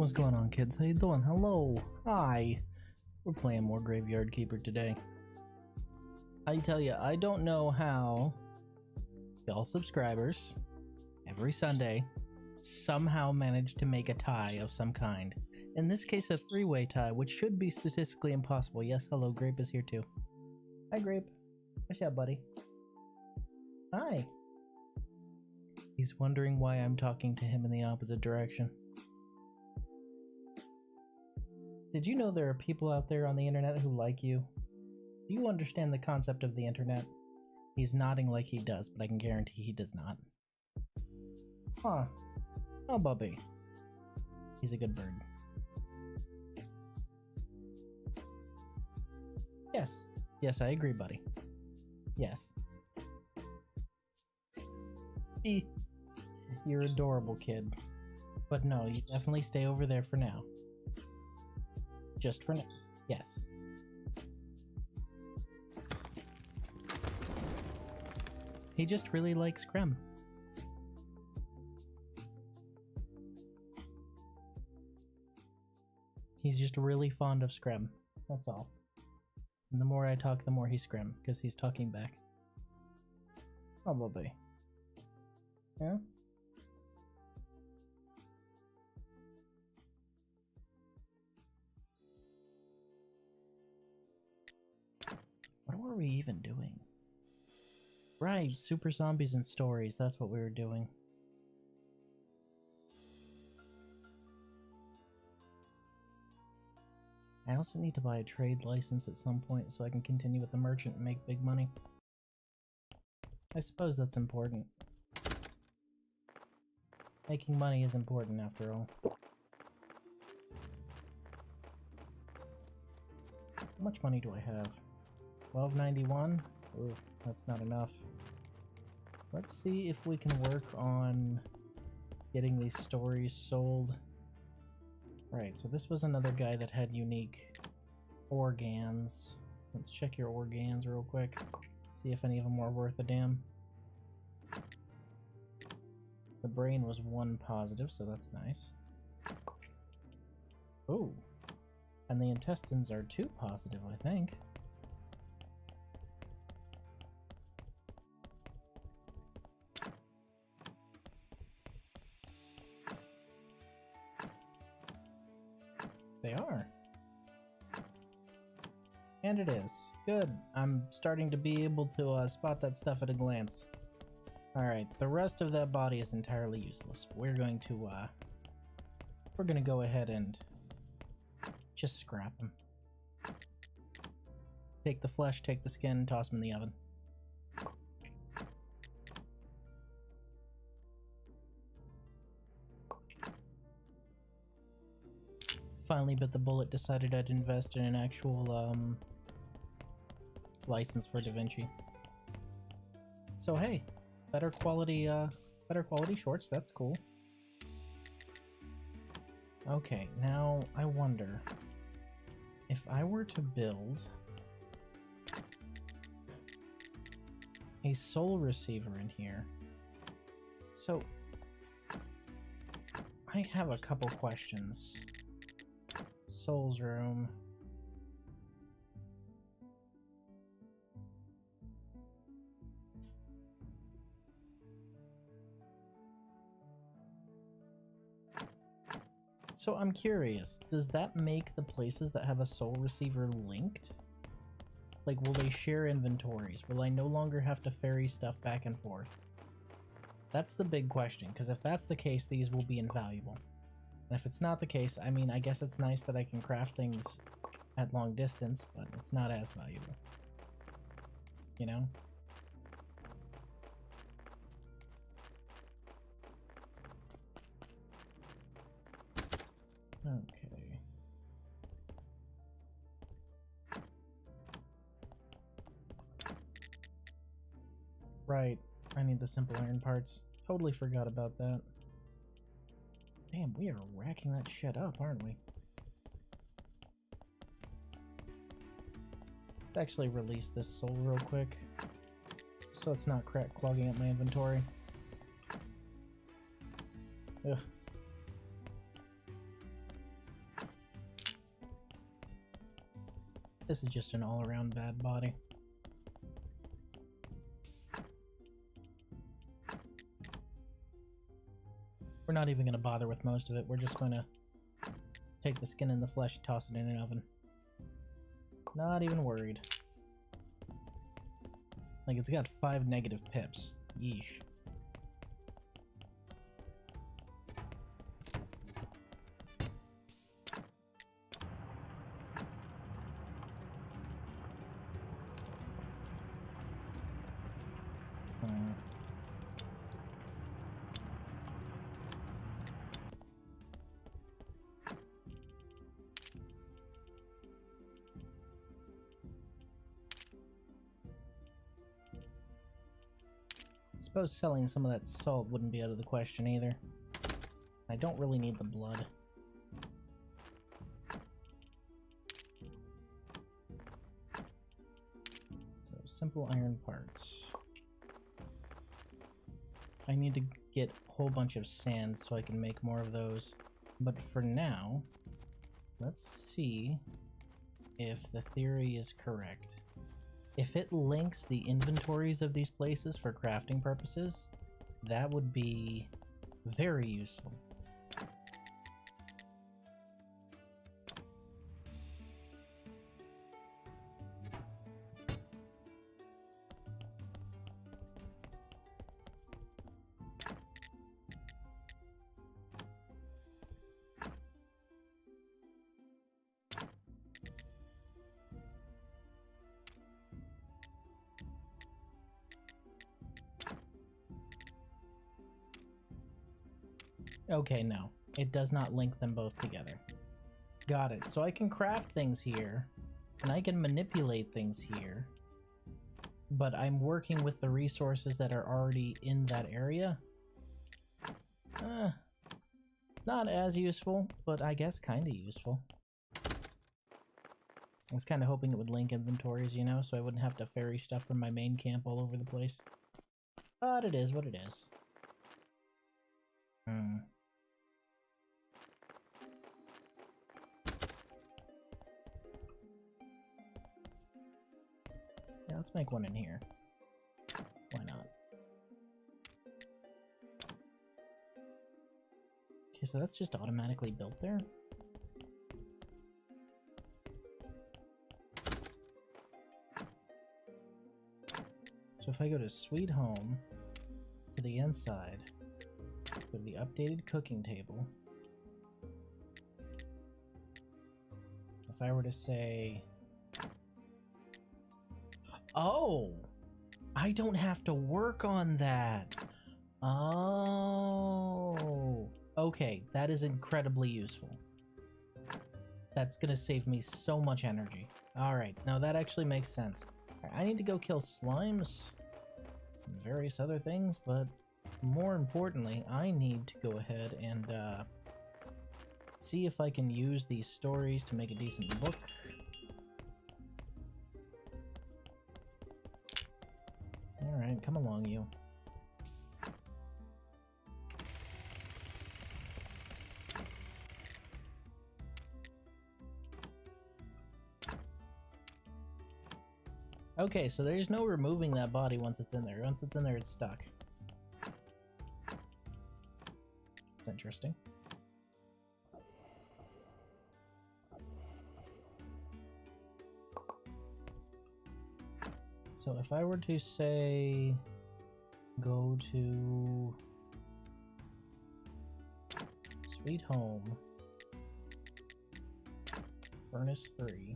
What's going on, kids? How you doing? Hello! Hi! We're playing more Graveyard Keeper today. I tell you, I don't know how y'all subscribers, every Sunday, somehow manage to make a tie of some kind. In this case, a three-way tie, which should be statistically impossible. Yes, hello, Grape is here too. Hi, Grape. What's up, buddy? Hi! He's wondering why I'm talking to him in the opposite direction. Did you know there are people out there on the internet who like you? Do you understand the concept of the internet? He's nodding like he does, but I can guarantee he does not. Huh. Oh, Bubby. He's a good bird. Yes. Yes, I agree, buddy. Yes. You're adorable, kid. But no, you definitely stay over there for now. Just for now. Yes. He just really likes Screm. He's just really fond of Screm. That's all. And the more I talk, the more he Screm, because he's talking back. Probably. Yeah? What were we even doing? Right, super zombies and stories, that's what we were doing. I also need to buy a trade license at some point so I can continue with the merchant and make big money. I suppose that's important. Making money is important after all. How much money do I have? 1291? Ooh, that's not enough. Let's see if we can work on getting these stories sold. Right, so this was another guy that had unique organs. Let's check your organs real quick. See if any of them were worth a damn. The brain was 1 positive, so that's nice. Ooh. And the intestines are 2 positive, I think. They are. And it is. Good. I'm starting to be able to spot that stuff at a glance. Alright, the rest of that body is entirely useless. We're going to go ahead and just scrap them. Take the flesh, take the skin, toss them in the oven. Finally bit the bullet, decided I'd invest in an actual license for DaVinci. So hey, better quality shorts, that's cool. Okay, now I wonder if I were to build a soul receiver in here. So I have a couple questions. Souls room. So I'm curious, does that make the places that have a soul receiver linked? Like, will they share inventories? Will I no longer have to ferry stuff back and forth? That's the big question, because if that's the case, these will be invaluable. And if it's not the case, I mean, I guess it's nice that I can craft things at long distance, but it's not as valuable. You know? Okay. Right, I need the simple iron parts. Totally forgot about that. Damn, we are racking that shit up, aren't we? Let's actually release this soul real quick, so it's not clogging up my inventory. Ugh. This is just an all-around bad body. We're not even going to bother with most of it. We're just going to take the skin and the flesh, toss it in an oven. Not even worried. Like, it's got 5 negative pips. Yeesh. I suppose selling some of that salt wouldn't be out of the question either. I don't really need the blood. So, simple iron parts. I need to get a whole bunch of sand so I can make more of those. But for now, let's see if the theory is correct. If it links the inventories of these places for crafting purposes, that would be very useful. Okay, no. It does not link them both together. Got it. So I can craft things here, and I can manipulate things here, but I'm working with the resources that are already in that area. Not as useful, but I guess kind of useful. I was kind of hoping it would link inventories, you know, so I wouldn't have to ferry stuff from my main camp all over the place. But it is what it is. Yeah, let's make one in here. Why not? Okay, so that's just automatically built there. So if I go to Sweet Home, to the inside, go to the updated cooking table. If I were to say... Oh! I don't have to work on that! Oh! Okay, that is incredibly useful. That's gonna save me so much energy. Alright, now that actually makes sense. I need to go kill slimes and various other things, but more importantly, I need to go ahead and see if I can use these stories to make a decent book. Alright, come along, you. Okay, so there's no removing that body once it's in there. Once it's in there, it's stuck. It's interesting. So if I were to say, go to Sweet Home, Furnace 3,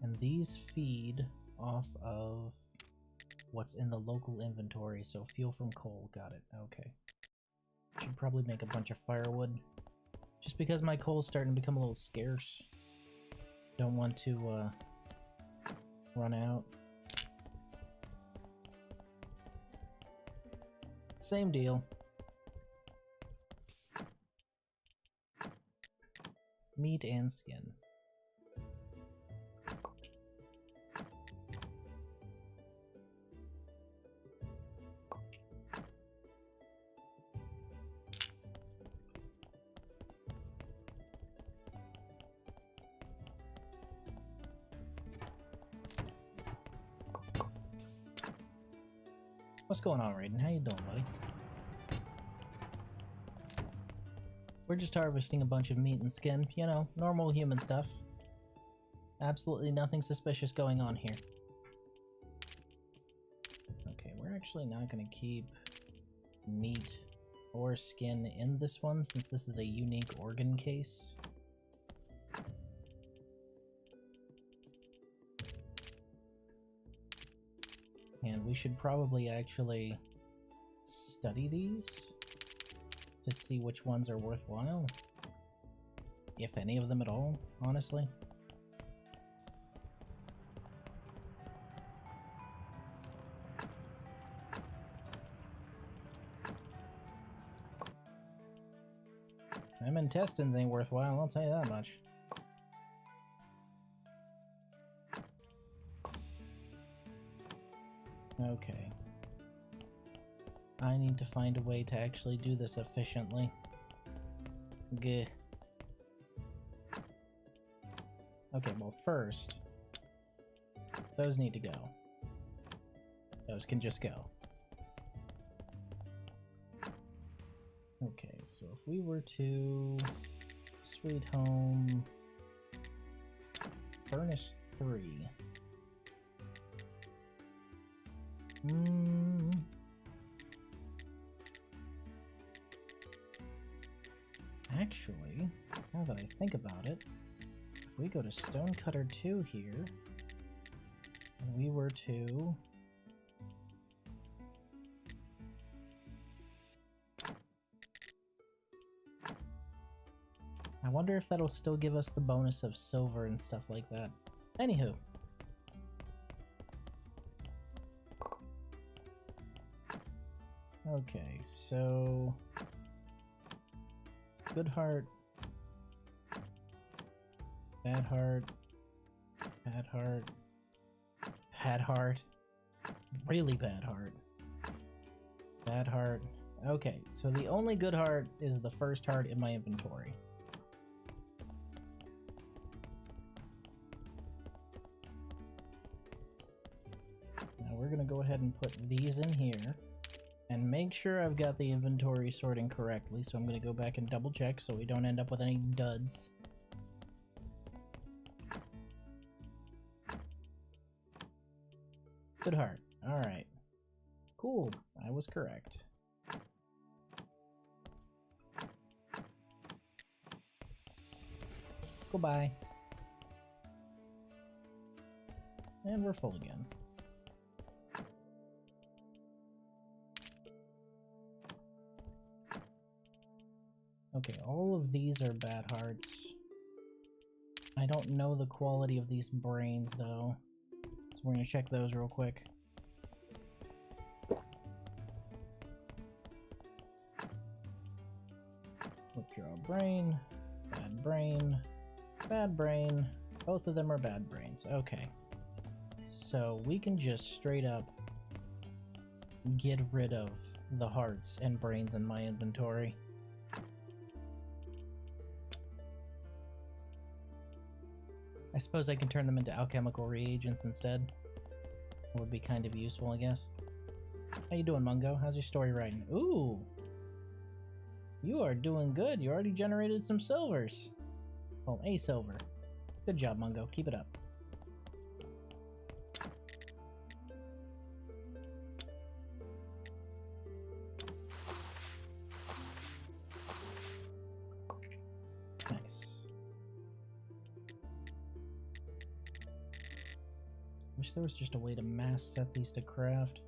and these feed off of what's in the local inventory, so fuel from coal, got it, okay. Should probably make a bunch of firewood. Just because my coal's starting to become a little scarce. Don't want to, run out. Same deal. Meat and skin. What's going on, Raiden? How you doing, buddy? We're just harvesting a bunch of meat and skin. You know, normal human stuff. Absolutely nothing suspicious going on here. Okay, we're actually not going to keep meat or skin in this one since this is a unique organ case. And we should probably actually study these to see which ones are worthwhile. If any of them at all, honestly. Them intestines ain't worthwhile, I'll tell you that much. Okay. I need to find a way to actually do this efficiently. Gah. Okay, well first, those need to go. Those can just go. Okay, so if we were to Sweet Home Furnace 3. Actually, now that I think about it, if we go to Stonecutter 2 here, and we were to... I wonder if that'll still give us the bonus of silver and stuff like that. Anywho. Okay, so... Good heart. Bad heart. Bad heart. Bad heart. Really bad heart. Bad heart. Okay, so the only good heart is the first heart in my inventory. Now we're gonna go ahead and put these in here. And make sure I've got the inventory sorting correctly, so I'm going to go back and double check so we don't end up with any duds. Good heart. Alright. Cool. I was correct. Goodbye. And we're full again. Okay, all of these are bad hearts. I don't know the quality of these brains, though. So we're gonna check those real quick. Withdraw brain, bad brain, bad brain. Both of them are bad brains. Okay. So we can just straight up get rid of the hearts and brains in my inventory. I suppose I can turn them into alchemical reagents instead. That would be kind of useful, I guess. How you doing, Mungo? How's your story writing? Ooh! You are doing good. You already generated some silvers. Well, a silver. Good job, Mungo. Keep it up. Wish there was just a way to mass set these to craft.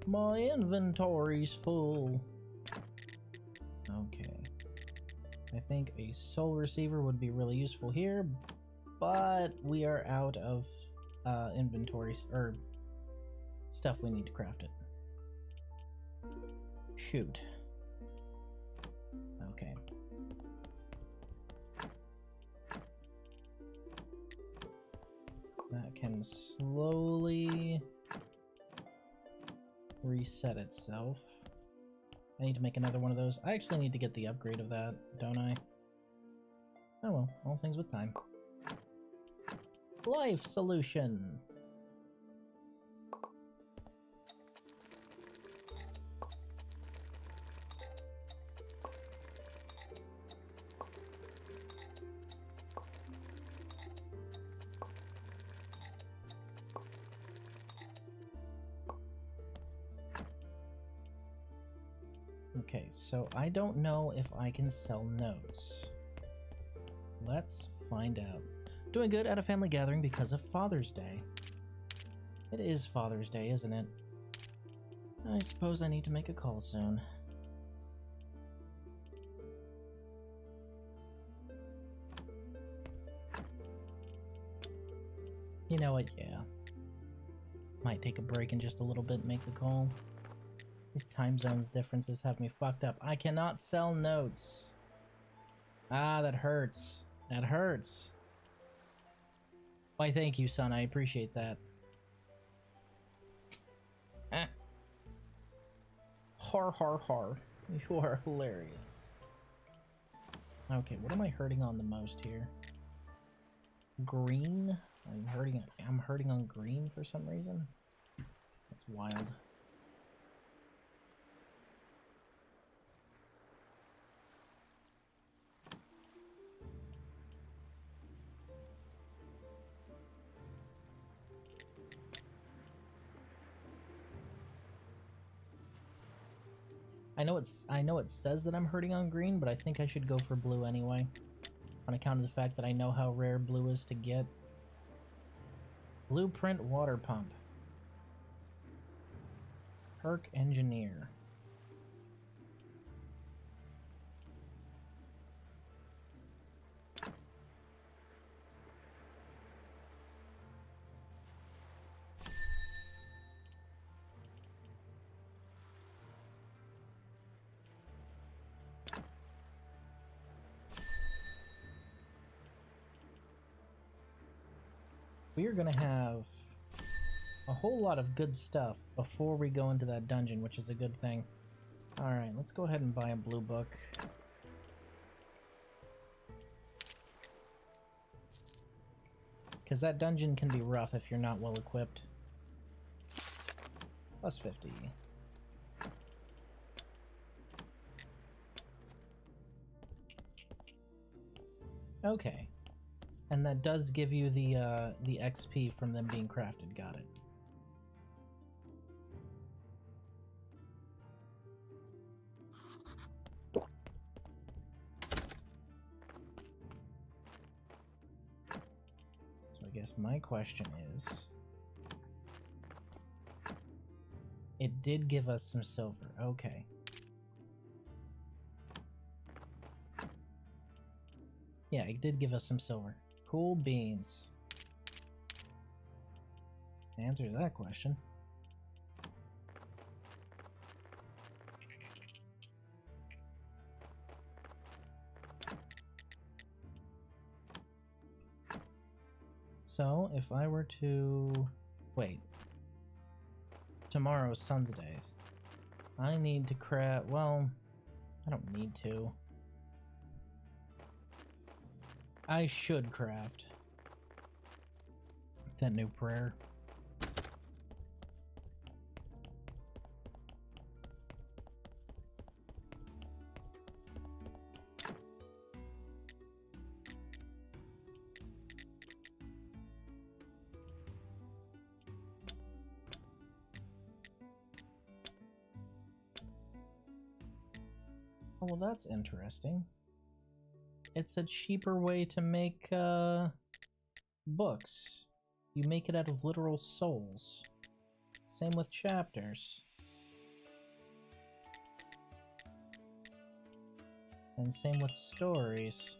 My inventory's full. Okay. I think a soul receiver would be really useful here, but we are out of inventories, or stuff we need to craft it. Shoot. Okay. That can slowly reset itself. I need to make another one of those. I actually need to get the upgrade of that, don't I? Oh well, all things with time. Life solution. Okay, so I don't know if I can sell notes. Let's find out. Doing good at a family gathering because of Father's Day. It is Father's Day, isn't it? I suppose I need to make a call soon. You know what? Yeah. Might take a break in just a little bit and make the call. These time zones differences have me fucked up. I cannot sell notes. Ah, that hurts. That hurts. Why, thank you, son. I appreciate that. Ah. Har har har. You are hilarious. Okay, what am I hurting on the most here? Green? I'm hurting on green for some reason. That's wild. I know it says that I'm hurting on green, but I think I should go for blue anyway. On account of the fact that I know how rare blue is to get. Blueprint water pump. Perk engineer. We are going to have a whole lot of good stuff before we go into that dungeon, which is a good thing. Alright, let's go ahead and buy a blue book. Because that dungeon can be rough if you're not well equipped. Plus 50. Okay. And that does give you the XP from them being crafted. Got it. So I guess my question is... It did give us some silver. Okay. Yeah, it did give us some silver. Cool beans. Answers that question. So, if I were to... Wait. Tomorrow's Sun's Days. I need to craft... Well, I don't need to. I should craft that new prayer. Oh, well, that's interesting. It's a cheaper way to make books. You make it out of literal souls. Same with chapters. And same with stories.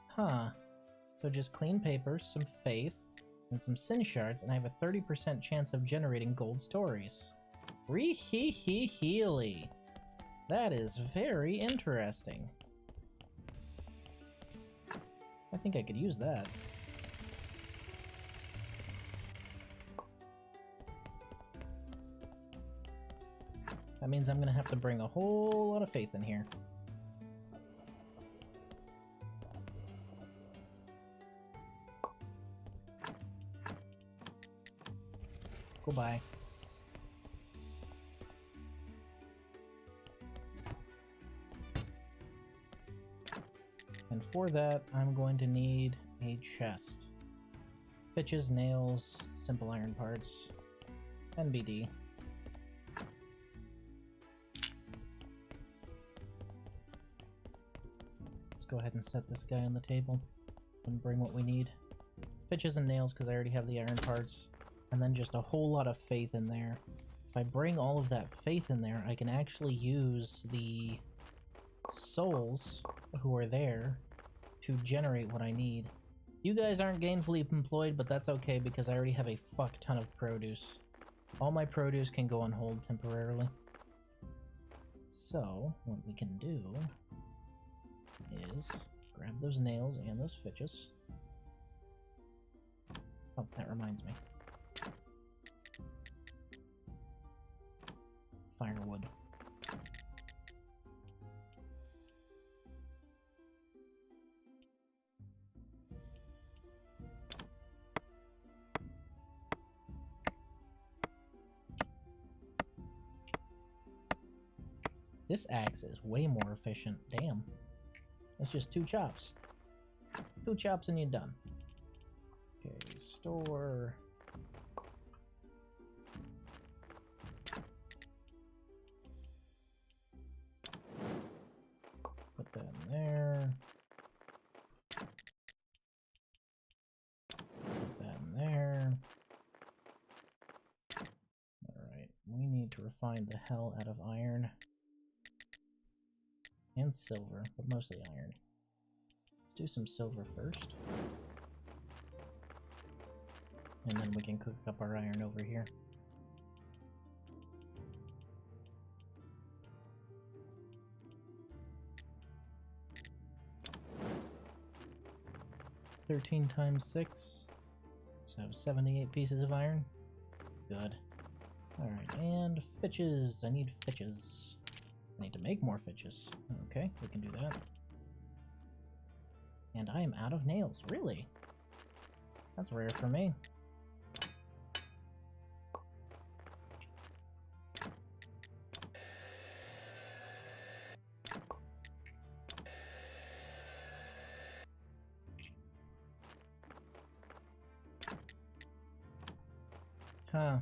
Huh. So just clean paper, some faith, and some sin shards, and I have a 30% chance of generating gold stories. Ree-hee-hee-heely. That is very interesting. I think I could use that. That means I'm gonna have to bring a whole lot of faith in here. Goodbye. And for that, I'm going to need a chest. Pitches, nails, simple iron parts, NBD. Let's go ahead and set this guy on the table and bring what we need. Pitches and nails because I already have the iron parts, and then just a whole lot of faith in there. If I bring all of that faith in there, I can actually use the souls who are there to generate what I need. You guys aren't gainfully employed, but that's okay because I already have a fuck ton of produce. All my produce can go on hold temporarily. So, what we can do is grab those nails and those fitches. Oh, that reminds me. Firewood. This axe is way more efficient. Damn. That's just 2 chops. 2 chops and you're done. Okay, store. Put that in there. Put that in there. Alright, we need to refine the hell out of iron. And silver, but mostly iron. Let's do some silver first. And then we can cook up our iron over here. $13 times 6. So 78 pieces of iron. Good. Alright, and fitches. I need fitches. I need to make more fitches. Okay, we can do that. And I am out of nails. Really? That's rare for me. Huh.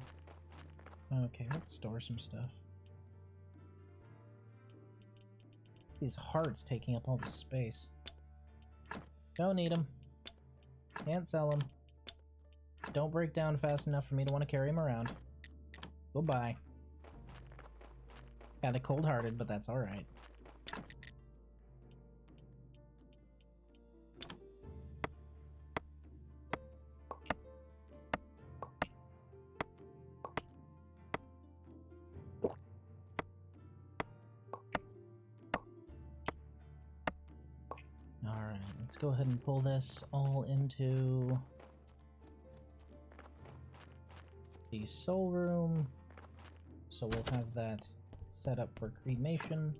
Okay, let's store some stuff. These hearts taking up all the space. Don't need them. Can't sell them. Don't break down fast enough for me to want to carry them around. Goodbye. Kinda cold-hearted, but that's alright. Alright, let's go ahead and pull this all into the soul room. So we'll have that set up for cremation.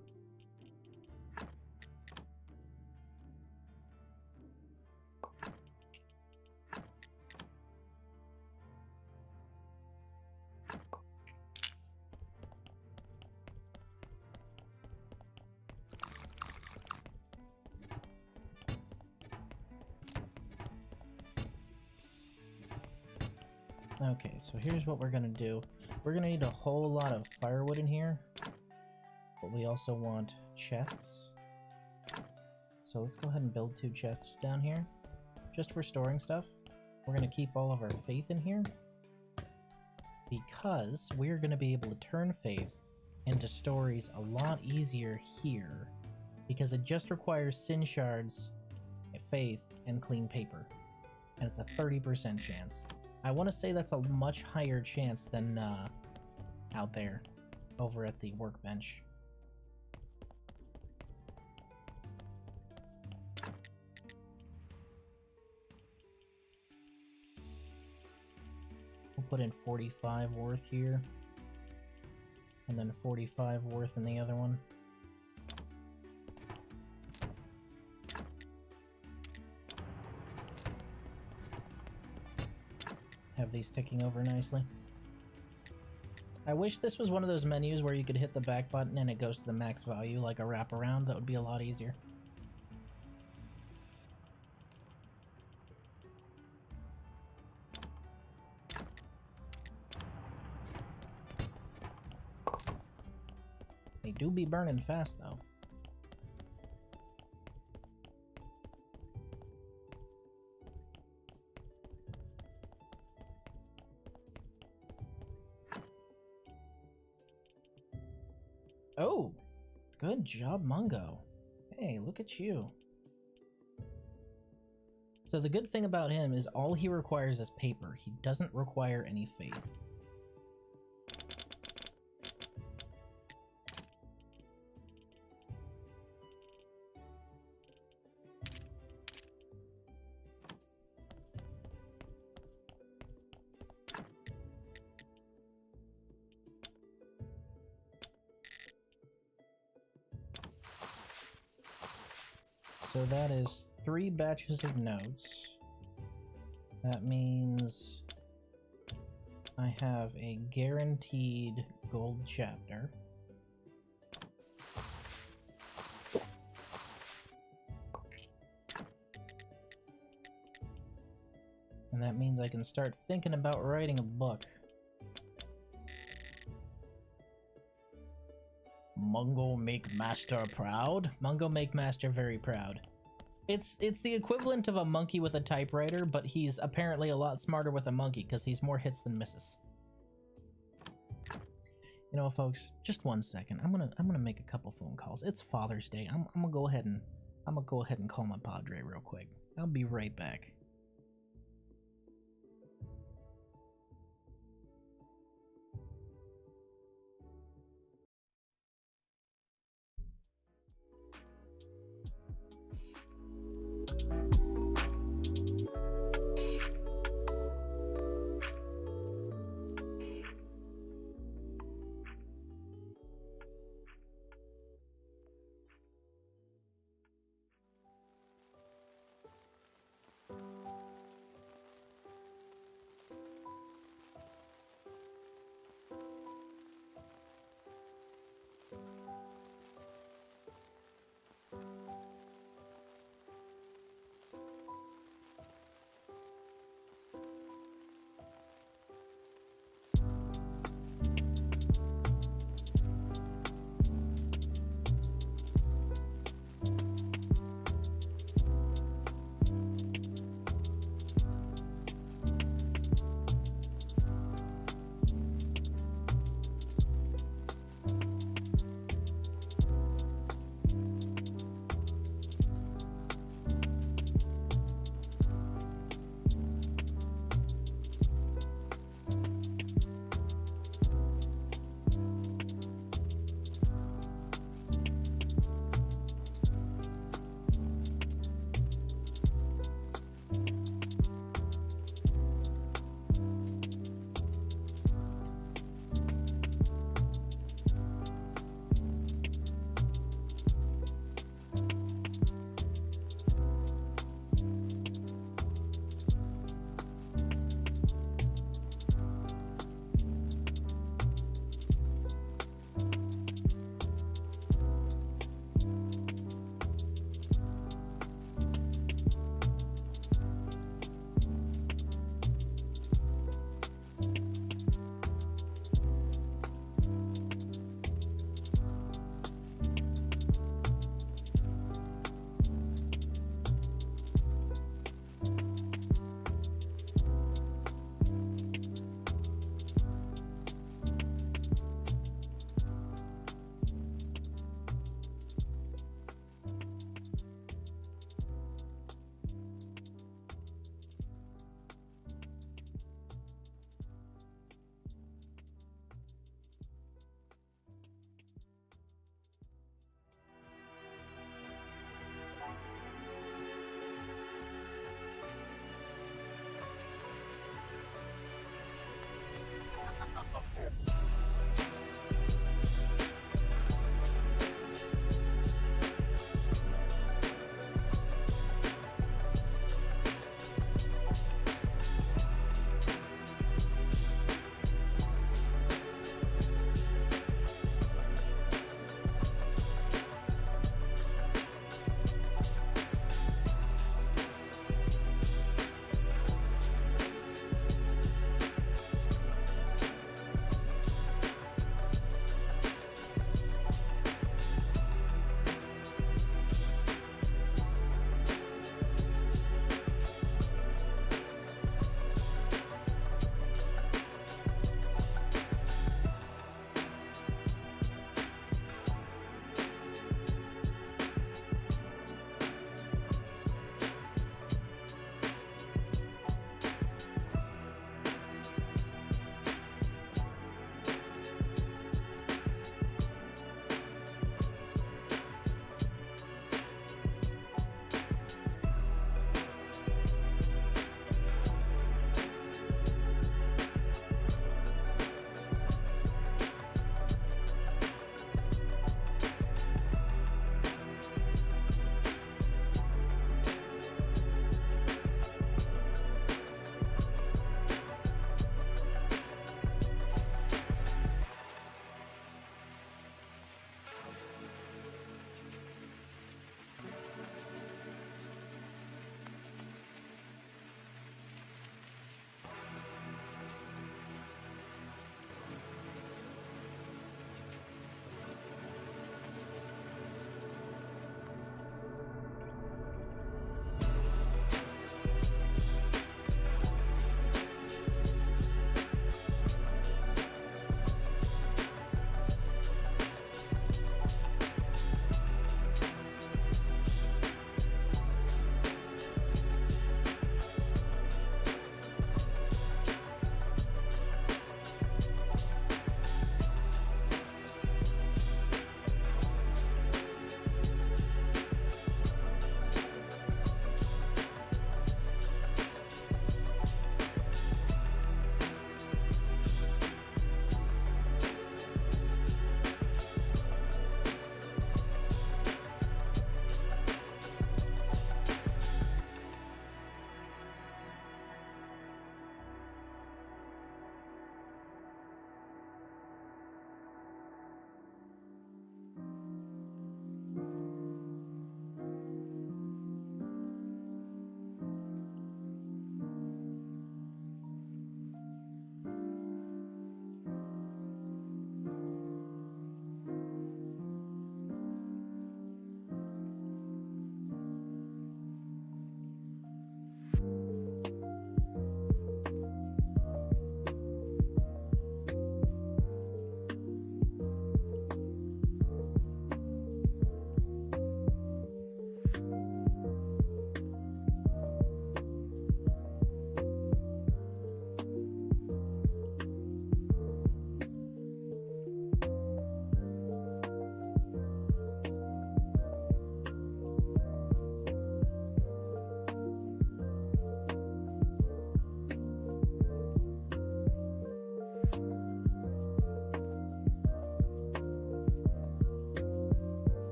Okay, so here's what we're gonna do. We're gonna need a whole lot of firewood in here, but we also want chests. So let's go ahead and build 2 chests down here, just for storing stuff. We're gonna keep all of our faith in here, because we're gonna be able to turn faith into stories a lot easier here, because it just requires sin shards, faith, and clean paper, and it's a 30% chance. I want to say that's a much higher chance than out there, over at the workbench. We'll put in 45 worth here, and then 45 worth in the other one. Have these ticking over nicely. I wish this was one of those menus where you could hit the back button and it goes to the max value, like a wraparound. That would be a lot easier. They do be burning fast, though. Oh, good job, Mungo. Hey, look at you. So the good thing about him is all he requires is paper. He doesn't require any faith. So that is 3 batches of notes. That means I have a guaranteed gold chapter. And that means I can start thinking about writing a book. Mungo make master proud? Mungo make master very proud. It's the equivalent of a monkey with a typewriter, but he's apparently a lot smarter with a monkey because he's more hits than misses. You know, folks, just 1 second. I'm gonna make a couple phone calls. It's Father's Day. I'm gonna go ahead and call my padre real quick. I'll be right back.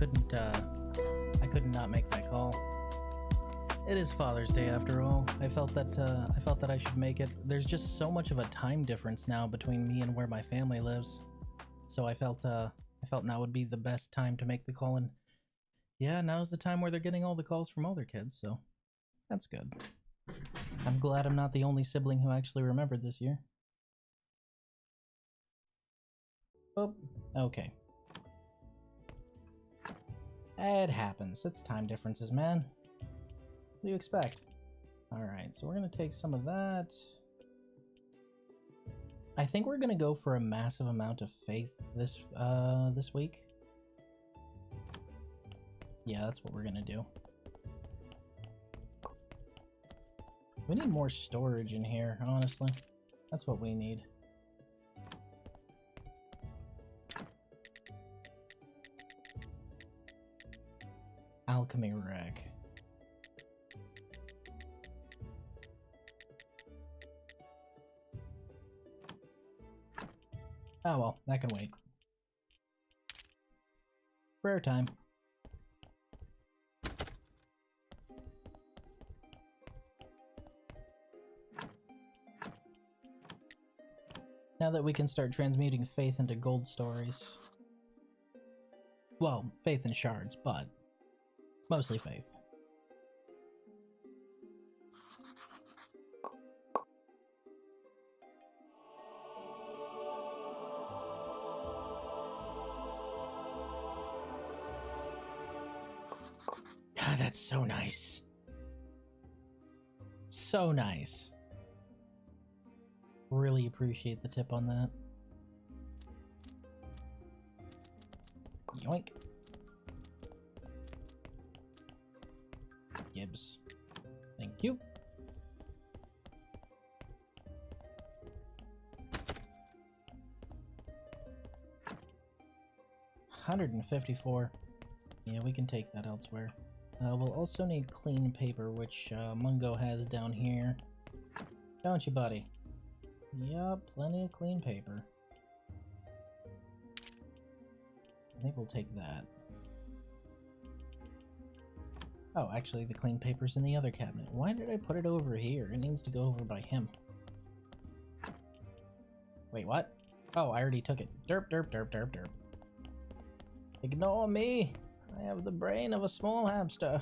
I couldn't not make that call. It is Father's Day after all. I felt that I should make it. There's just so much of a time difference now between me and where my family lives. So I felt now would be the best time to make the call, and yeah, now's the time where they're getting all the calls from all their kids, so that's good. I'm glad I'm not the only sibling who actually remembered this year. Oh, okay. It happens. It's time differences, man. What do you expect? Alright, so we're gonna take some of that. I think we're gonna go for a massive amount of faith this week. Yeah, that's what we're gonna do. We need more storage in here, honestly. That's what we need. Alchemy rack. Oh well, that can wait. Prayer time. Now that we can start transmuting faith into gold stories. Well, faith and shards, but mostly faith. Ah, that's so nice. So nice. Really appreciate the tip on that. Yoink. Gibbs. Thank you. $154. Yeah, we can take that elsewhere. We'll also need clean paper, which Mungo has down here. Don't you, buddy? Yup, plenty of clean paper. I think we'll take that. Oh, actually, the clean paper's in the other cabinet. Why did I put it over here? It needs to go over by him. Wait, what? Oh, I already took it. Derp, derp, derp, derp, derp. Ignore me! I have the brain of a small hamster.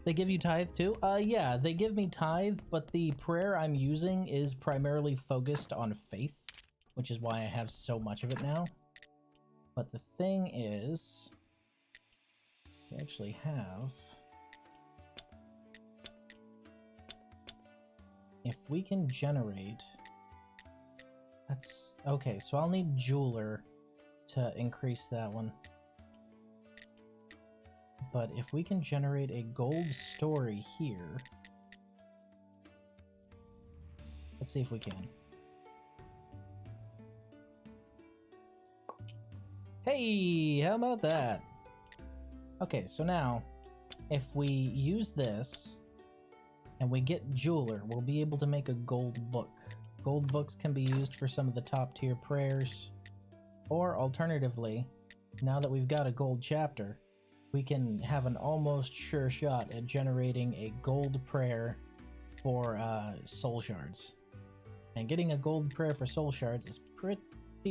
They give you tithe too? Yeah, they give me tithe, but the prayer I'm using is primarily focused on faith, which is why I have so much of it now. But the thing is, we actually have... If we can generate... That's... Okay, so I'll need Jeweler to increase that one. But if we can generate a gold story here... Let's see if we can. Hey, how about that? Okay, so now, if we use this, and we get Jeweler, we'll be able to make a gold book. Gold books can be used for some of the top tier prayers, or alternatively, now that we've got a gold chapter, we can have an almost sure shot at generating a gold prayer for soul shards. And getting a gold prayer for soul shards is pretty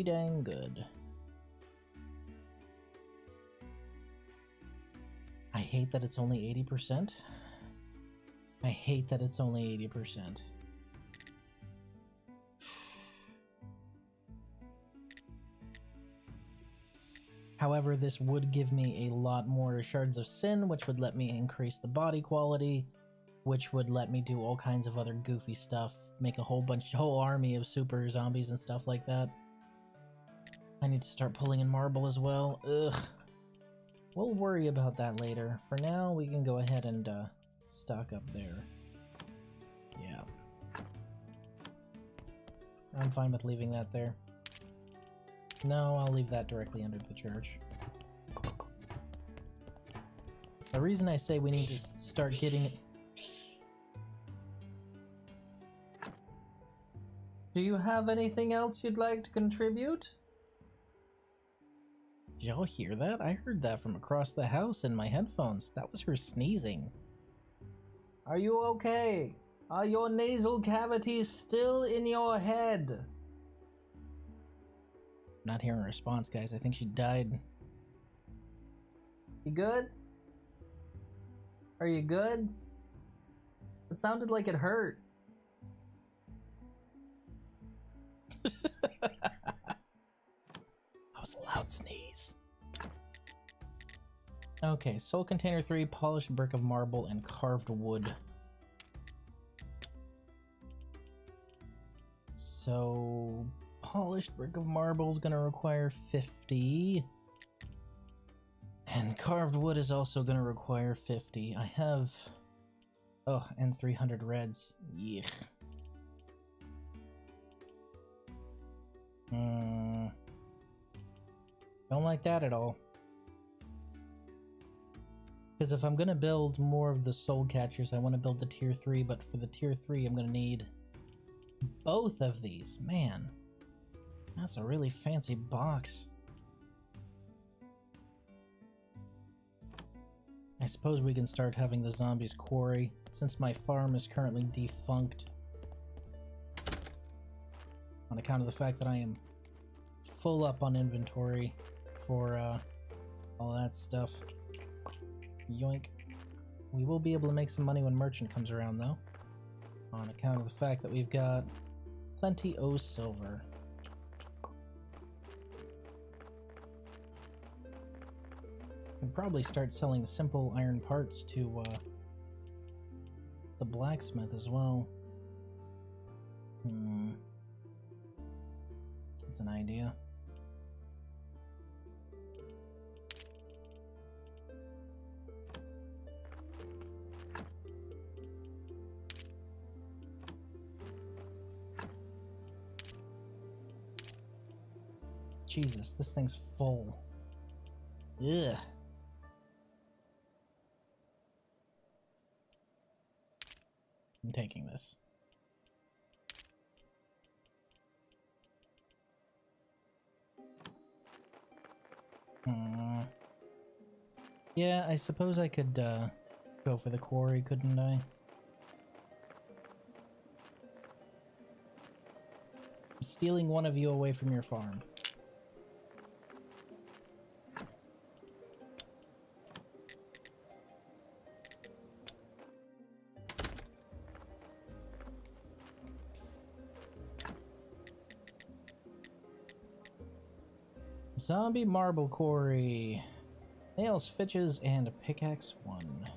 dang good. I hate that it's only 80%. I hate that it's only 80%. However, this would give me a lot more shards of sin, which would let me increase the body quality, which would let me do all kinds of other goofy stuff, make a whole army of super zombies and stuff like that. I need to start pulling in marble as well. Ugh. We'll worry about that later. For now, we can go ahead and stock up there. Yeah. I'm fine with leaving that there. No, I'll leave that directly under the church. The reason I say we need to start getting it... Do you have anything else you'd like to contribute? Did y'all hear that? I heard that from across the house in my headphones. That was her sneezing. Are you okay? Are your nasal cavities still in your head? Not hearing a response, guys. I think she died. You good? Are you good? It sounded like it hurt. That was a loud sneeze. Okay, soul container 3, polished brick of marble, and carved wood. So, polished brick of marble is going to require 50. And carved wood is also going to require 50. I have... Oh, and 300 reds. Yuck. Don't like that at all. Because if I'm going to build more of the soul catchers, I want to build the tier 3, but for the tier 3 I'm going to need both of these. Man, that's a really fancy box. I suppose we can start having the zombies quarry, since my farm is currently defunct. On account of the fact that I am full up on inventory for all that stuff. Yoink. We will be able to make some money when merchant comes around though, on account of the fact that we've got plenty o' silver. Can probably start selling simple iron parts to the blacksmith as well. That's an idea. Jesus, this thing's full. Ugh. I'm taking this. Yeah, I suppose I could go for the quarry, couldn't I? I'm stealing one of you away from your farm. Zombie marble quarry. Nails, fitches, and a pickaxe 1.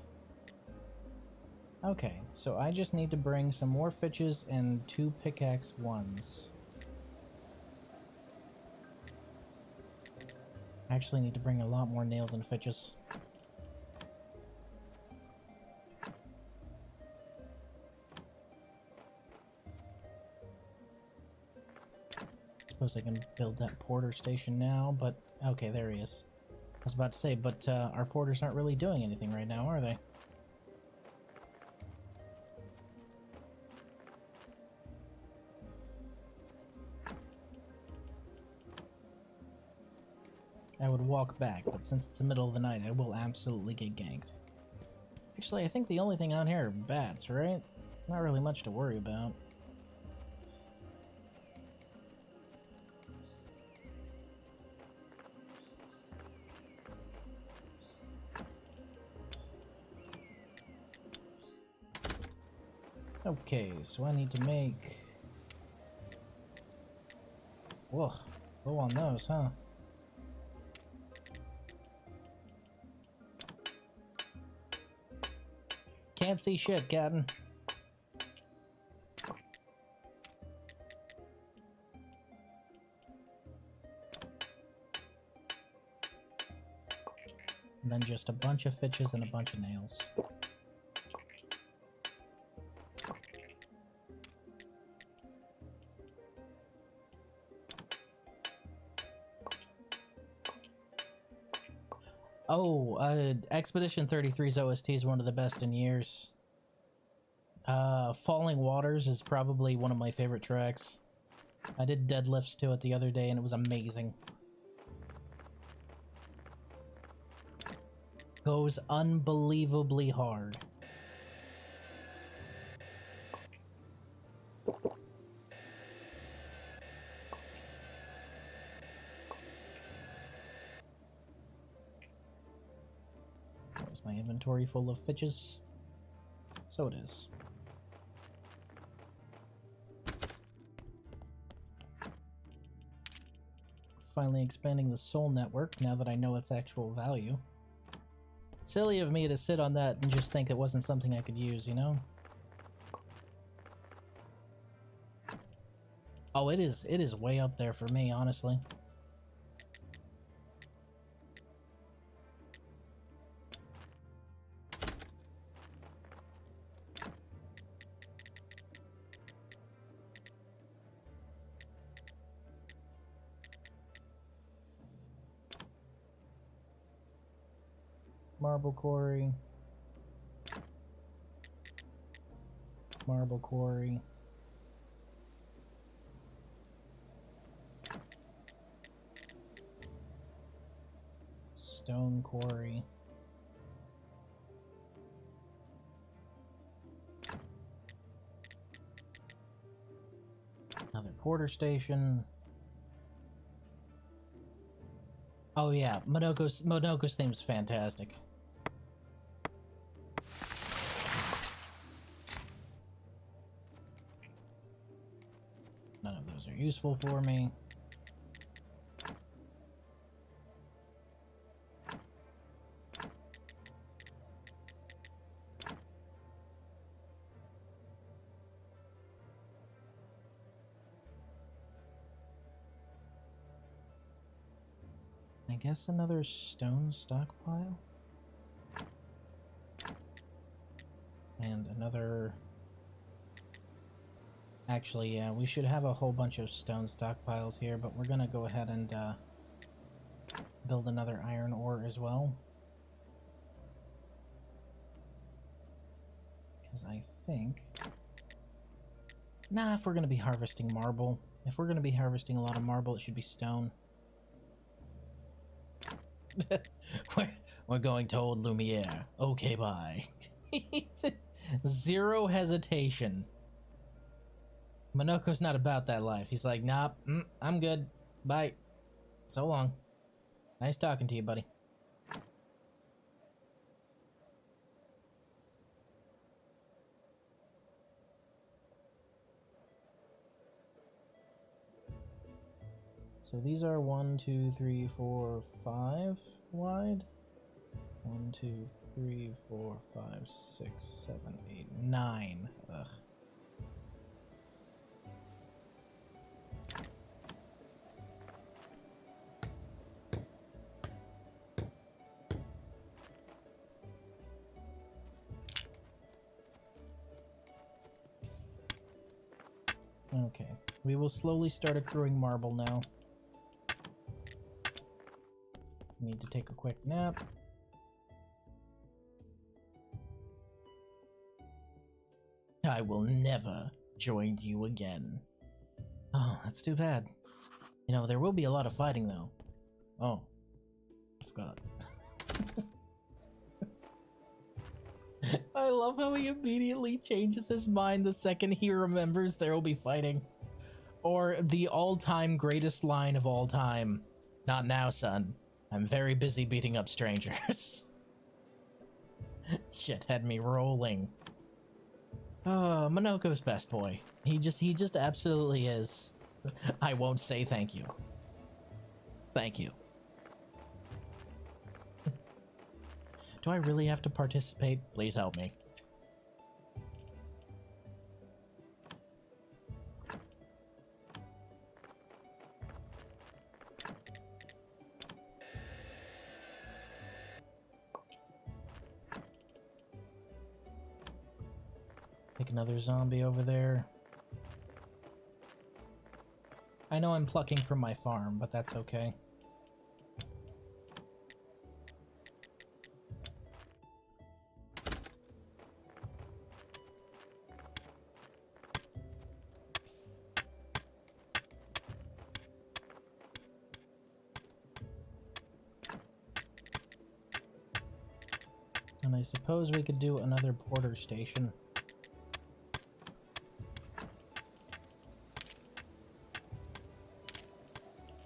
Okay, so I just need to bring some more fitches and 2 pickaxe 1s. I actually need to bring a lot more nails and fitches. Suppose I can build that porter station now, but okay, there he is. I was about to say, but our porters aren't really doing anything right now, are they? I would walk back, but since it's the middle of the night, I will absolutely get ganked. Actually, I think the only thing on here are bats, right? Not really much to worry about. Okay, so I need to make... Whoa, low on those, huh? Can't see shit, Captain. And then just a bunch of fitches and a bunch of nails. Oh, Expedition 33's OST is one of the best in years. Falling Waters is probably one of my favorite tracks. I did deadlifts to it the other day and it was amazing. Goes unbelievably hard. Is my inventory full of fitches? So it is. Finally expanding the soul network now that I know its actual value. Silly of me to sit on that and just think it wasn't something I could use, you know? Oh, it is way up there for me, honestly. Marble quarry. Marble quarry. Stone quarry. Another quarter station. Oh yeah, Monoko's theme's fantastic. None of those are useful for me. I guess another stone stockpile? And another... Actually, yeah, we should have a whole bunch of stone stockpiles here, but we're gonna go ahead and build another iron ore as well. Because I think... Nah, if we're gonna be harvesting marble. If we're gonna be harvesting a lot of marble, it should be stone. We're going to old Lumiere. Okay, bye. Zero hesitation. Monoko's not about that life. He's like, nah, I'm good. Bye. So long. Nice talking to you, buddy. So these are 1, 2, 3, 4, 5 wide. 1, 2, 3, 4, 5, 6, 7, 8, 9. Ugh. Okay, we will slowly start accruing marble now. Need to take a quick nap. I will never join you again. Oh, that's too bad. You know, there will be a lot of fighting though. Oh, I forgot. I love how he immediately changes his mind the second he remembers there will be fighting. Or the all-time greatest line of all time. Not now, son. I'm very busy beating up strangers. Shit had me rolling. Oh, Monoko's best boy. He just absolutely is. I won't say thank you. Thank you. Do I really have to participate? Please help me. Take another zombie over there. I know I'm plucking from my farm, but that's okay. I suppose we could do another porter station.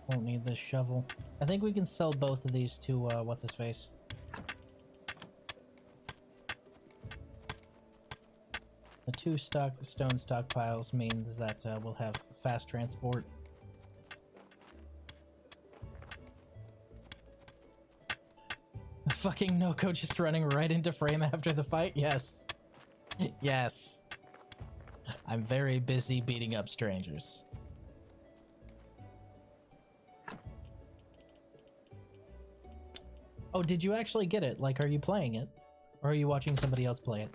Won't need this shovel. I think we can sell both of these to, what's-his-face. The 2 stone stockpiles means that we'll have fast transport. Fucking Noko just running right into frame after the fight? Yes. Yes. I'm very busy beating up strangers. Oh, did you actually get it? Like, are you playing it? Or are you watching somebody else play it?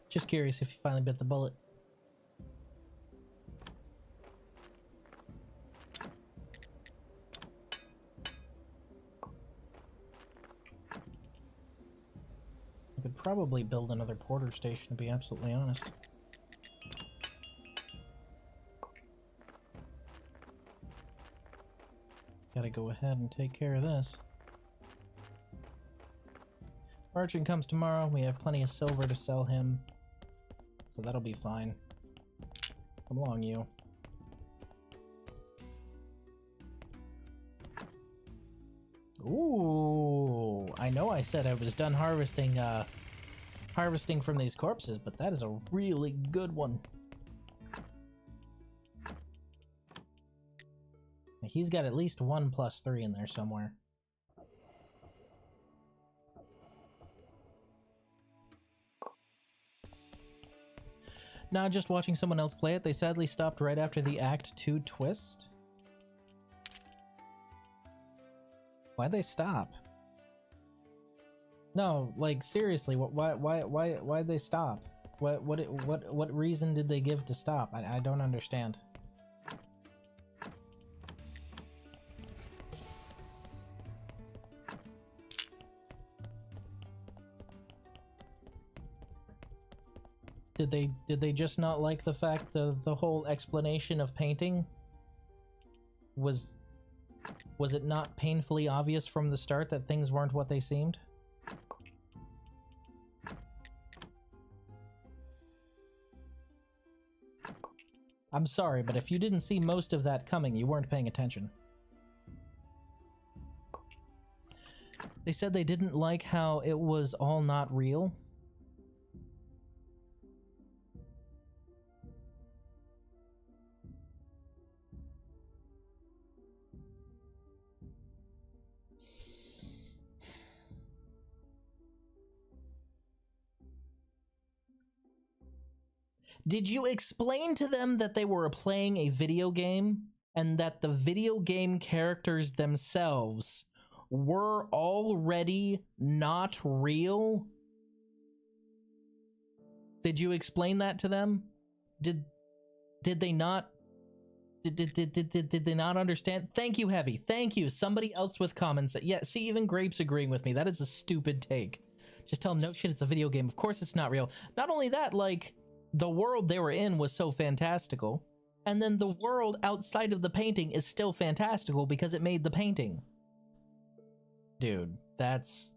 Just curious if you finally bit the bullet. I could probably build another porter station, to be absolutely honest. Gotta go ahead and take care of this. Merchant comes tomorrow. We have plenty of silver to sell him. So that'll be fine. Come along, you. Ooh, I know I said I was done harvesting from these corpses, but that is a really good one. He's got at least 1 + 3 in there somewhere. Nah, just watching someone else play it. They sadly stopped right after the Act 2 twist. Why'd they stop? No, like seriously, why'd they stop? What reason did they give to stop? I don't understand. Did they just not like the fact of the whole explanation of painting? Was it not painfully obvious from the start that things weren't what they seemed? I'm sorry, but if you didn't see most of that coming, you weren't paying attention. They said they didn't like how it was all not real. Did you explain to them that they were playing a video game and that the video game characters themselves were already not real? Did you explain that to them? Did they not? Did they not understand? Thank you, Heavy. Thank you. Somebody else with comments. Yeah, see, even Grapes agreeing with me. That is a stupid take. Just tell them, no shit, it's a video game. Of course it's not real. Not only that, like, the world they were in was so fantastical, and then the world outside of the painting is still fantastical because it made the painting. Dude, that's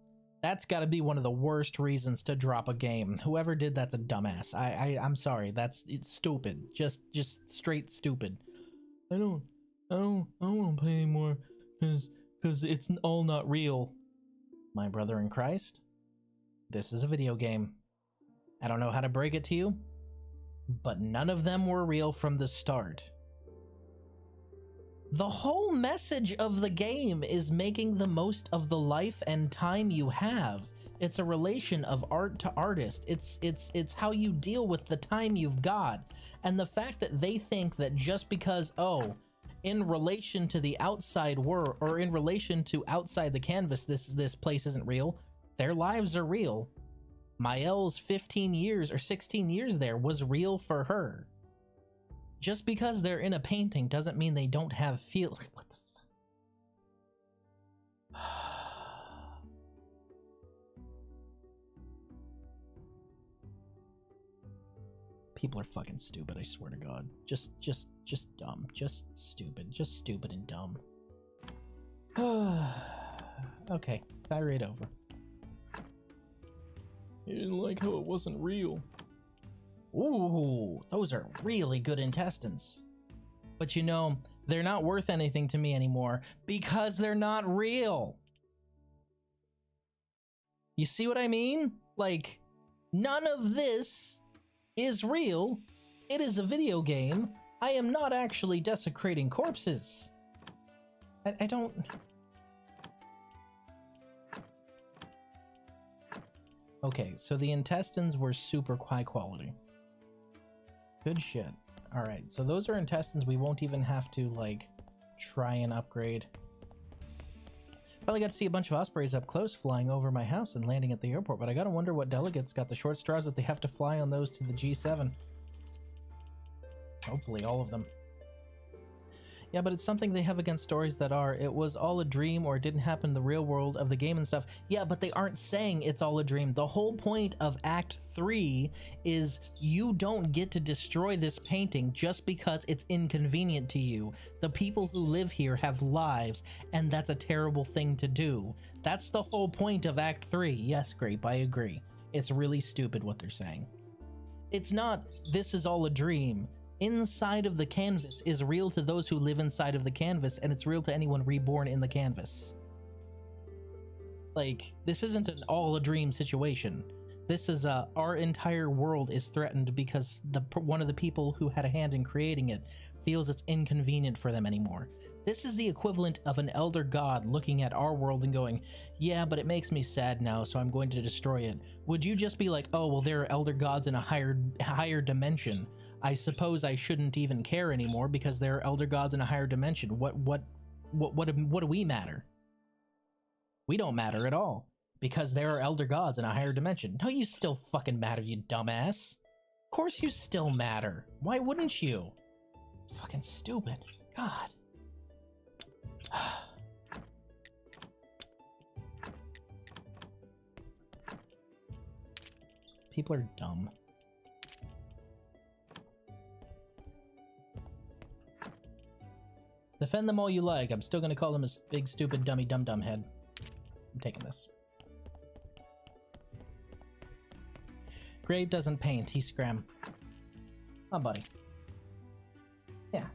gotta be one of the worst reasons to drop a game. Whoever did that's a dumbass. I'm sorry, it's stupid. Just straight stupid. I don't want to play anymore because it's all not real. My brother in Christ, this is a video game. I don't know how to break it to you, but none of them were real from the start. The whole message of the game is making the most of the life and time you have. It's a relation of art to artist. It's how you deal with the time you've got. And the fact that they think that just because, oh, in relation to the outside world, or in relation to outside the canvas, this place isn't real. Their lives are real. Mael's 15 years or 16 years there was real for her. Just because they're in a painting doesn't mean they don't have feel. What the fuck? People are fucking stupid, I swear to God. Just dumb. Just stupid. Just stupid and dumb. Okay, tirade over. You didn't like how it wasn't real. Ooh, those are really good intestines. But you know, they're not worth anything to me anymore because they're not real. You see what I mean? Like, none of this is real. It is a video game. I am not actually desecrating corpses. I don't... Okay, so the intestines were super high quality. Good shit. Alright, so those are intestines we won't even have to, like, try and upgrade. Probably got to see a bunch of ospreys up close flying over my house and landing at the airport, but I gotta wonder what delegates got the short straws that they have to fly on those to the G7. Hopefully all of them. Yeah, but it's something they have against stories that are, it was all a dream or it didn't happen in the real world of the game and stuff. Yeah, but they aren't saying it's all a dream. The whole point of Act 3 is you don't get to destroy this painting just because it's inconvenient to you. The people who live here have lives, and that's a terrible thing to do. That's the whole point of Act 3. Yes, Grape, I agree. It's really stupid what they're saying. It's not, this is all a dream. Inside of the canvas is real to those who live inside of the canvas, and it's real to anyone reborn in the canvas. Like, this isn't an all a dream situation. This is our entire world is threatened because one of the people who had a hand in creating it feels it's inconvenient for them anymore. This is the equivalent of an elder god looking at our world and going, yeah, but it makes me sad now, so I'm going to destroy it. Would you just be like, oh, well, there are elder gods in a higher dimension. I suppose I shouldn't even care anymore because there are elder gods in a higher dimension. What do we matter? We don't matter at all because there are elder gods in a higher dimension. No, you still fucking matter, you dumbass. Of course you still matter. Why wouldn't you? Fucking stupid. God. People are dumb. Defend them all you like. I'm still gonna call them a big, stupid, dummy, dum-dum head. I'm taking this. Grave doesn't paint. He's scram. Oh, buddy. Yeah.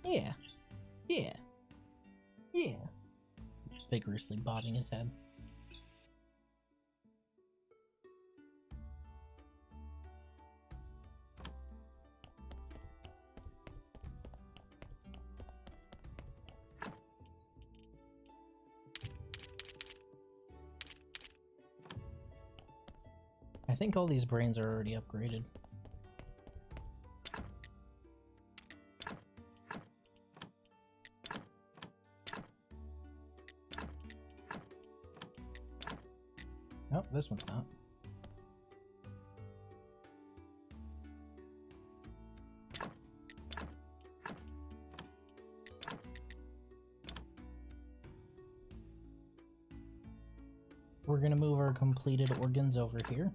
Yeah. Yeah. Yeah. Vigorously bobbing his head. I think all these brains are already upgraded. Nope, this one's not. We're gonna move our completed organs over here.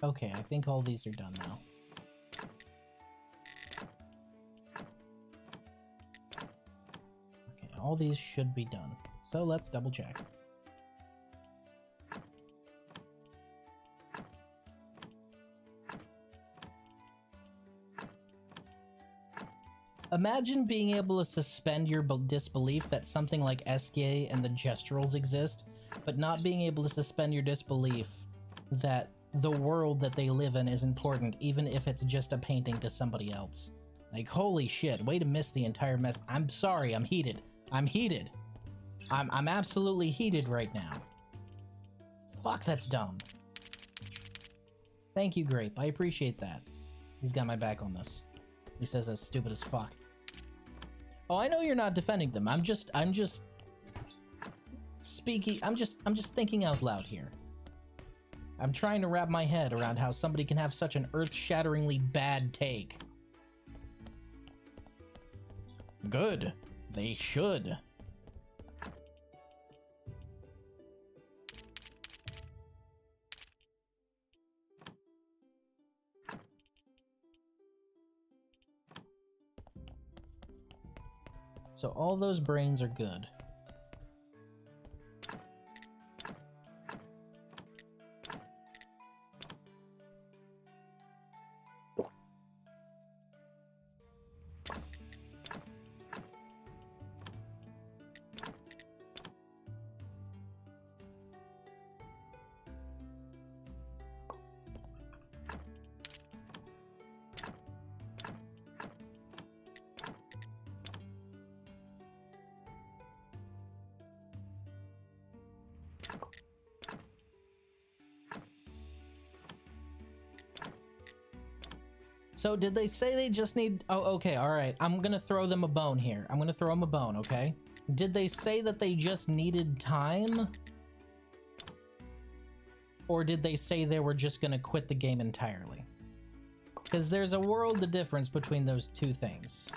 Okay, I think all these are done now. Okay, all these should be done. So let's double check. Imagine being able to suspend your disbelief that something like Esquie and the Gesturals exist, but not being able to suspend your disbelief that the world that they live in is important, even if it's just a painting to somebody else. Like, holy shit, way to miss the entire mess. I'm sorry, I'm heated. I'm heated. I'm absolutely heated right now. Fuck, that's dumb. Thank you, Grape. I appreciate that. He's got my back on this. He says that's stupid as fuck. Oh, I know you're not defending them. I'm just speaking. I'm just thinking out loud here. I'm trying to wrap my head around how somebody can have such an earth-shatteringly bad take. Good. They should. So all those brains are good. So did they say they just need... Oh, okay, alright. I'm gonna throw them a bone here. I'm gonna throw them a bone, okay? Did they say that they just needed time? Or did they say they were just gonna quit the game entirely? Because there's a world of difference between those two things.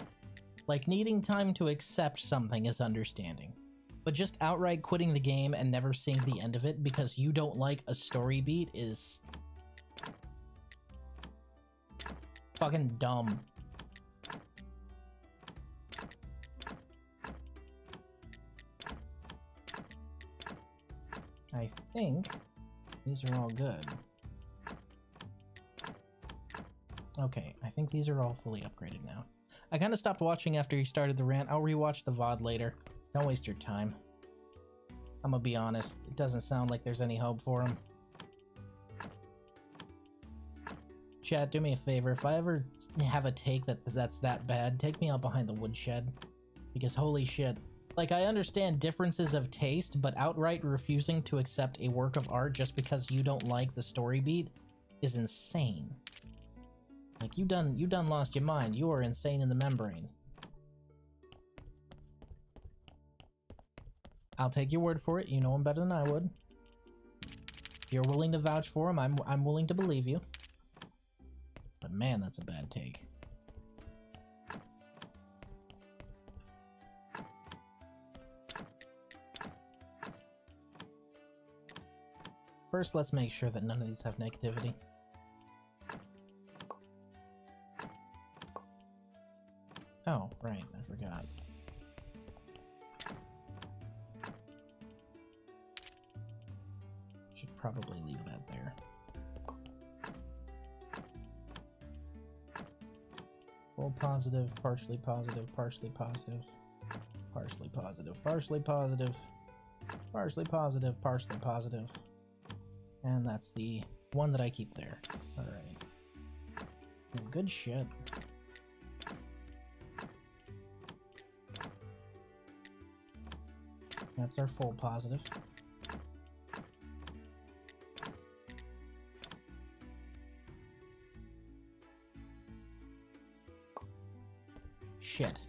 Like, needing time to accept something is understanding. But just outright quitting the game and never seeing the end of it because you don't like a story beat is... fucking dumb. I think these are all good. Okay, I think these are all fully upgraded now. I kind of stopped watching after he started the rant. I'll rewatch the VOD later. Don't waste your time. I'm gonna be honest, it doesn't sound like there's any hope for him. Chat, do me a favor. If I ever have a take that's that bad, take me out behind the woodshed. Because holy shit. Like, I understand differences of taste, but outright refusing to accept a work of art just because you don't like the story beat is insane. Like, you done lost your mind. You are insane in the membrane. I'll take your word for it. You know him better than I would. If you're willing to vouch for him, I'm willing to believe you. But man, that's a bad take. First, let's make sure that none of these have negativity. Oh, right, I forgot. Should probably leave that there. Full positive, partially positive, partially positive, partially positive, partially positive, partially positive, partially positive. And that's the one that I keep there. Alright. Good shit. That's our full positive. Shit.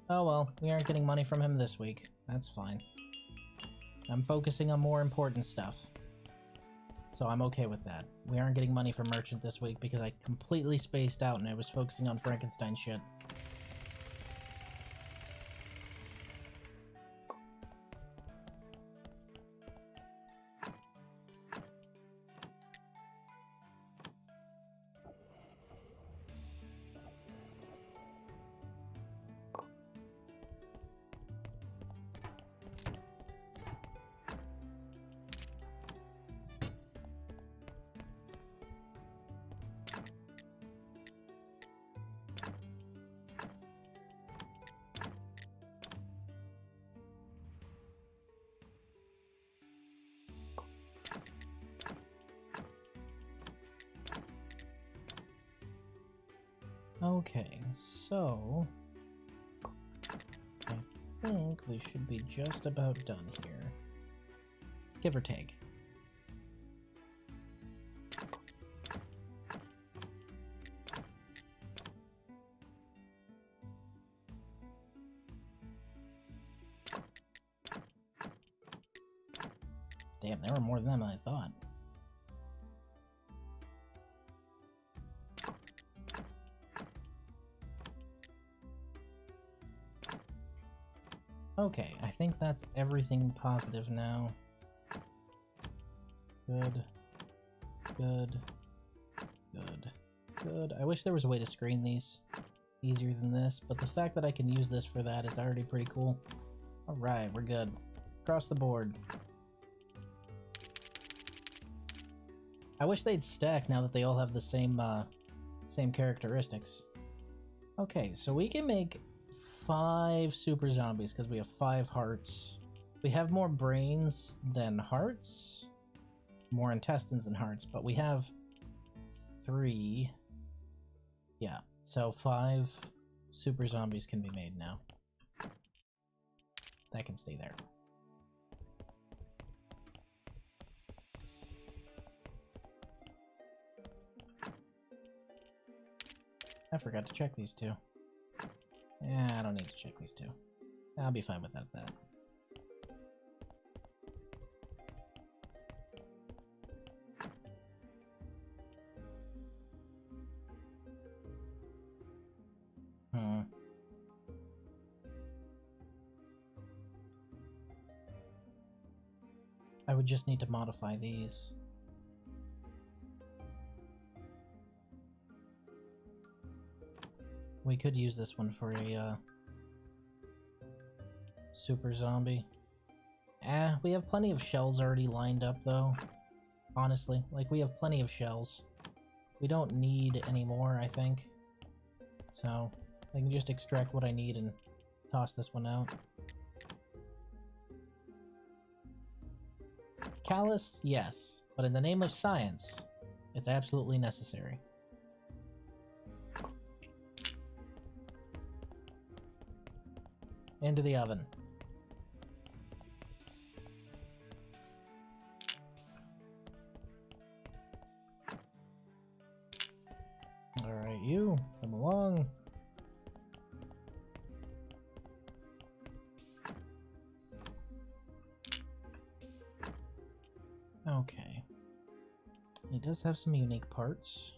Oh well, we aren't getting money from him this week. That's fine. I'm focusing on more important stuff. So I'm okay with that. We aren't getting money from Merchant this week because I completely spaced out and I was focusing on Frankenstein shit. Okay, so I think we should be just about done here. Give or take. Damn, there were more than I thought. Okay, I think that's everything positive now. Good. Good. Good. Good. I wish there was a way to screen these easier than this, but the fact that I can use this for that is already pretty cool. Alright, we're good. Across the board. I wish they'd stack now that they all have the same characteristics. Okay, so we can make 5 super zombies because we have 5 hearts. We have more brains than hearts, more intestines than hearts, but we have 3. Yeah, so 5 super zombies can be made now. That can stay there. I forgot to check these 2. Yeah, I don't need to check these 2. I'll be fine without that. I would just need to modify these. We could use this one for a super zombie. We have plenty of shells already lined up though. Honestly, like we have plenty of shells. We don't need any more, I think. So I can just extract what I need and toss this one out. Callus, yes, but in the name of science, it's absolutely necessary. Into the oven. Alright, you, come along. Okay. He does have some unique parts.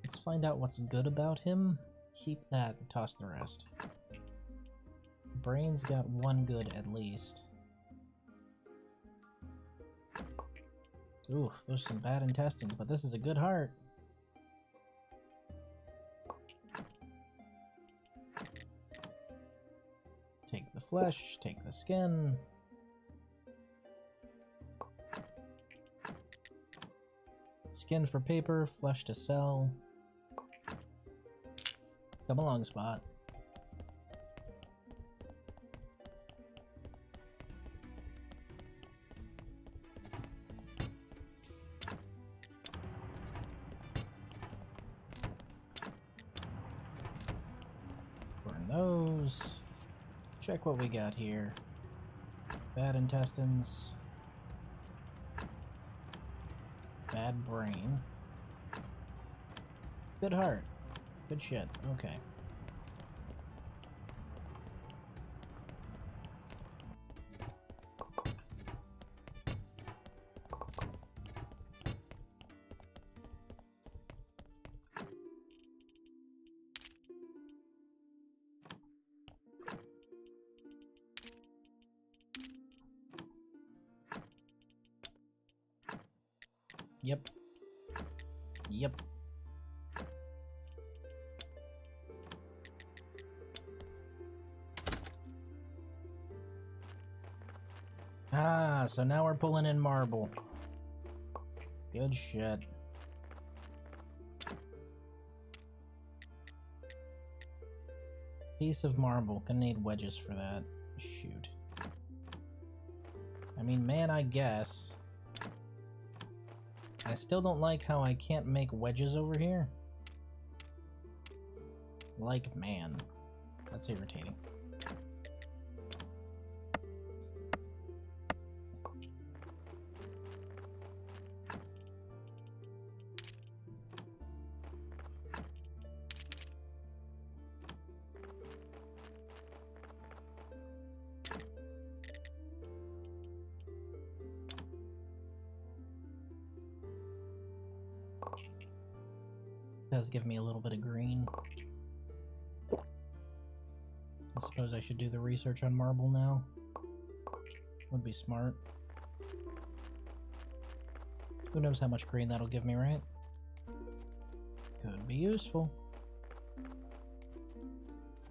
Let's find out what's good about him. Keep that and toss the rest. Brain's got 1 good at least. Ooh, there's some bad intestines, but this is a good heart. Take the flesh, take the skin. Skin for paper, flesh to sell. Come along, Spot. Burn those. Check what we got here. Bad intestines. Bad brain. Good heart. Good shit. Okay. Yep. Yep. Ah, so now we're pulling in marble. Good shit. Piece of marble. Gonna need wedges for that. Shoot. I mean, man, I guess. I still don't like how I can't make wedges over here. Like, man. That's irritating. Does give me a little bit of green. I suppose I should do the research on marble now. Would be smart. Who knows how much green that'll give me, right? Could be useful.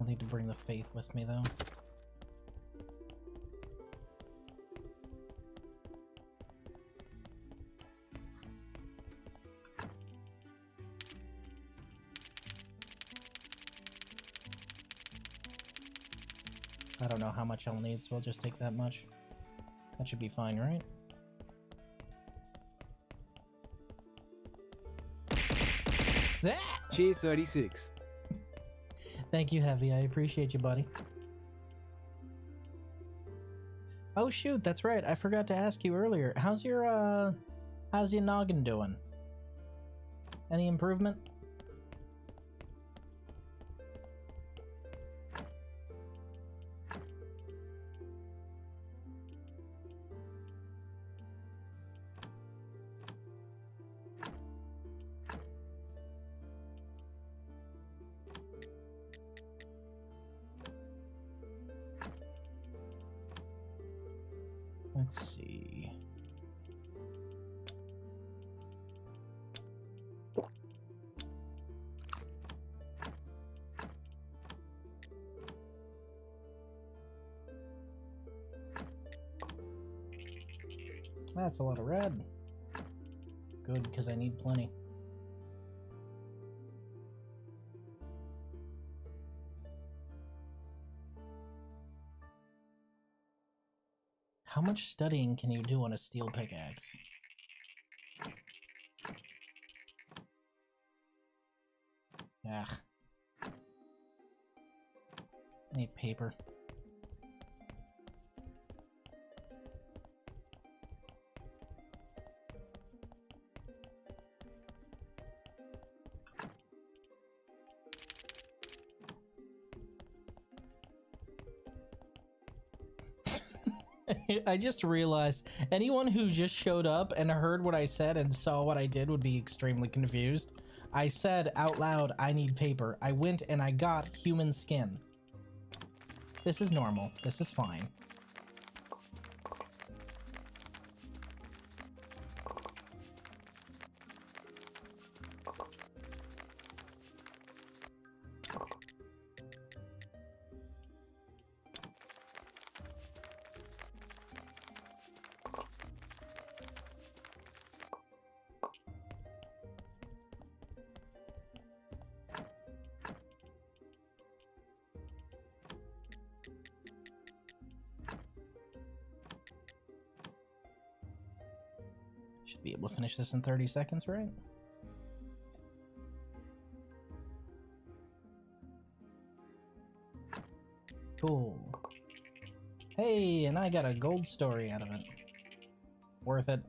I'll need to bring the faith with me, though. I don't know how much I'll need, so I'll just take that much. That should be fine, right? Cheer 36. Thank you, Heavy. I appreciate you, buddy. Oh shoot, that's right. I forgot to ask you earlier. How's your noggin doing? Any improvement? Let's see. That's a lot of red. Good, because I need plenty. How much studying can you do on a steel pickaxe? Ah. I need paper. I just realized anyone who just showed up and heard what I said and saw what I did would be extremely confused. I said out loud, I need paper. I went and I got human skin. This is normal. This is fine. Should be able to finish this in 30 seconds, right? Cool. Hey, and I got a gold story out of it. Worth it.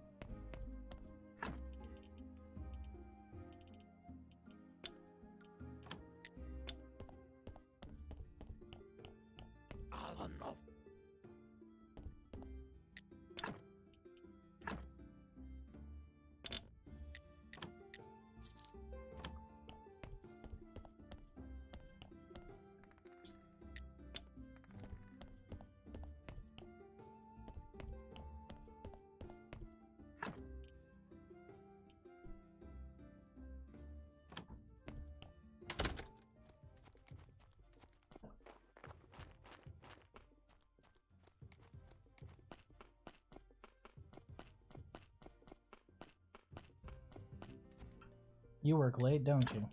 You work late, don't you?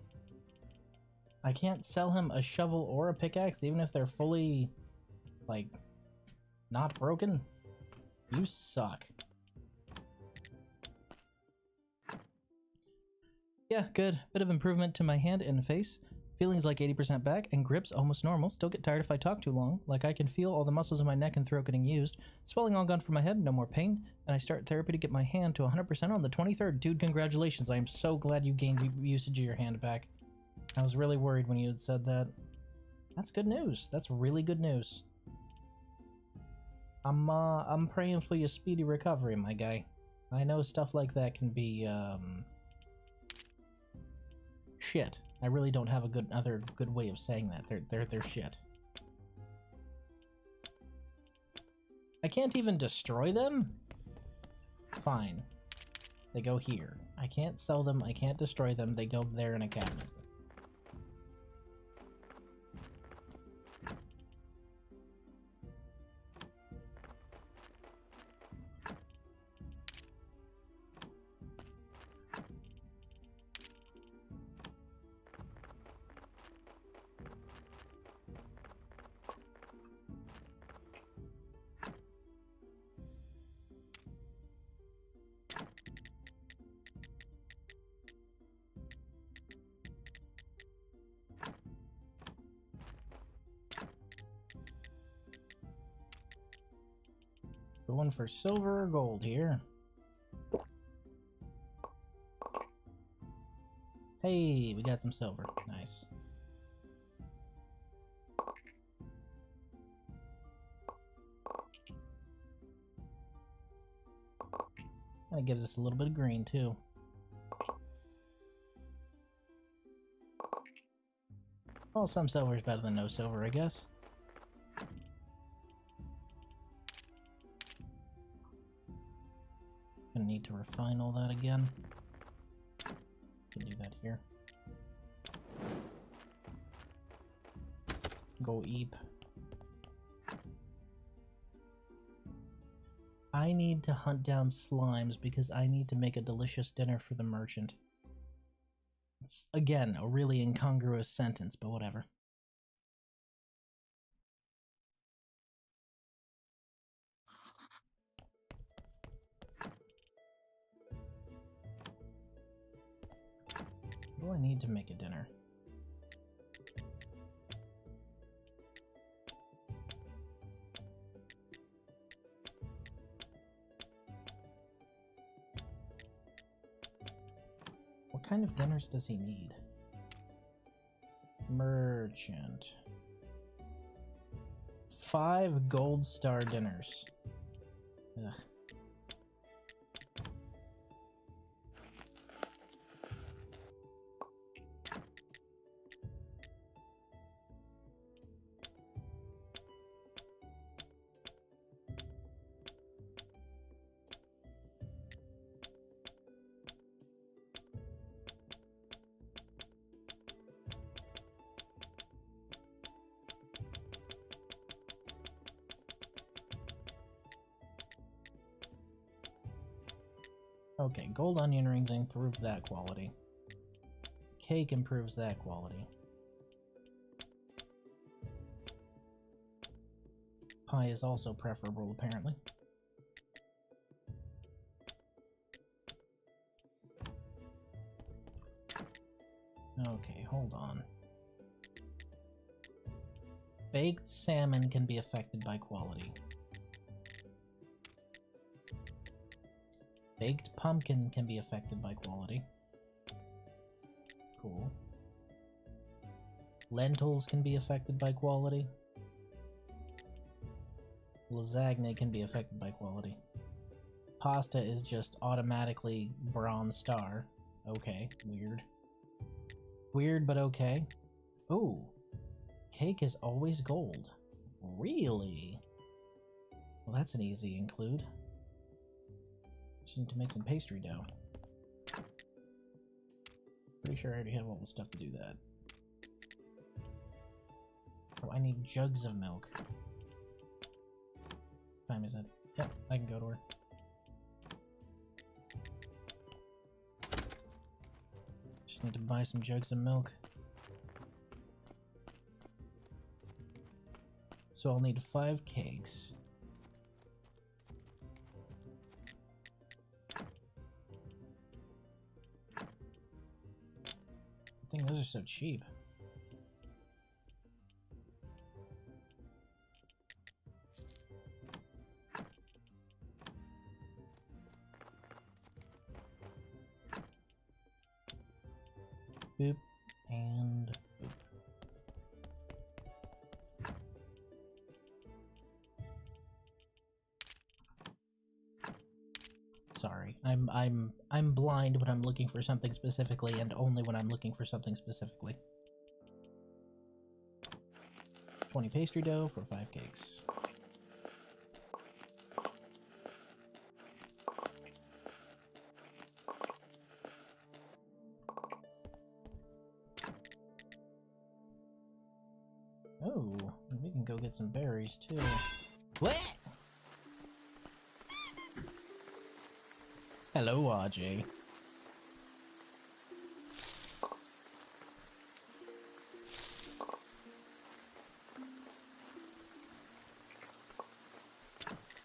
I can't sell him a shovel or a pickaxe even if they're fully, like, not broken? You suck. Yeah, good. Bit of improvement to my hand and face. Feelings like 80% back, and grips almost normal. Still get tired if I talk too long. Like I can feel all the muscles in my neck and throat getting used. Swelling all gone from my head, no more pain. And I start therapy to get my hand to 100% on the 23rd. Dude, congratulations. I am so glad you gained usage of your hand back. I was really worried when you had said that. That's good news. That's really good news. I'm praying for your speedy recovery, my guy. I know stuff like that can be, shit. I really don't have a other good way of saying that. They're shit. I can't even destroy them? Fine. They go here. I can't sell them, I can't destroy them, they go there in a cabinet. Going for silver or gold here. Hey, we got some silver. Nice. And it gives us a little bit of green too. Well, some silver is better than no silver, I guess. Gonna need to refine all that again. Can do that here. Go eep. I need to hunt down slimes because I need to make a delicious dinner for the merchant. It's, again, a really incongruous sentence, but whatever. What do I need to make a dinner? What kind of dinners does he need? Merchant. 5 gold star dinners. Ugh. Okay, gold onion rings improve that quality. Cake improves that quality. Pie is also preferable, apparently. Okay, hold on. Baked salmon can be affected by quality. Baked pumpkin can be affected by quality. Cool. Lentils can be affected by quality. Lasagna can be affected by quality. Pasta is just automatically bronze star. Okay, weird. Weird, but okay. Ooh. Cake is always gold. Really? Well, that's an easy include. Just need to make some pastry dough. Pretty sure I already have all the stuff to do that. Oh, I need jugs of milk. What time is it? Yep, I can go to her. Just need to buy some jugs of milk. So I'll need 5 cakes. I think those are so cheap. Boop and boop. Sorry, I'm blind when I'm looking for something specifically, and only when I'm looking for something specifically. 20 pastry dough for 5 cakes. Oh, we can go get some berries too. What? Hello, RJ.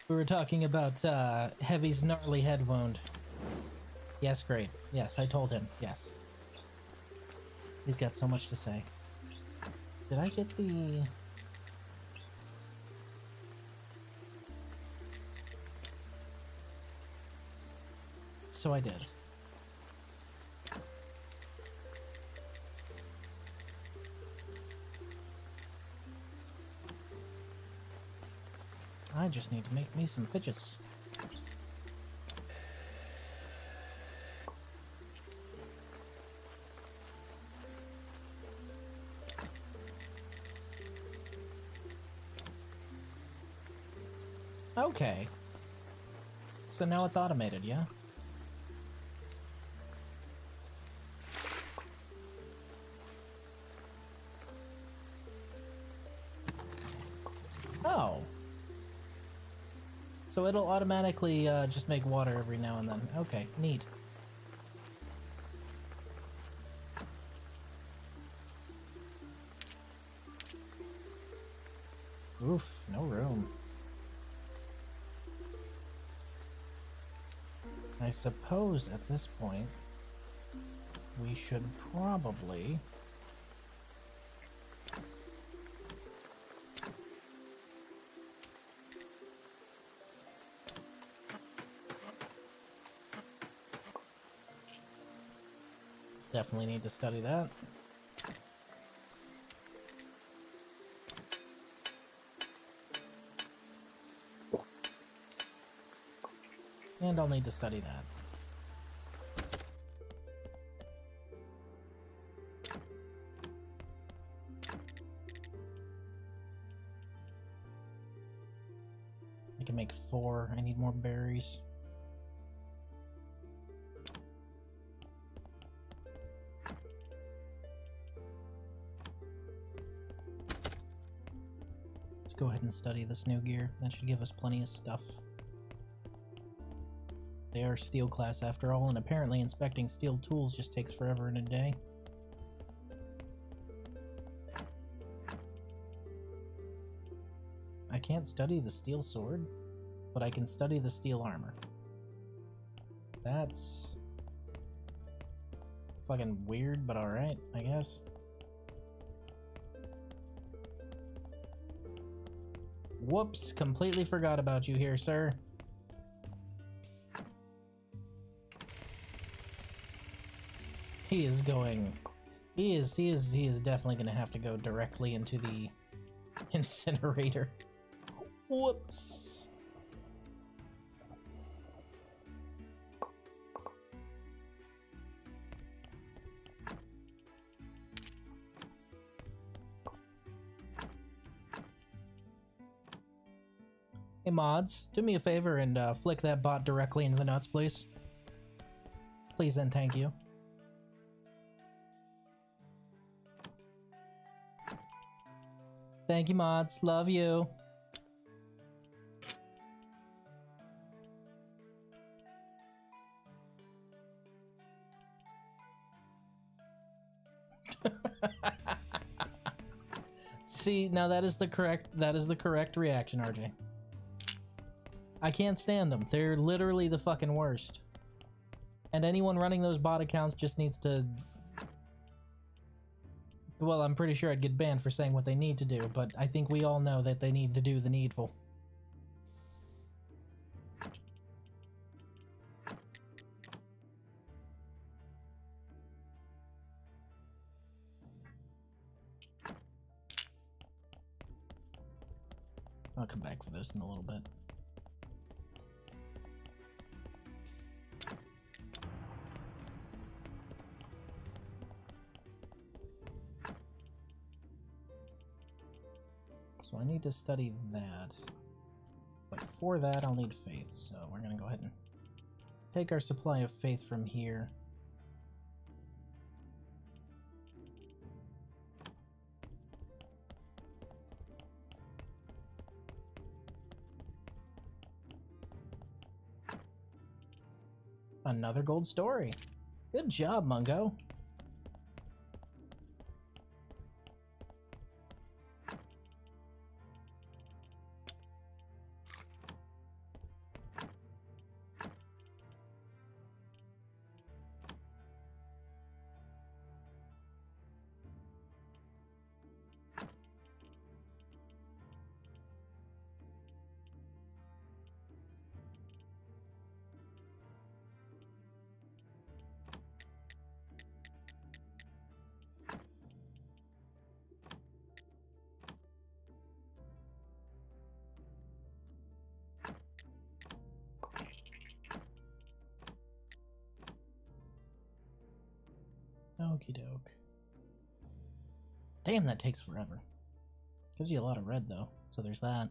We were talking about Heavy's gnarly head wound. Yes, great. Yes, I told him. Yes. He's got so much to say. Did I get the... so I did. I just need to make me some fidgets. Okay. So now it's automated, yeah? Oh. So it'll automatically just make water every now and then. Okay, neat. Oof, no room. I suppose at this point we should probably definitely need to study that. And I'll need to study that. I can make 4. I need more berries. Let's go ahead and study this new gear. That should give us plenty of stuff. They are steel class after all, and apparently inspecting steel tools just takes forever in a day. I can't study the steel sword, but I can study the steel armor. That's fucking weird, but alright, I guess. Whoops, completely forgot about you here, sir. He is going... He is definitely gonna have to go directly into the incinerator. Whoops. Hey mods, do me a favor and flick that bot directly into the nuts, please. Please and thank you. Thank you, mods. Love you. See, now that is the correct reaction, RJ. I can't stand them. They're literally the fucking worst. And anyone running those bot accounts just needs to... Well, I'm pretty sure I'd get banned for saying what they need to do, but I think we all know that they need to do the needful. I'll come back for this in a little bit. So I need to study that. But for that, I'll need faith, so we're gonna go ahead and take our supply of faith from here. Another gold story. Good job, Mungo. Okie doke. Damn, that takes forever. Gives you a lot of red, though, so there's that.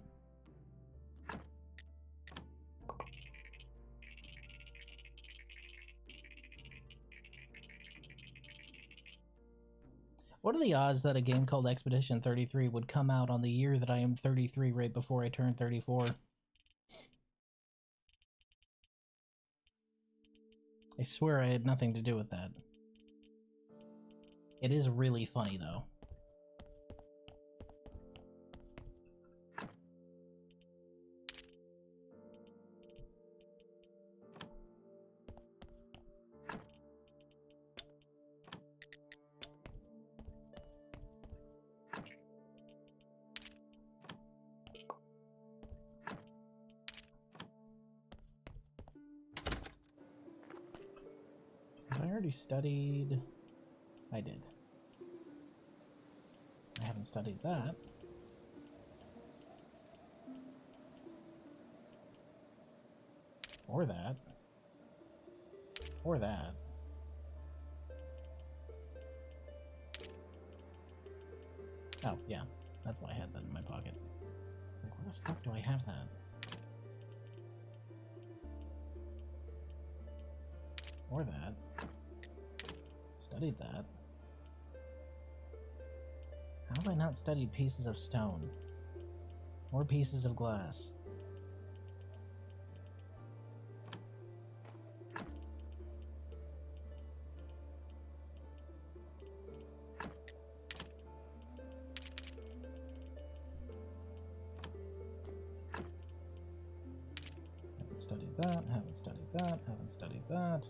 What are the odds that a game called Expedition 33 would come out on the year that I am 33 right before I turn 34? I swear I had nothing to do with that. It is really funny, though. Have I already studied? I did. I haven't studied that. Or that. Or that. Oh, yeah. That's why I had that in my pocket. It's like, where the fuck do I have that? Or that. Studied that. How have I not studied pieces of stone? Or pieces of glass? Haven't studied that, haven't studied that, haven't studied that.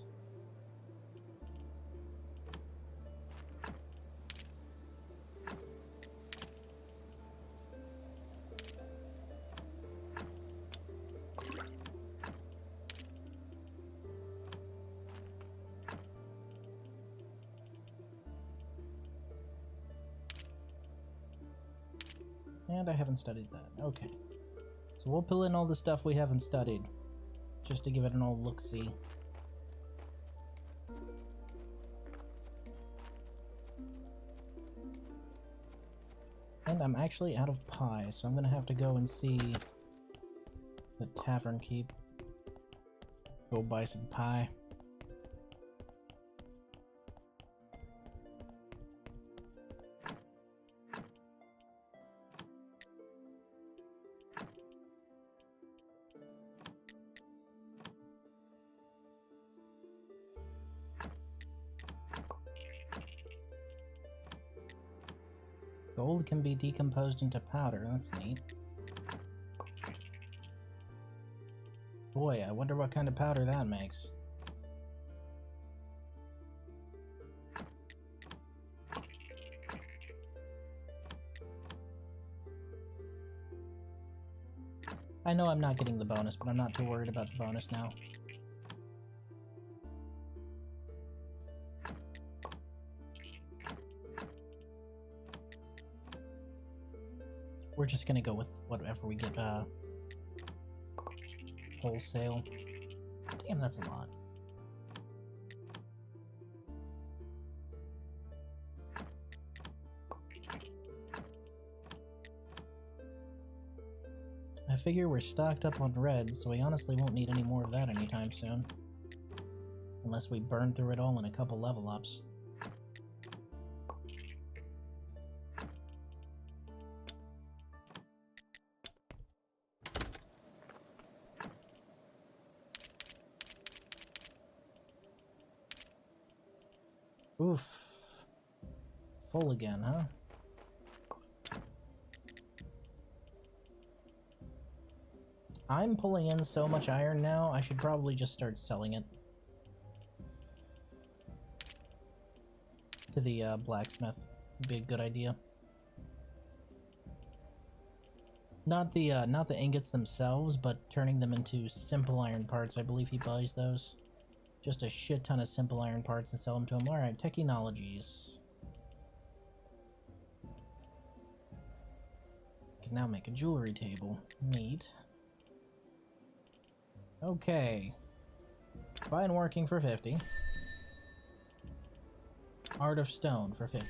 And I haven't studied that. Okay. So we'll pull in all the stuff we haven't studied, just to give it an old look-see. And I'm actually out of pie, so I'm gonna have to go and see the tavern keep. Go buy some pie. Gold can be decomposed into powder, that's neat. Boy, I wonder what kind of powder that makes. I know I'm not getting the bonus, but I'm not too worried about the bonus now. We're just gonna go with whatever we get, wholesale. Damn, that's a lot. I figure we're stocked up on red, so we honestly won't need any more of that anytime soon. Unless we burn through it all in a couple level ups. Oof. Full again, huh? I'm pulling in so much iron now, I should probably just start selling it. To the, blacksmith. Would be a good idea. Not the ingots themselves, but turning them into simple iron parts. I believe he buys those. Just a shit ton of simple iron parts and sell them to him. Alright, technologies. Can now make a jewelry table. Neat. Okay. Fine working for 50. Art of Stone for 50.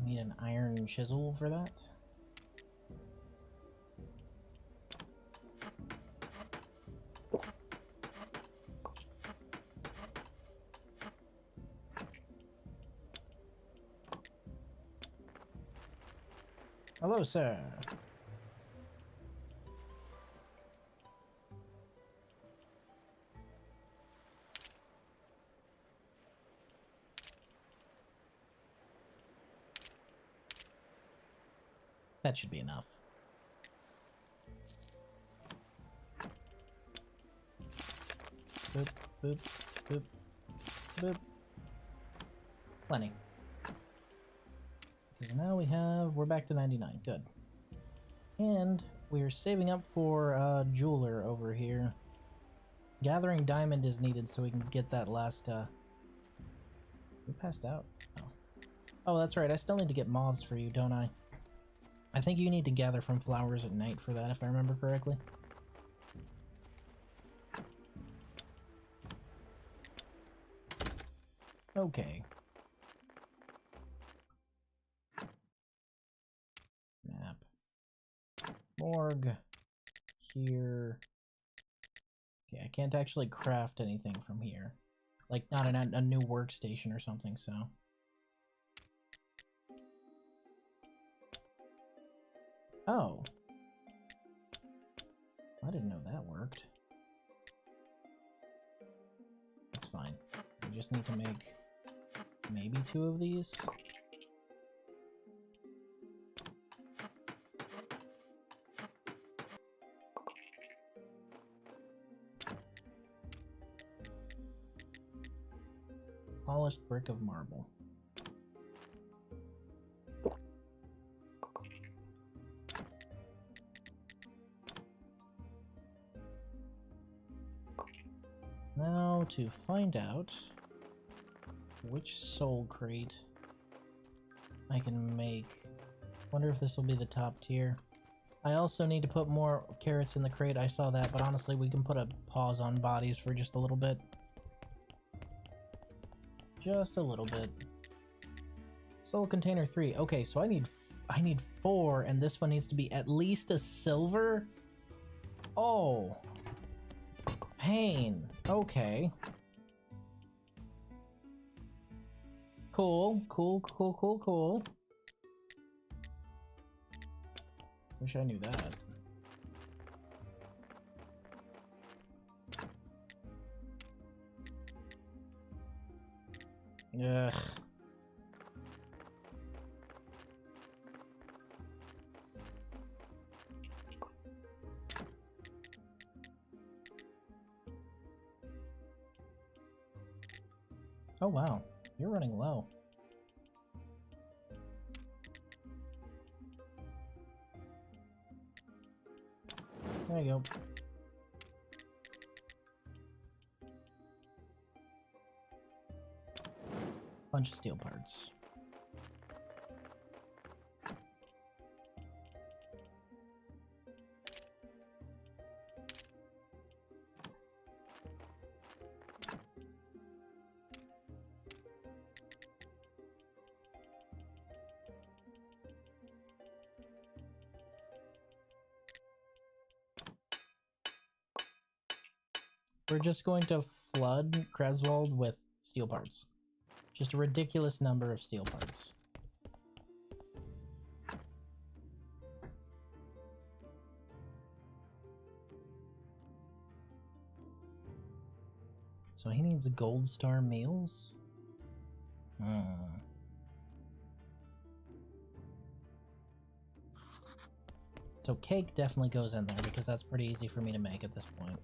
Need an iron chisel for that. Hello, sir. That should be enough. Boop, boop, boop, boop. Plenty. Because now we're back to 99. Good. And we're saving up for a jeweler over here. Gathering diamond is needed so we can get that last, We passed out? Oh. Oh, that's right. I still need to get moths for you, don't I? I think you need to gather from flowers at night for that, if I remember correctly. Okay. Map. Morgue. Here. Okay, I can't actually craft anything from here. Like, not a new workstation or something, so... Oh. I didn't know that worked. That's fine. We just need to make maybe 2 of these. Polished brick of marble. Now to find out which soul crate I can make. Wonder if this will be the top tier. I also need to put more carrots in the crate. I saw that, but honestly we can put a pause on bodies for just a little bit. Just a little bit. Soul container 3. Okay, so I need 4, and this one needs to be at least a silver? Oh. Pain. Okay. Cool. Cool. Wish I knew that. Ugh. Oh wow, you're running low. There you go. Bunch of steel parts. We're just going to flood Kreswold with steel parts. Just a ridiculous number of steel parts. So he needs gold star meals? So cake definitely goes in there because that's pretty easy for me to make at this point.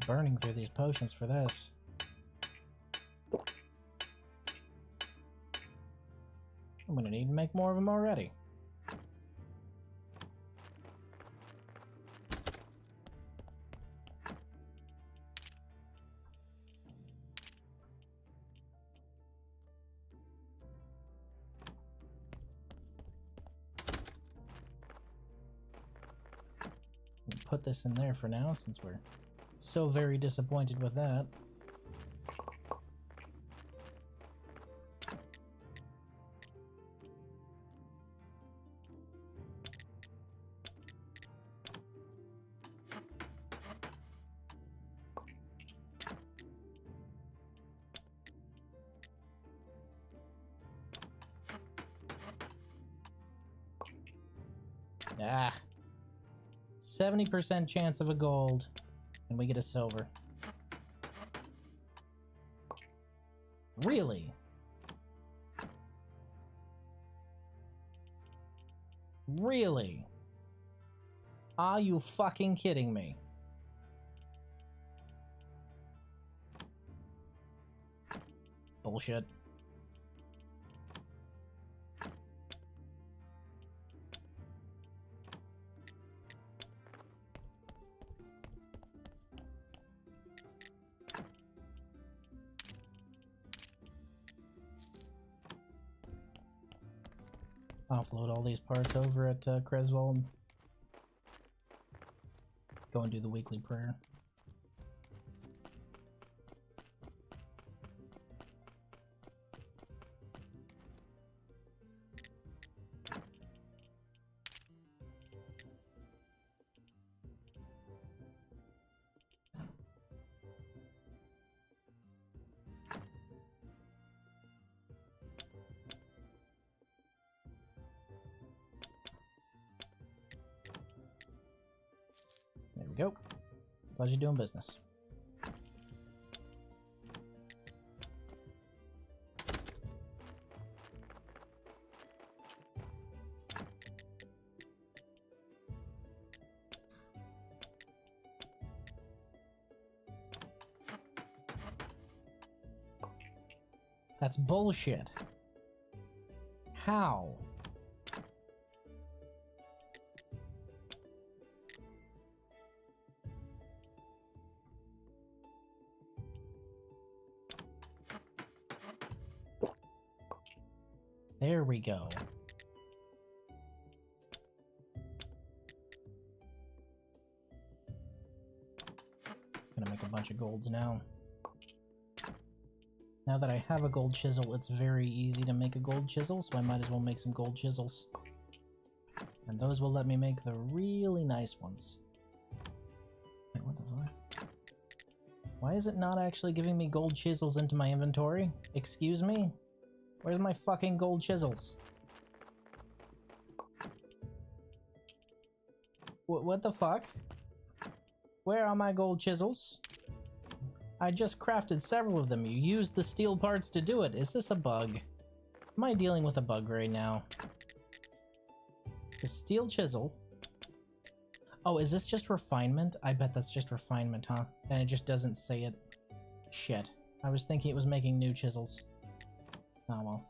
burning through these potions for this. I'm gonna need to make more of them already. Put this in there for now, since we're so very disappointed with that. Ah. 70% chance of a gold, and we get a silver. Really? Really? Are you fucking kidding me? Bullshit. Offload all these parts over at Creswell. Go and do the weekly prayer. There we go. Glad you're doing business. That's bullshit. How? There we go. Gonna make a bunch of golds now. Now that I have a gold chisel, it's very easy to make a gold chisel, so I might as well make some gold chisels. And those will let me make the really nice ones. Wait, what the fuck? Why is it not actually giving me gold chisels into my inventory? Excuse me? Where's my fucking gold chisels? What the fuck? Where are my gold chisels? I just crafted several of them. You used the steel parts to do it. Is this a bug? Am I dealing with a bug right now? The steel chisel. Oh, is this just refinement? I bet that's just refinement, huh? And it just doesn't say it. Shit. I was thinking it was making new chisels. Oh well.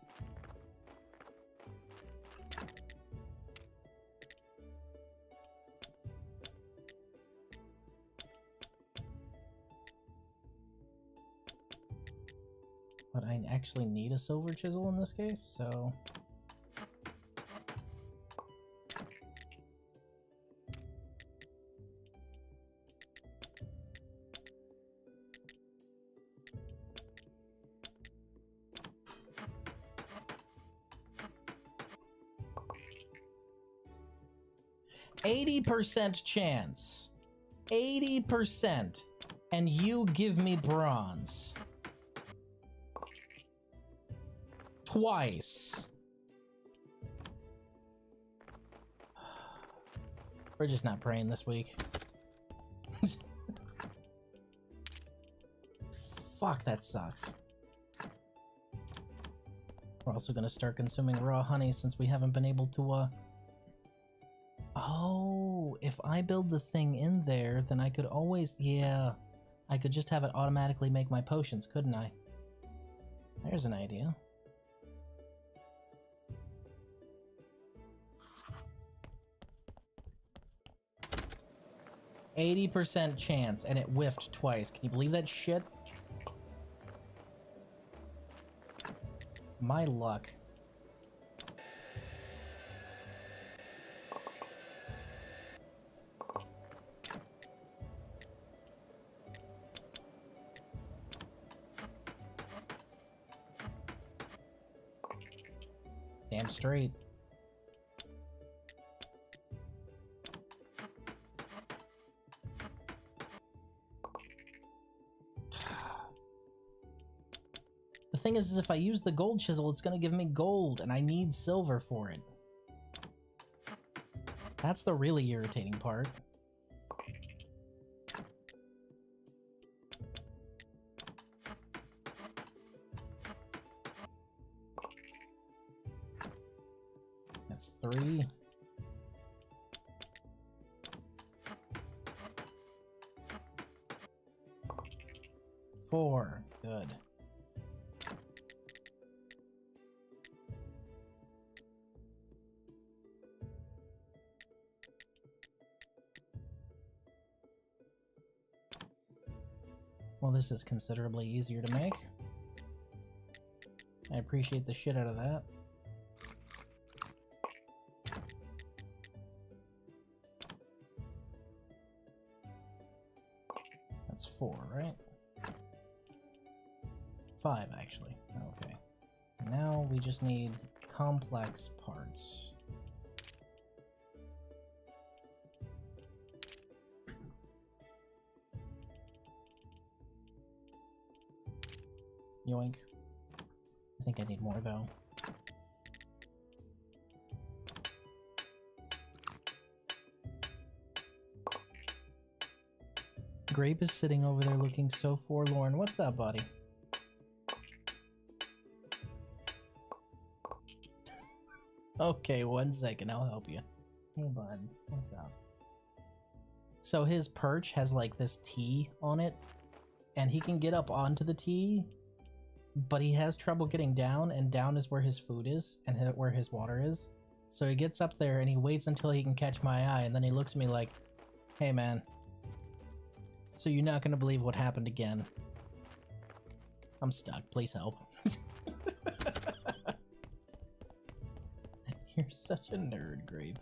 But I actually need a silver chisel in this case, so... 80% chance. 80%. And you give me bronze. Twice. We're just not praying this week. Fuck, that sucks. We're also gonna start consuming raw honey since we haven't been able to, Oh, if I build the thing in there, then I could always... Yeah. I could just have it automatically make my potions, couldn't I? There's an idea. %80 chance, and it whiffed twice. Can you believe that shit? My luck. Damn straight. The thing is if I use the gold chisel, it's gonna give me gold, and I need silver for it. That's the really irritating part. That's 3. Four. Good. Well, this is considerably easier to make. I appreciate the shit out of that. That's 4, right? 5, actually. Okay. Now we just need complex parts. Yoink. I think I need more, though. Grape is sitting over there looking so forlorn. What's up, buddy? Okay, 1 second, I'll help you. Hey, bud, what's up? So his perch has like this T on it, and he can get up onto the T, but he has trouble getting down, and down is where his food is, and where his water is. So he gets up there, and he waits until he can catch my eye, and then he looks at me like, hey man, so you're not gonna believe what happened again. I'm stuck, please help. You're such a nerd, Grape.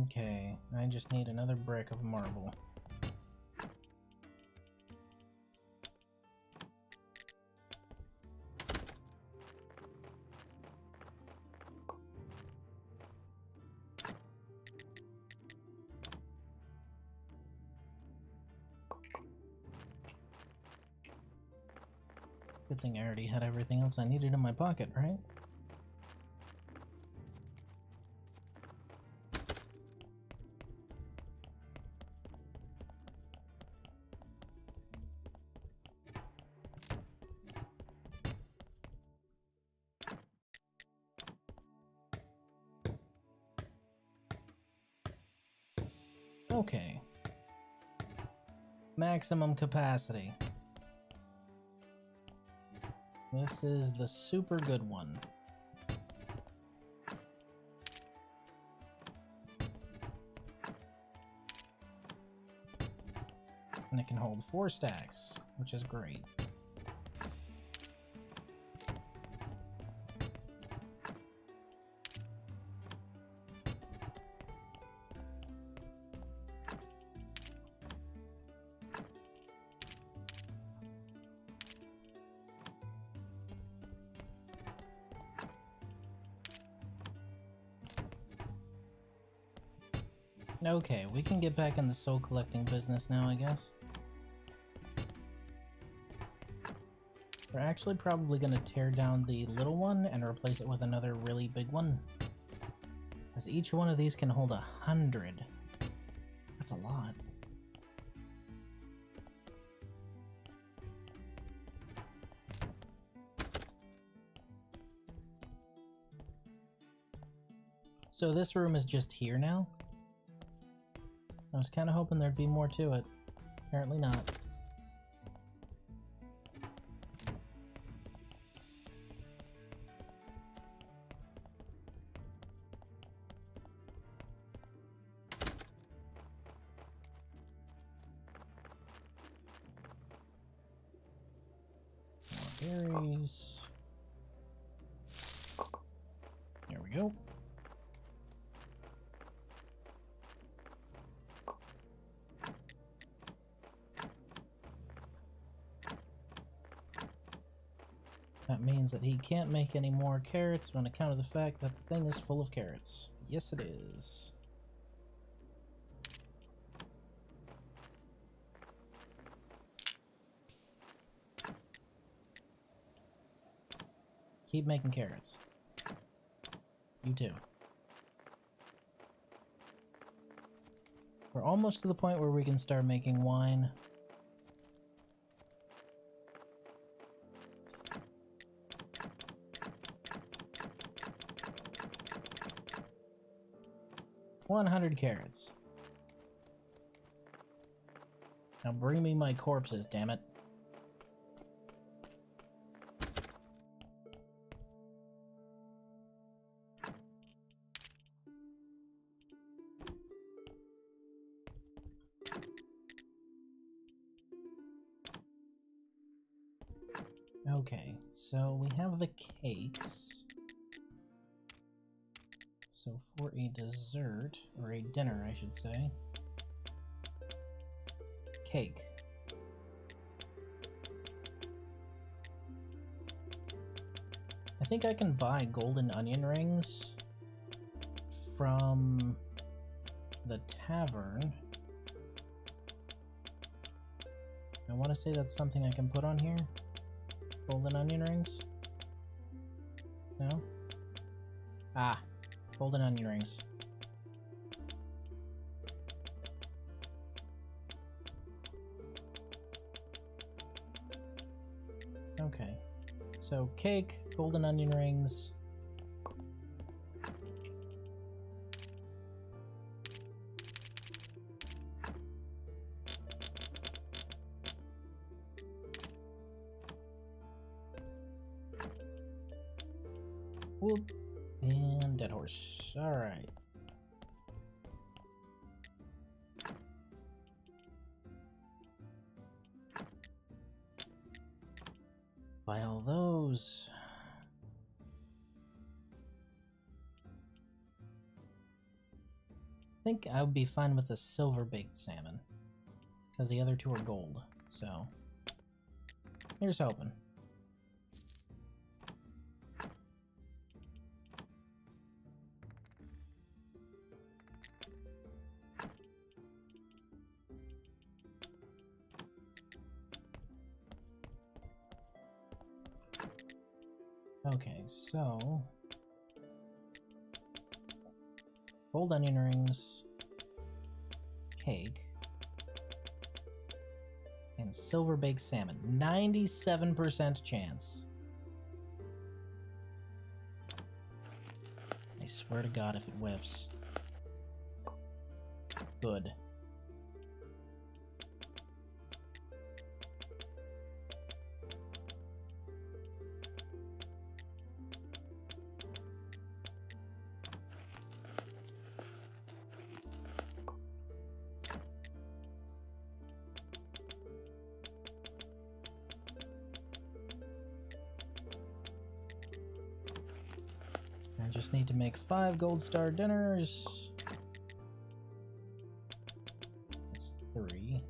Okay, I just need another brick of marble. Good thing I already had everything else I needed in my pocket, right? Okay. Maximum capacity. This is the super good one. And it can hold 4 stacks, which is great. Okay, we can get back in the soul collecting business now, I guess. We're actually probably going to tear down the little one and replace it with another really big one. As each one of these can hold 100. That's a lot. So this room is just here now? I was kind of hoping there'd be more to it. Apparently not. Berries. There we go. That means that he can't make any more carrots on account of the fact that the thing is full of carrots. Yes, it is. Keep making carrots. You too. We're almost to the point where we can start making wine. $100 carrots. Now bring me my corpses, damn it. Okay, so we have the cakes. So for a dessert, or a dinner I should say, cake. I think I can buy golden onion rings from the tavern. I want to say that's something I can put on here. Golden onion rings? No? Ah, golden onion rings. Okay, so cake, golden onion rings. Whoop, and dead horse. Alright. Buy all those. I think I would be fine with a silver baked salmon, because the other two are gold, so here's hoping. Okay, so gold onion rings, cake, and silver baked salmon. 97% chance. I swear to God if it whiffs. Good. I just need to make 5 gold star dinners. That's 3.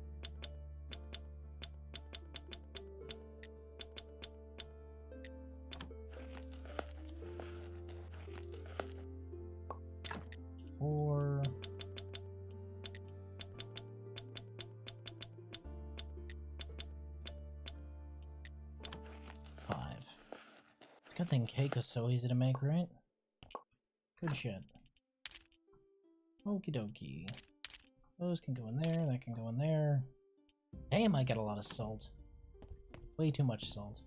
Four. 5. It's a good thing cake is so easy to make, right? Good shit. Okie dokie. Those can go in there, that can go in there. Damn, I get a lot of salt. Way too much salt.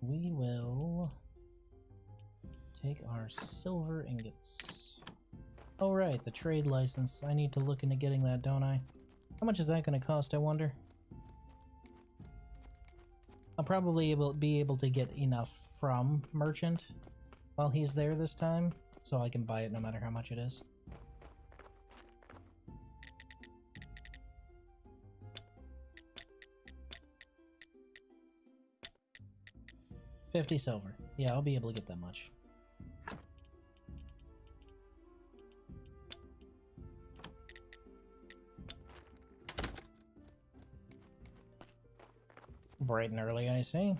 We will take our silver ingots. Oh right, the trade license. I need to look into getting that, don't I? How much is that going to cost, I wonder? I'll probably be able to get enough from Merchant while he's there this time, so I can buy it no matter how much it is. $50 silver. Yeah, I'll be able to get that much. Bright and early, I see.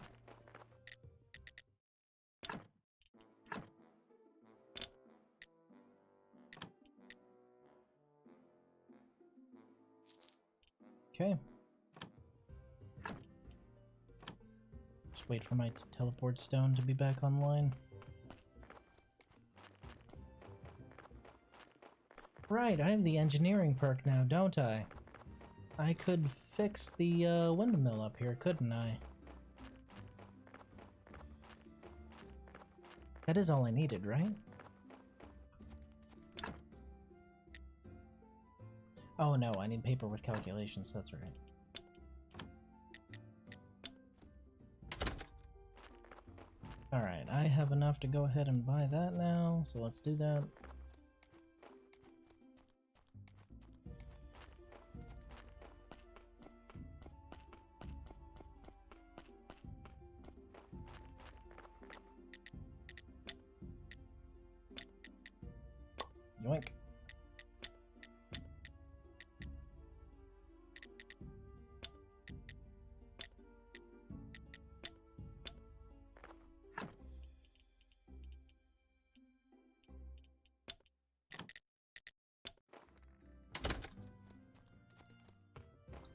Okay. Just wait for my teleport stone to be back online. Right, I have the engineering perk now, don't I? I could fix the windmill up here, couldn't I? That is all I needed, right? Oh no, I need paper with calculations, that's right. Alright, I have enough to go ahead and buy that now, so let's do that. Yoink.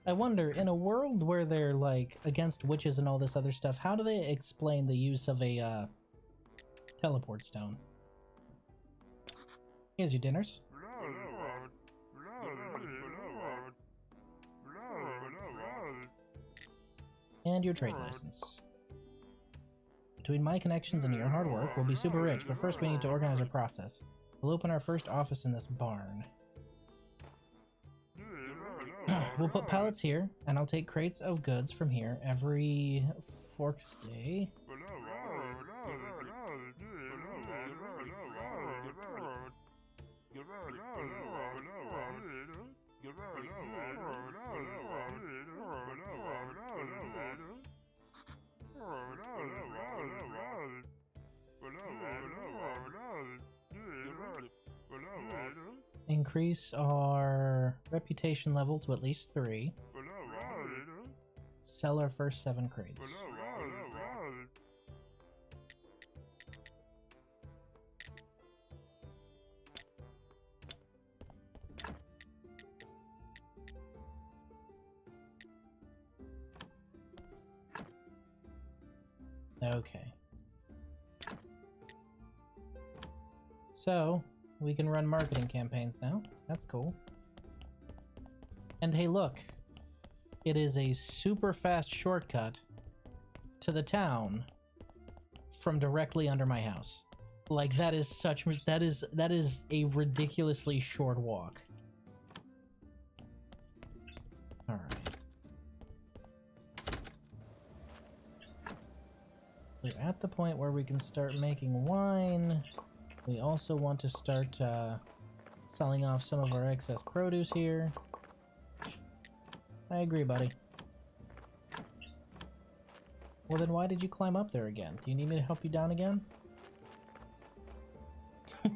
I wonder, in a world where they're, like, against witches and all this other stuff, how do they explain the use of a, teleport stone? Here's your dinners. And your trade license. Between my connections and your hard work, we'll be super rich, but first we need to organize our process. We'll open our first office in this barn. We'll put pallets here, and I'll take crates of goods from here every forks day. Increase our reputation level to at least 3. Sell our first 7 crates. Okay. So, we can run marketing campaigns now. That's cool. And hey, look. It is a super fast shortcut to the town from directly under my house. Like, that is such... That is a ridiculously short walk. Alright. We're at the point where we can start making wine. We also want to start selling off some of our excess produce here. I agree, buddy. Well then why did you climb up there again? Do you need me to help you down again?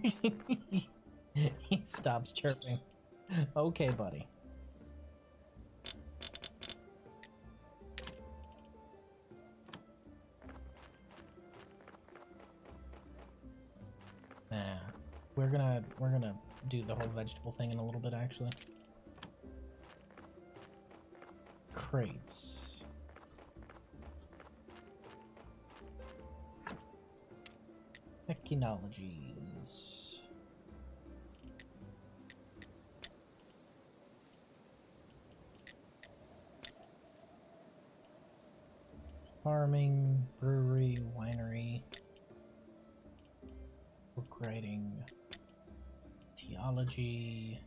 He stops chirping. Okay, buddy. Nah, we're gonna do the whole vegetable thing in a little bit, actually. Crates. . Technologies. Farming, brewery, winery, book writing, theology.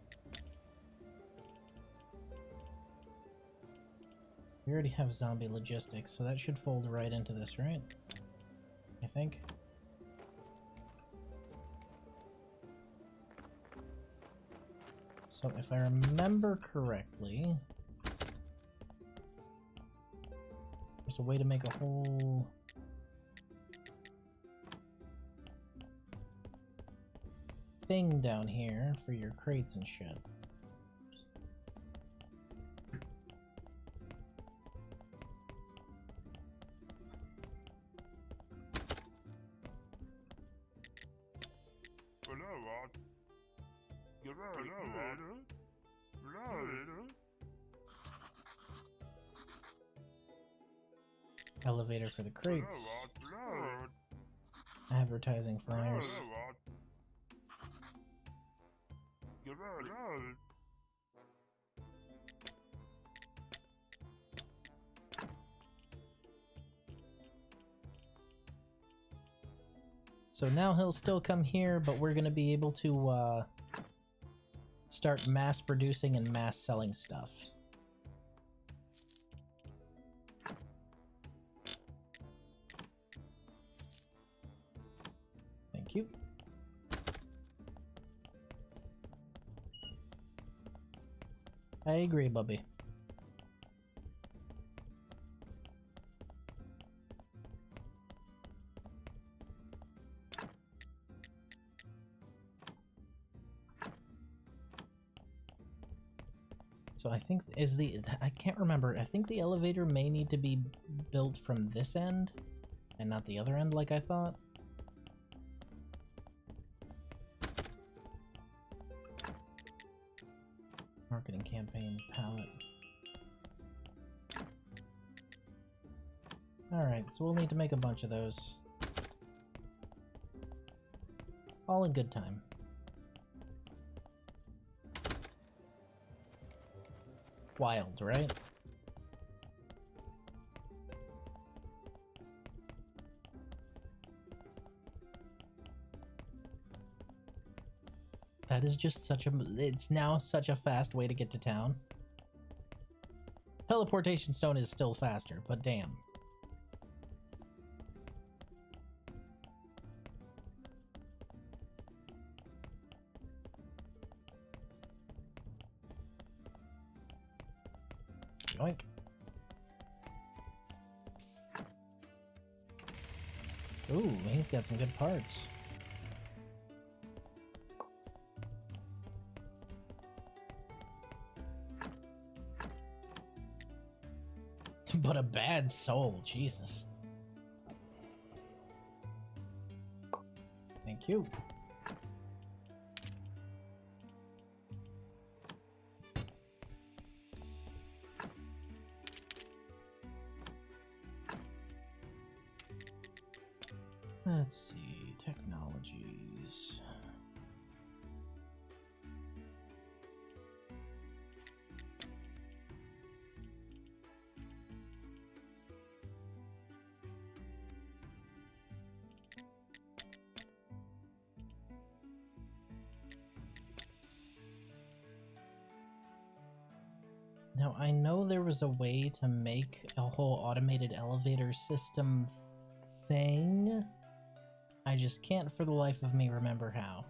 We already have zombie logistics, so that should fold right into this, right? I think. So if I remember correctly, there's a way to make a whole thing down here for your crates and shit. Elevator for the crates. Advertising flyers. So now he'll still come here, but we're going to be able to start mass producing and mass selling stuff. Thank you. I agree, Bubby. So I think I can't remember. I think the elevator may need to be built from this end and not the other end like I thought. Marketing campaign, palette. Alright, so we'll need to make a bunch of those. All in good time. Wild, right? That is just it's now such a fast way to get to town. Teleportation stone is still faster, but damn. Yoink. Ooh, he's got some good parts. But a bad soul, Jesus. Thank you. Let's see, technologies. Now, I know there was a way to make a whole automated elevator system thing. I just can't for the life of me remember how.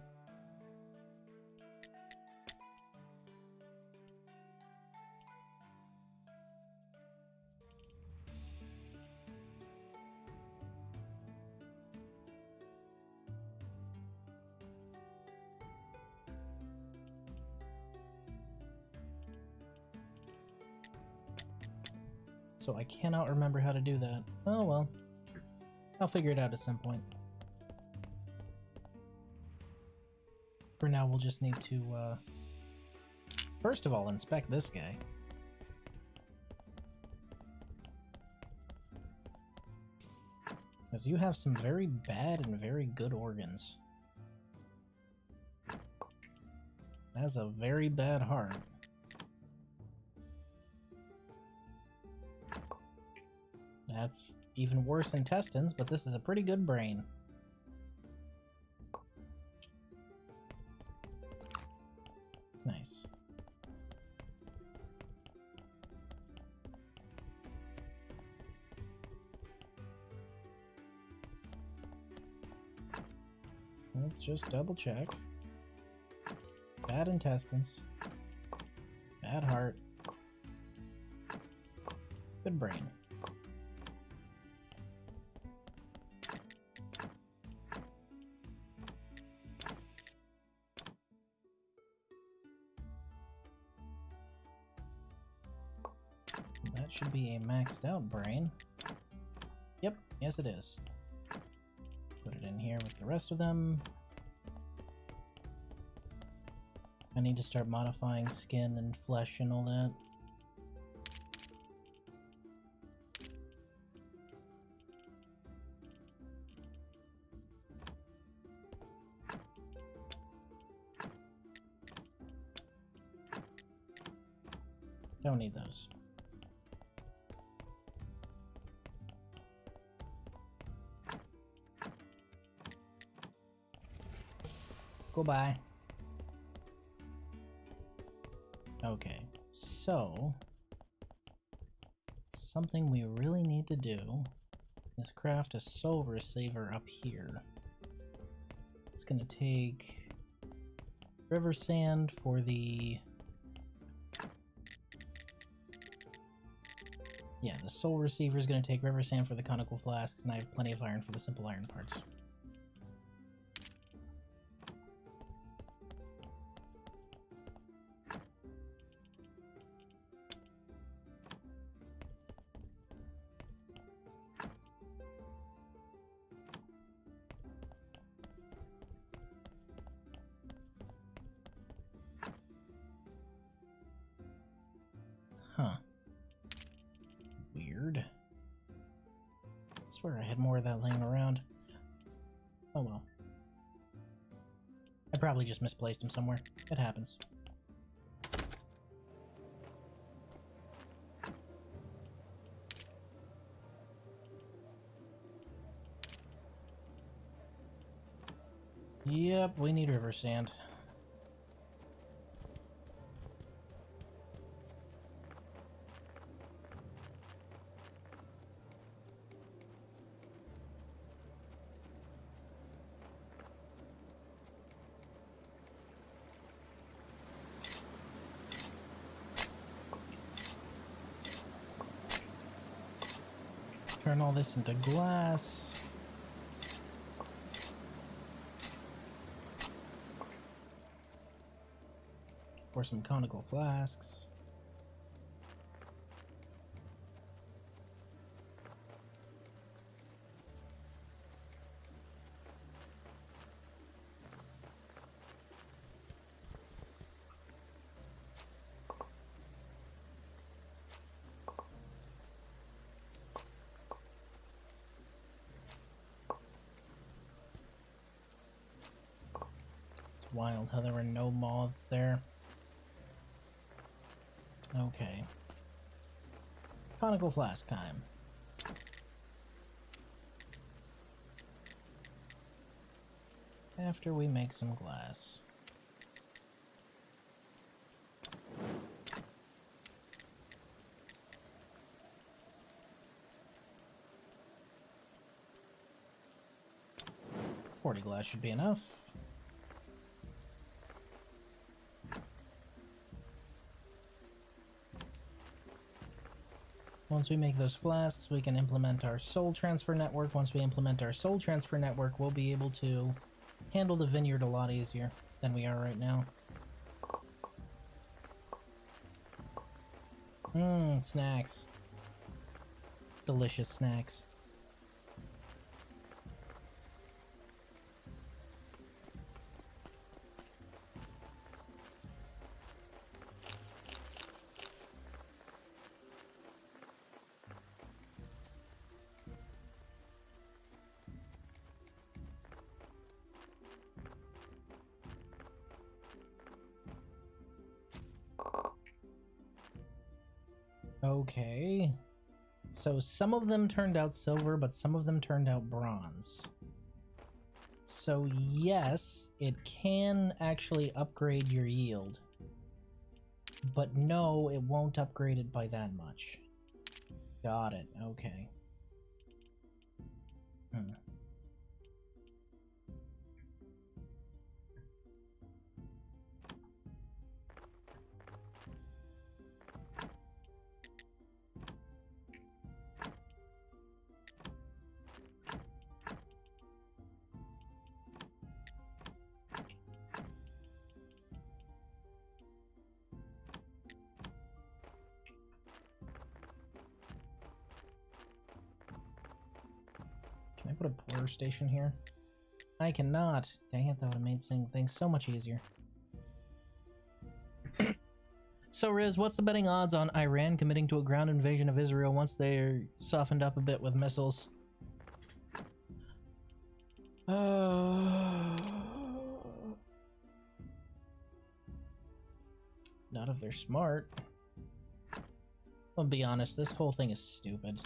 So I cannot remember how to do that. Oh well. I'll figure it out at some point. For now, we'll just need to, first of all, inspect this guy. Because you have some very bad and very good organs. That's a very bad heart. That's even worse intestines, but this is a pretty good brain. Nice. Let's just double check. Bad intestines. Bad heart. Good brain. That should be a maxed out brain. Yep, yes it is. Put it in here with the rest of them. I need to start modifying skin and flesh and all that. Don't need those. Goodbye. Okay, so something we really need to do is craft a soul receiver up here. It's gonna take river sand for the... Yeah, the soul receiver is gonna take river sand for the conical flasks, and I have plenty of iron for the simple iron parts. Huh. Weird. I swear I had more of that laying around. Oh well. I probably just misplaced him somewhere. It happens. Yep, we need river sand. Turn all this into glass. Pour some conical flasks. It's wild how there were no moths there. Okay. Conical flask time. After we make some glass. $40 glass should be enough. Once we make those flasks, we can implement our soul transfer network. Once we implement our soul transfer network, we'll be able to handle the vineyard a lot easier than we are right now. Snacks. Delicious snacks. Okay. So some of them turned out silver, but some of them turned out bronze. So yes, it can actually upgrade your yield. But no, it won't upgrade it by that much. Got it. Okay. Can I put a porter station here? I cannot. Dang it, that would have made things so much easier. So, Riz, what's the betting odds on Iran committing to a ground invasion of Israel once they're softened up a bit with missiles? Not if they're smart. I'll be honest, this whole thing is stupid.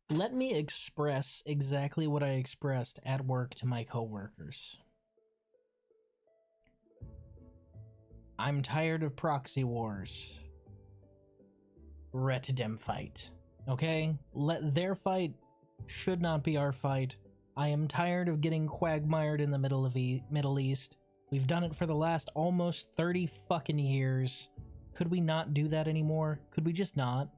Let me express exactly what I expressed at work to my coworkers. I'm tired of proxy wars. Let them fight. Okay? Let their fight should not be our fight. I am tired of getting quagmired in the Middle East. We've done it for the last almost 30 fucking years. Could we not do that anymore? Could we just not?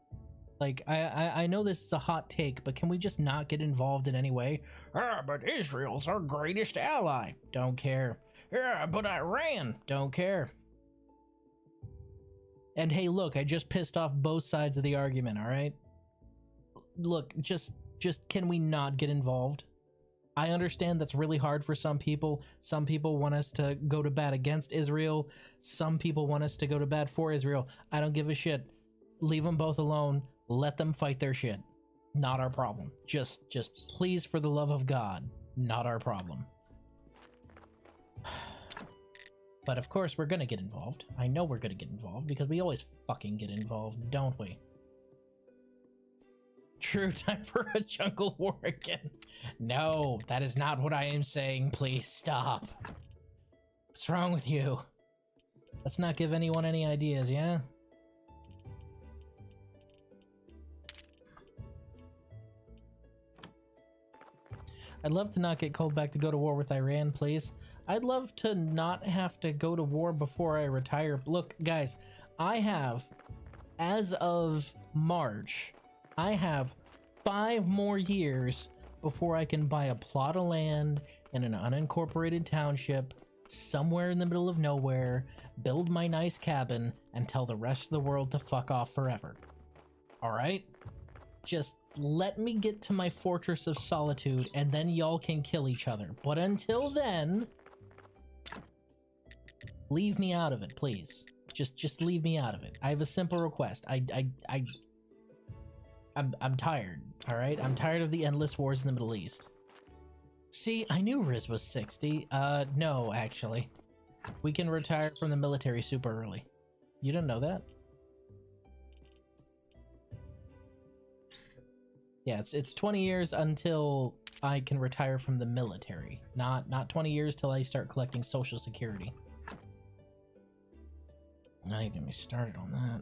Like, I know this is a hot take, but can we just not get involved in any way? Ah, but Israel's our greatest ally. Don't care. Yeah, but Iran. Don't care. And hey, look, I just pissed off both sides of the argument, alright? Look, just can we not get involved? I understand that's really hard for some people. Some people want us to go to bat against Israel. Some people want us to go to bat for Israel. I don't give a shit. Leave them both alone. Let them fight their shit. Not our problem. Just please, for the love of God, not our problem. But of course we're gonna get involved. I know we're gonna get involved because we always fucking get involved, don't we? True, time for a jungle war again. No, that is not what I am saying. Please stop. What's wrong with you? Let's not give anyone any ideas, yeah? I'd love to not get called back to go to war with Iran, please. I'd love to not have to go to war before I retire. Look, guys, I have, as of March, I have 5 more years before I can buy a plot of land in an unincorporated township somewhere in the middle of nowhere, build my nice cabin, and tell the rest of the world to fuck off forever. Alright? Just let me get to my fortress of solitude, and then y'all can kill each other. But until then, leave me out of it, please. Just leave me out of it. I have a simple request. I'm tired, alright? I'm tired of the endless wars in the Middle East. See, I knew Riz was 60. No, actually. We can retire from the military super early. You didn't know that? Yeah, it's 20 years until I can retire from the military. Not 20 years till I start collecting Social Security. Now you get me started on that.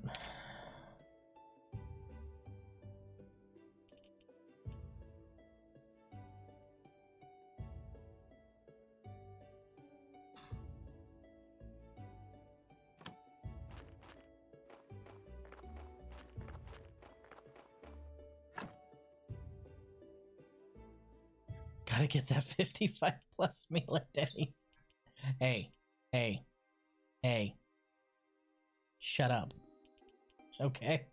Gotta get that 55 plus meal at Denny's. Hey. Shut up. Okay?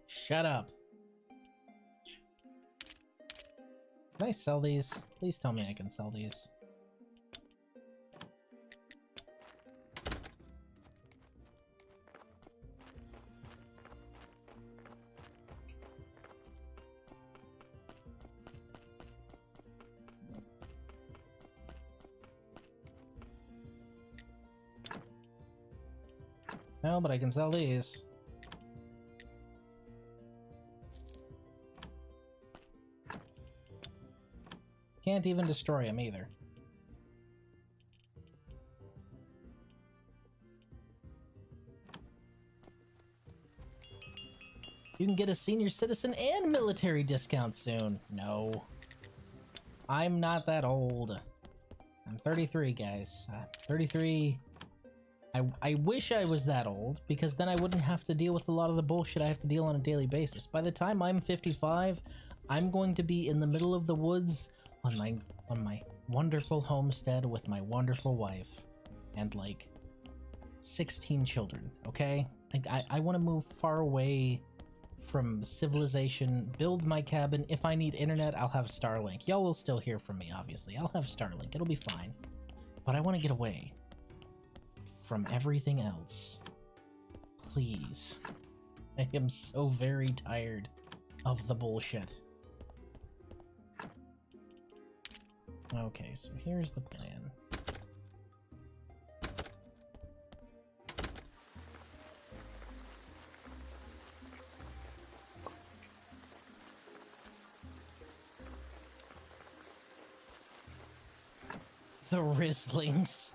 Shut up. Can I sell these? Please tell me I can sell these. No, but I can sell these. Can't even destroy them either. You can get a senior citizen and military discount soon. No. I'm not that old. I'm 33, guys. 33. I wish I was that old, because then I wouldn't have to deal with a lot of the bullshit I have to deal on a daily basis. By the time I'm 55, I'm going to be in the middle of the woods on my wonderful homestead with my wonderful wife and like 16 children, okay? I want to move far away from civilization, build my cabin. If I need internet, I'll have Starlink. Y'all will still hear from me, obviously. I'll have Starlink. It'll be fine. But I want to get away from everything else. Please. I am so very tired of the bullshit. Okay, so here's the plan. The Rislings.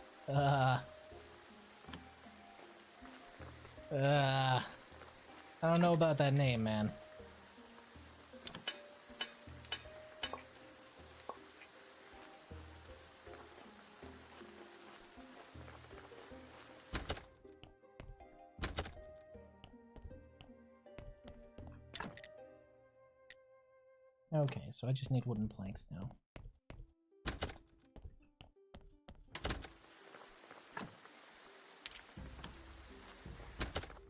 I don't know about that name, man. Okay, so I just need wooden planks now.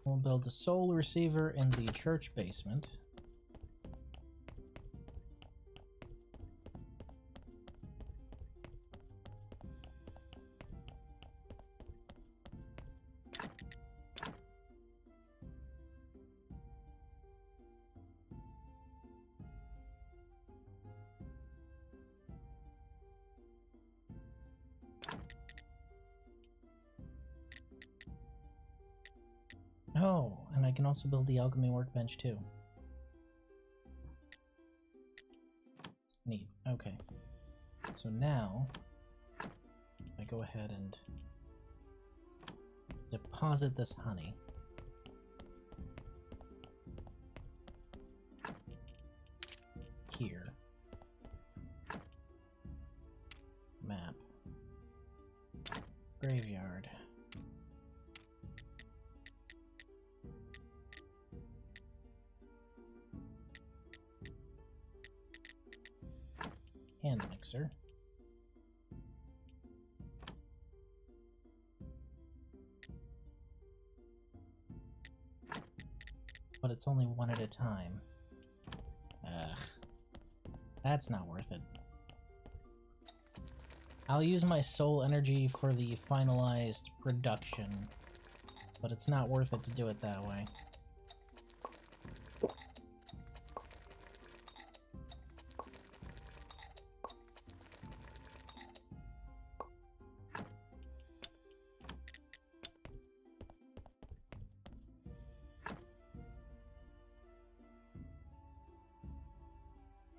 We'll build a solar receiver in the church basement. Oh, and I can also build the alchemy workbench too. Neat. Okay. So now, I go ahead and deposit this honey. Here. Map. Graveyard. Hand mixer. But it's only one at a time. Ugh. That's not worth it. I'll use my soul energy for the finalized production, but it's not worth it to do it that way.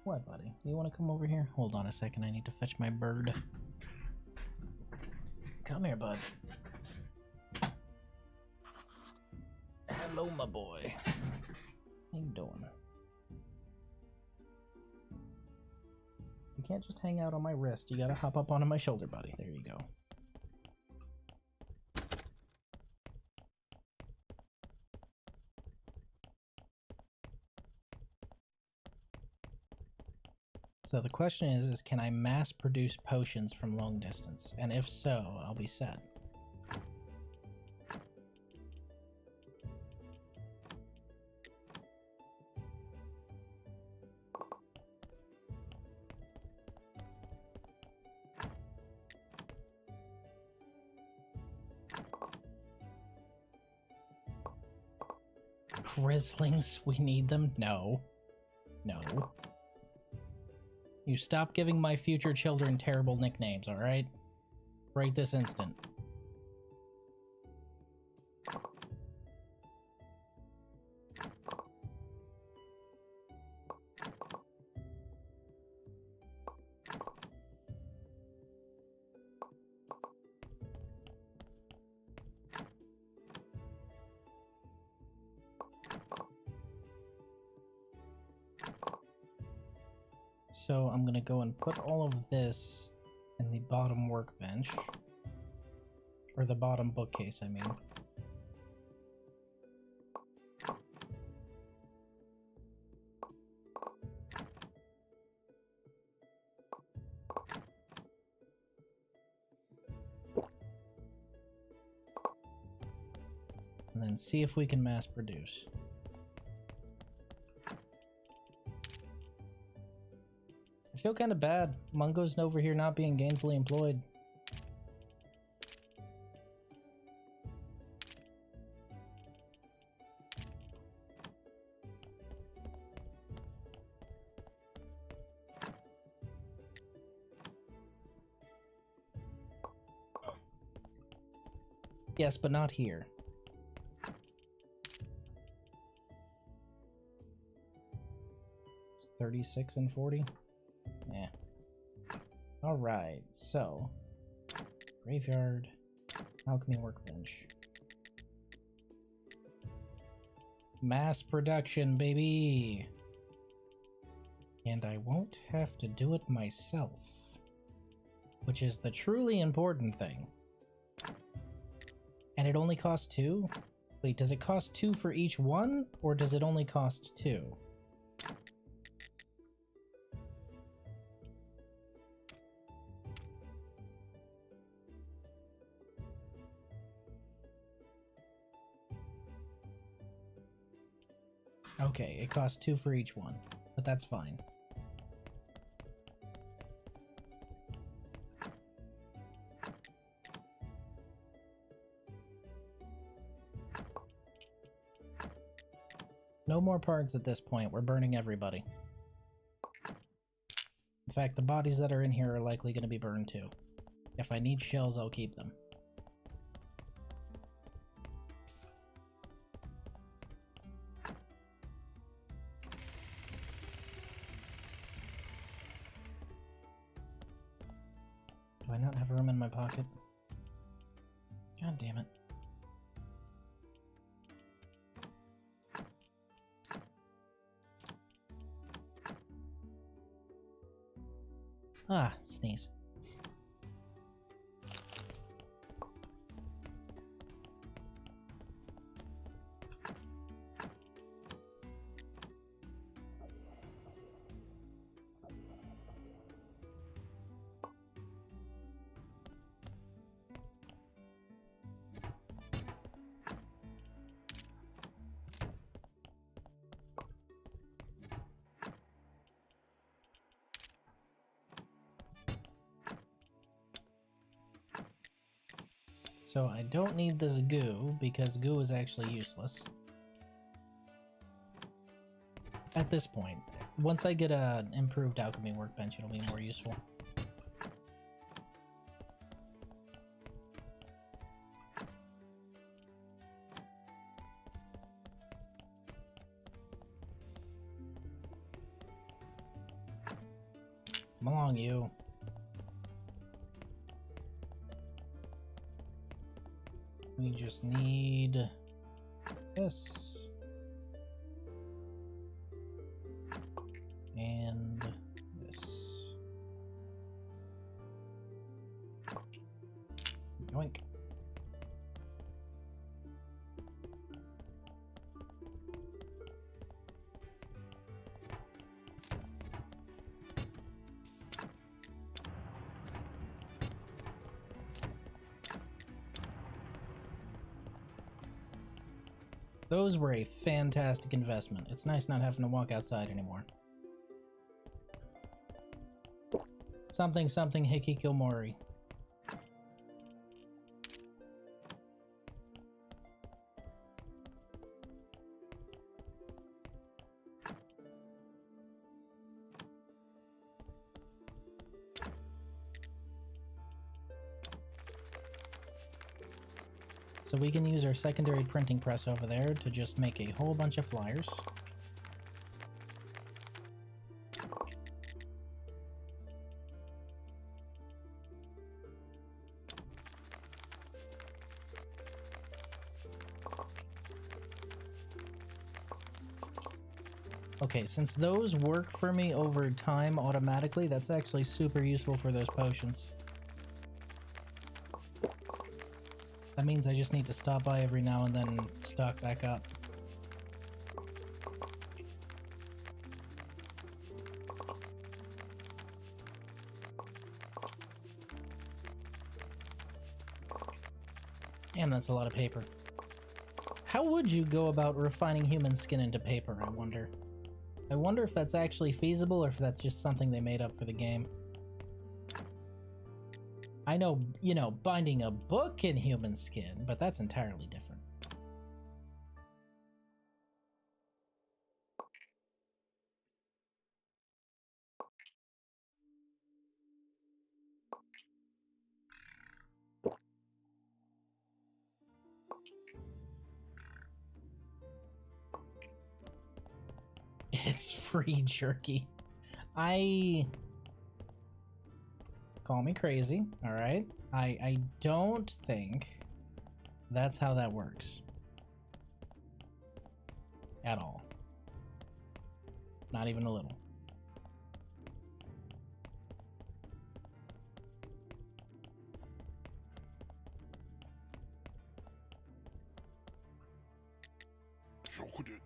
What, buddy? You want to come over here? Hold on a second, I need to fetch my bird. Come here, bud. Hello, my boy. How you doing? You can't just hang out on my wrist. You gotta hop up onto my shoulder, buddy. There you go. So the question is can I mass produce potions from long distance? And if so, I'll be set. Grizzlings, we need them? No. No. You stop giving my future children terrible nicknames, alright? Right this instant. So I'm gonna go and put all of this in the bottom workbench. Or the bottom bookcase, I mean. And then see if we can mass produce. I feel kind of bad. Mungo's over here not being gainfully employed. Yes, but not here. It's 36 and 40? Yeah. Alright, so... Graveyard, alchemy workbench. Mass production, baby! And I won't have to do it myself. Which is the truly important thing. And it only costs 2? Wait, does it cost 2 for each one? Or does it only cost 2? Okay, it costs 2 for each one, but that's fine. No more parts at this point. We're burning everybody. In fact, the bodies that are in here are likely going to be burned too. If I need shells, I'll keep them. Do I not have room in my pocket? God damn it. Ah, sneeze. So I don't need this goo, because goo is actually useless. At this point. Once I get an improved alchemy workbench, it'll be more useful. Come along, you. We just need this. And this. Yoink. Those were a fantastic investment. It's nice not having to walk outside anymore. Something something hikikomori. so we can use our secondary printing press over there to just make a whole bunch of flyers. Okay, since those work for me over time automatically, that's actually super useful for those potions. That means I just need to stop by every now and then and stock back up. Damn, that's a lot of paper. How would you go about refining human skin into paper, I wonder? I wonder if that's actually feasible or if that's just something they made up for the game. I know, you know, binding a book in human skin, but that's entirely different. It's free jerky. Call me crazy, alright? I don't think that's how that works. At all. Not even a little. Such it.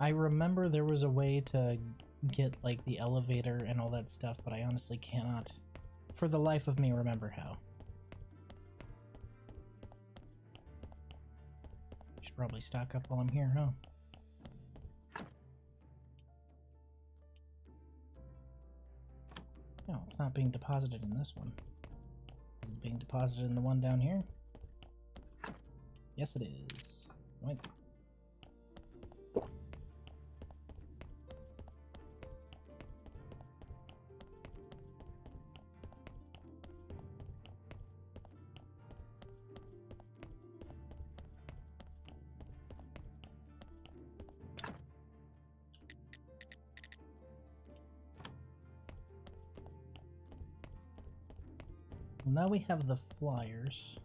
I remember there was a way to get, like, the elevator and all that stuff, but I honestly cannot, for the life of me, remember how. Should probably stock up while I'm here, huh? No, it's not being deposited in this one. Is it being deposited in the one down here? Yes, it is. Right. Well, now we have the flyers.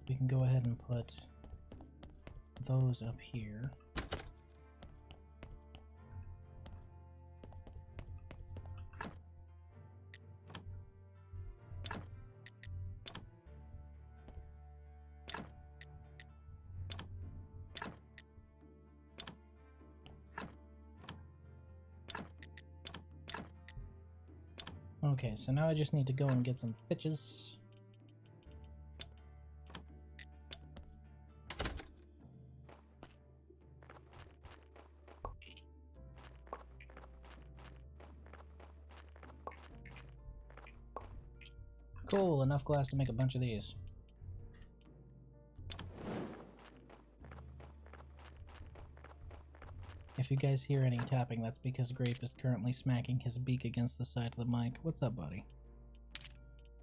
We can go ahead and put those up here. Okay, so now I just need to go and get some fitches. Cool, enough glass to make a bunch of these. If you guys hear any tapping, that's because Grape is currently smacking his beak against the side of the mic. What's up, buddy?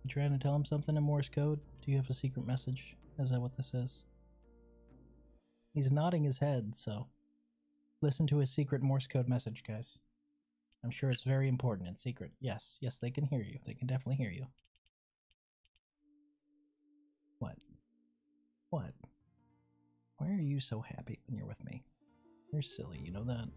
You trying to tell him something in Morse code? Do you have a secret message? Is that what this is? He's nodding his head, so listen to his secret Morse code message, guys. I'm sure it's very important and secret. Yes, yes, they can hear you. They can definitely hear you. What? What? Why are you so happy when you're with me? You're silly, you know that?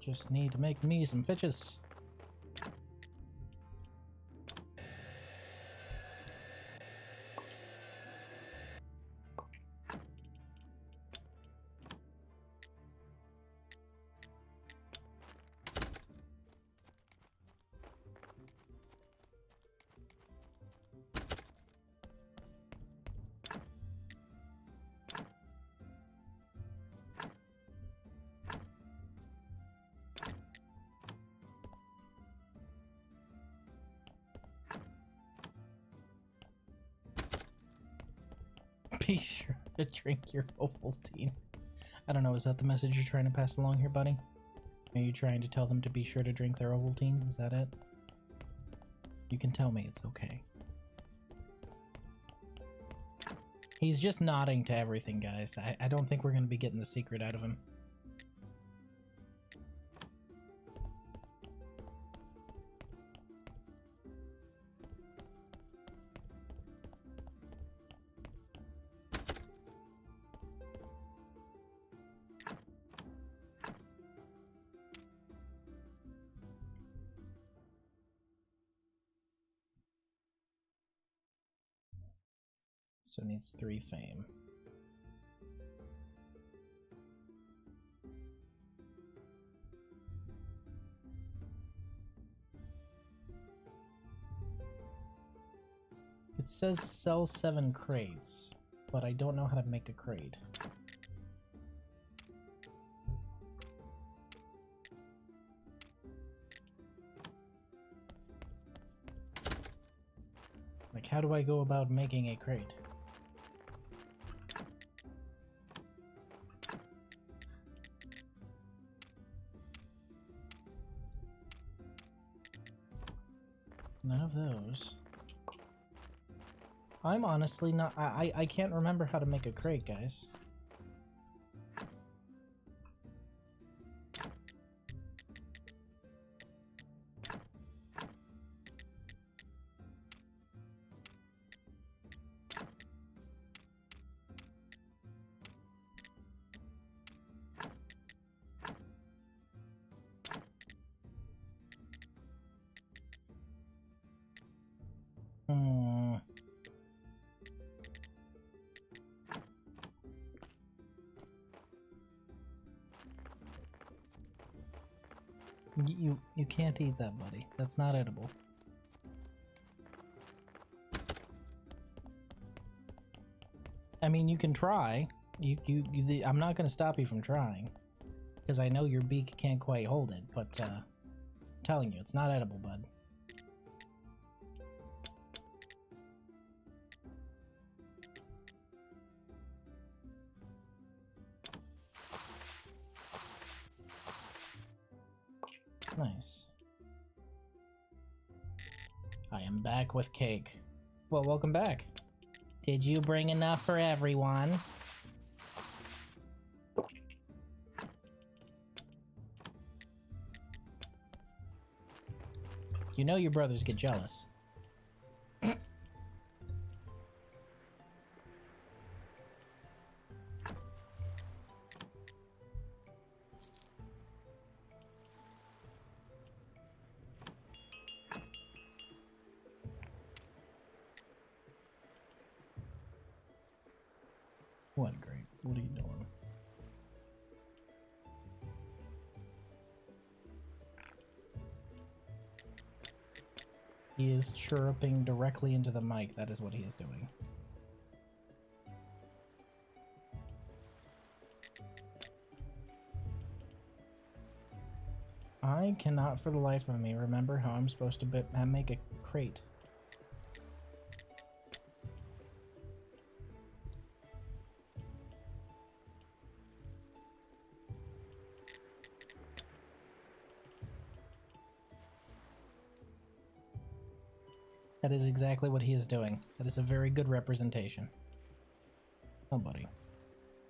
Just need to make me some fitches. Be sure to drink your Ovaltine. I don't know, is that the message you're trying to pass along here, buddy? Are you trying to tell them to be sure to drink their Ovaltine? Is that it? You can tell me, it's okay. He's just nodding to everything, guys. I don't think we're going to be getting the secret out of him. So it needs 3 fame. It says sell 7 crates, but I don't know how to make a crate. Like, how do I go about making a crate? None of those. I'm honestly not... I can't remember how to make a crate, guys. You can't eat that, buddy. That's not edible. I mean, you can try. I'm not going to stop you from trying, because I know your beak can't quite hold it. But I'm telling you, it's not edible, bud. Nice. I am back with cake. Well, welcome back. Did you bring enough for everyone? You know your brothers get jealous. What, great? What are you doing? He is chirruping directly into the mic. That is what he is doing. I cannot for the life of me remember how I'm supposed to make a crate. That is exactly what he is doing. That is a very good representation. Oh, buddy.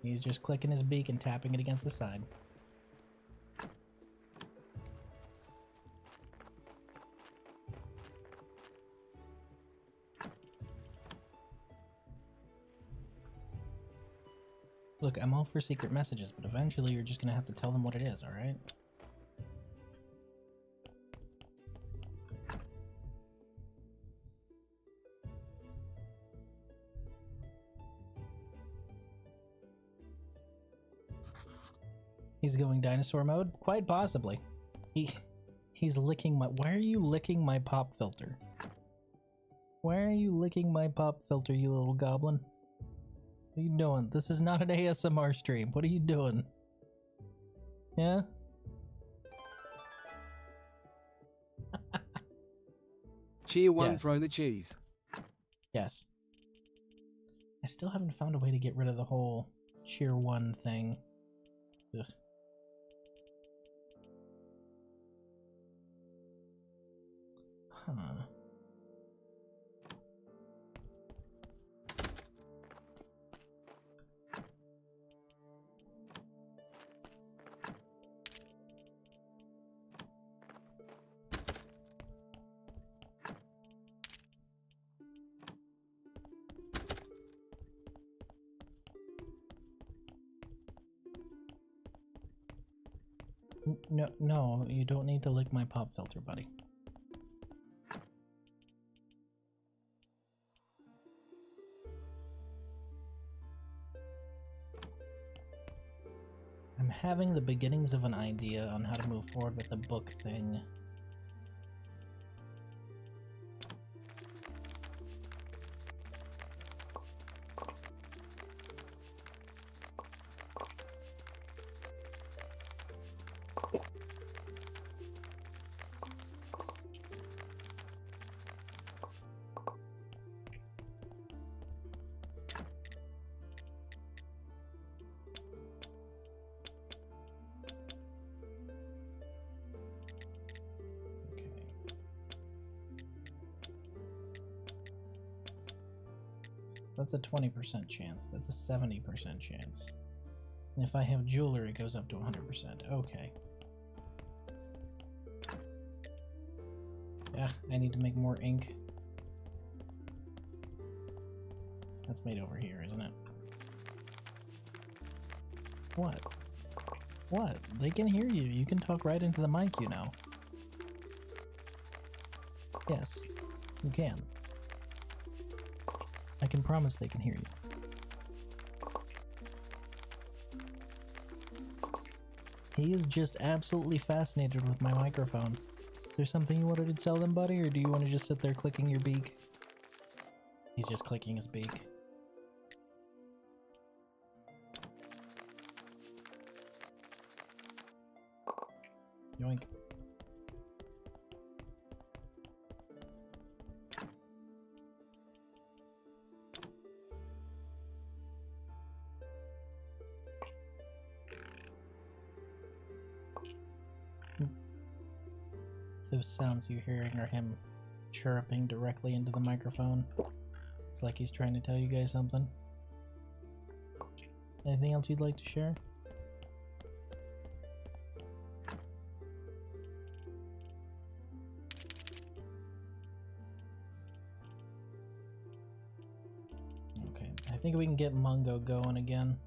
He's just clicking his beak and tapping it against the side. Look, I'm all for secret messages, but eventually you're just gonna have to tell them what it is, alright? He's going dinosaur mode? Quite possibly. He's licking my... Why are you licking my pop filter? Why are you licking my pop filter, you little goblin? What are you doing? This is not an ASMR stream. What are you doing? Yeah? Cheer one, Yes. throw the cheese. Yes. I still haven't found a way to get rid of the whole cheer 1 thing. Ugh. Huh. No, you don't need to lick my pop filter, buddy. I'm having the beginnings of an idea on how to move forward with the book thing. That's a 20% chance. That's a 70% chance. And if I have jewelry, it goes up to 100%. Okay. Yeah, I need to make more ink. That's made over here, isn't it? What? What? They can hear you. You can talk right into the mic, you know. Yes, you can. I can promise they can hear you. He is just absolutely fascinated with my microphone. Is there something you wanted to tell them, buddy, or do you want to just sit there clicking your beak? He's just clicking his beak. Yoink. Those sounds you're hearing are him chirping directly into the microphone. It's like he's trying to tell you guys something. Anything else you'd like to share? Okay, I think we can get Mungo going again.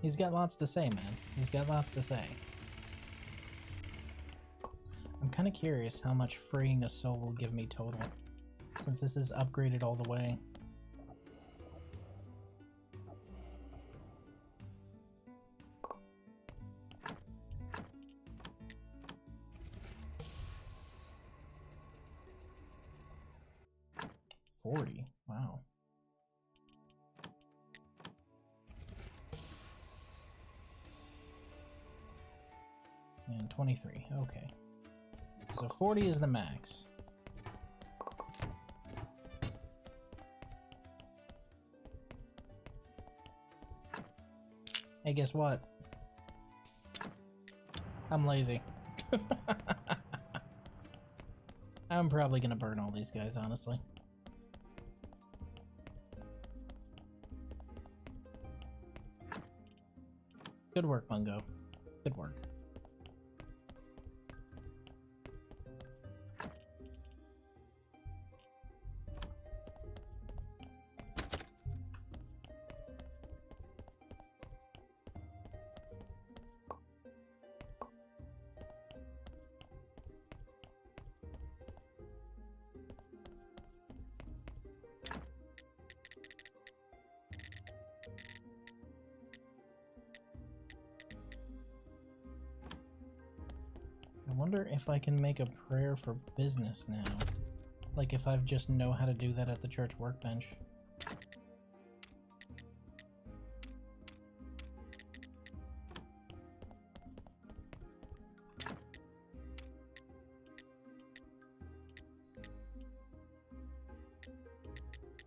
He's got lots to say, man. He's got lots to say. I'm kind of curious how much freeing a soul will give me total, since this is upgraded all the way. $40. Wow. And 23. Okay. So 40 is the max. Hey, guess what? I'm lazy. I'm probably gonna burn all these guys, honestly. Good work, Mungo. Good work. wonder if I can make a prayer for business now. Like if I just know how to do that at the church workbench.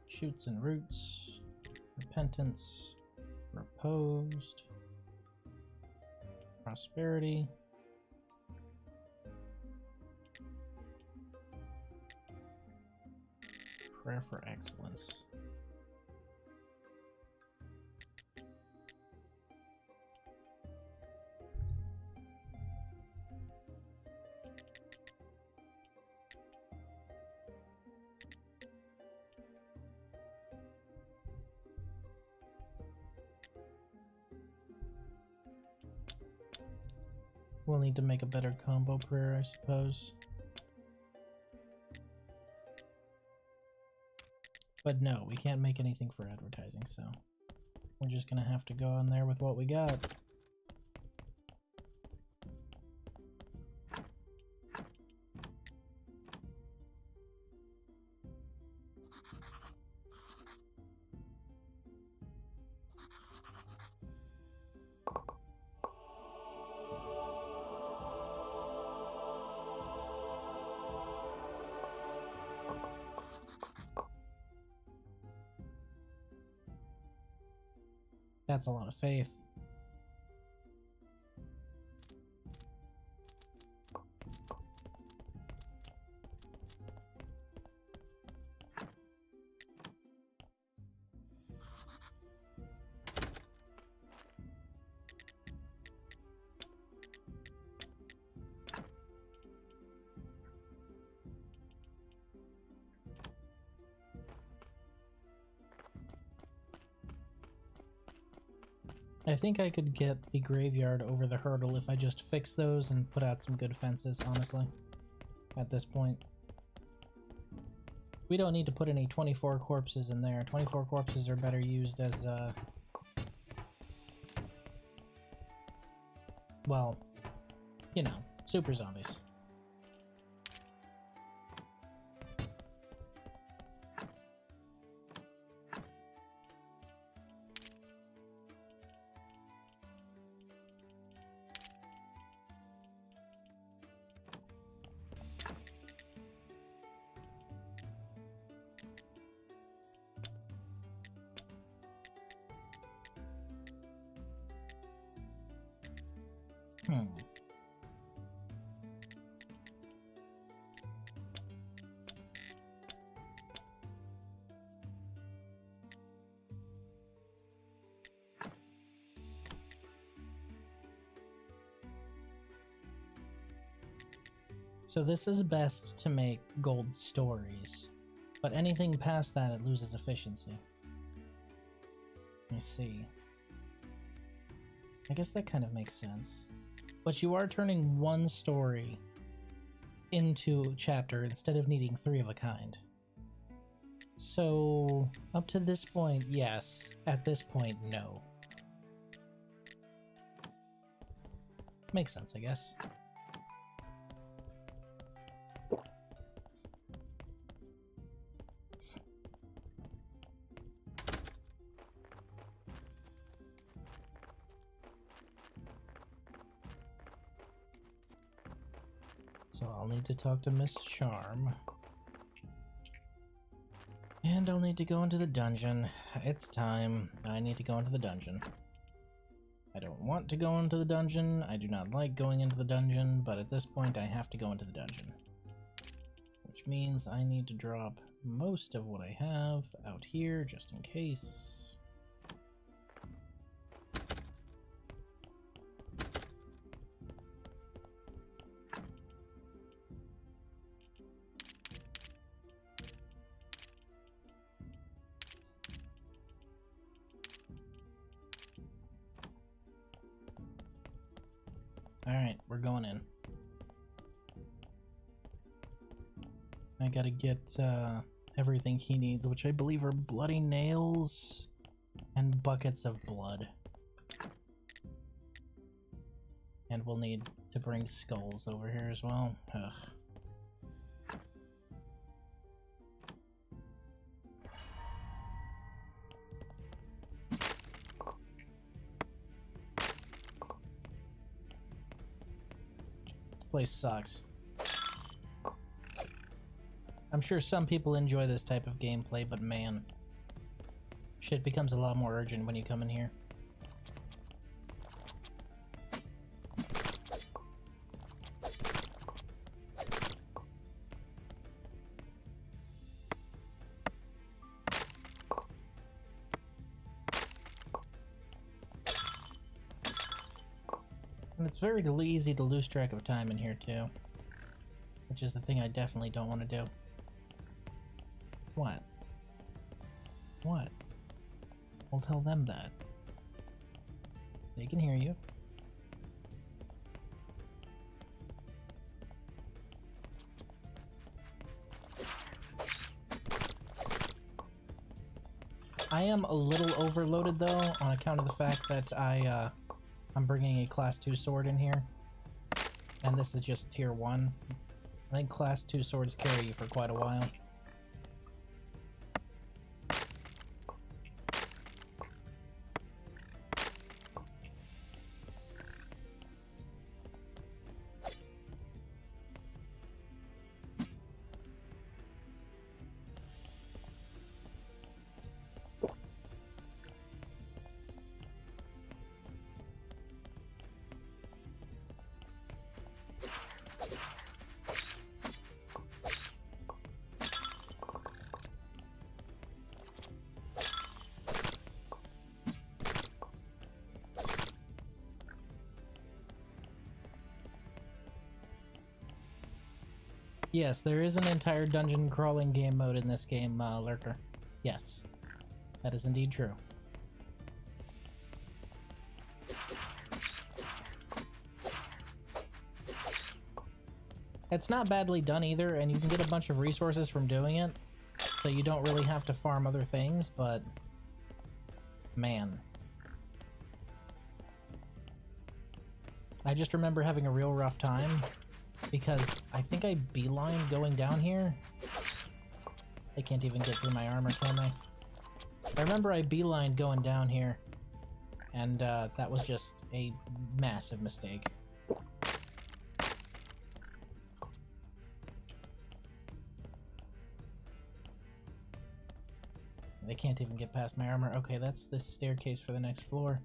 Shoots and roots, repentance, reposed, prosperity. Prayer for excellence. We'll need to make a better combo prayer, I suppose. But no, we can't make anything for advertising, so we're just gonna have to go on there with what we got. That's a lot of faith. I think I could get the graveyard over the hurdle if I just fix those and put out some good fences, honestly, at this point. We don't need to put any 24 corpses in there. 24 corpses are better used as, well, you know, super zombies. So this is best to make gold stories, but anything past that, it loses efficiency. Let me see. I guess that kind of makes sense. But you are turning one story into a chapter instead of needing 3 of a kind. So, up to this point, yes. At this point, no. Makes sense, I guess. So I'll need to talk to Miss Charm. And I'll need to go into the dungeon. It's time. I need to go into the dungeon. I don't want to go into the dungeon. I do not like going into the dungeon, but at this point I have to go into the dungeon. Which means I need to drop most of what I have out here, just in case. Alright, we're going in. I gotta get everything he needs, which I believe are bloody nails and buckets of blood. And we'll need to bring skulls over here as well. Ugh. This place sucks. I'm sure some people enjoy this type of gameplay, but man, shit becomes a lot more urgent when you come in here. And it's very easy to lose track of time in here too, which is the thing I definitely don't want to do. What? What? We'll tell them that. They can hear you. I am a little overloaded though, on account of the fact that I'm bringing a class 2 sword in here, and this is just tier 1. I think class 2 swords carry you for quite a while. Yes, there is an entire dungeon crawling game mode in this game, Lurker. Yes, that is indeed true. It's not badly done either, and you can get a bunch of resources from doing it, so you don't really have to farm other things, but man. I just remember having a real rough time because I think I beelined going down here. They can't even get through my armor, can they? I remember I beelined going down here, and that was just a massive mistake. They can't even get past my armor. Okay, that's the staircase for the next floor.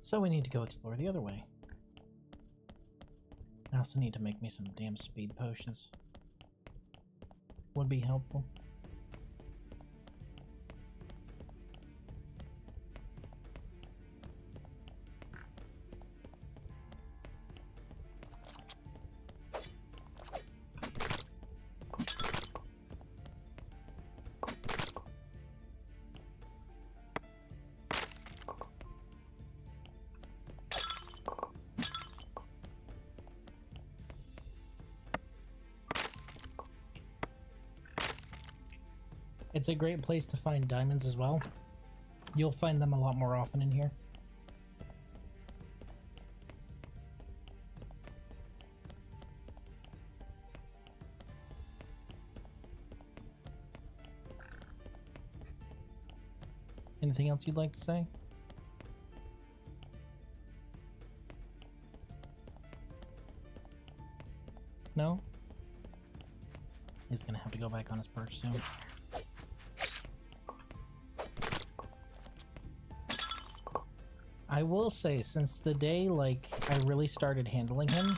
So we need to go explore the other way. I also need to make me some damn speed potions. Would be helpful. It's a great place to find diamonds as well. You'll find them a lot more often in here. Anything else you'd like to say? No? He's gonna have to go back on his perch soon. I will say, since the day, like, I really started handling him,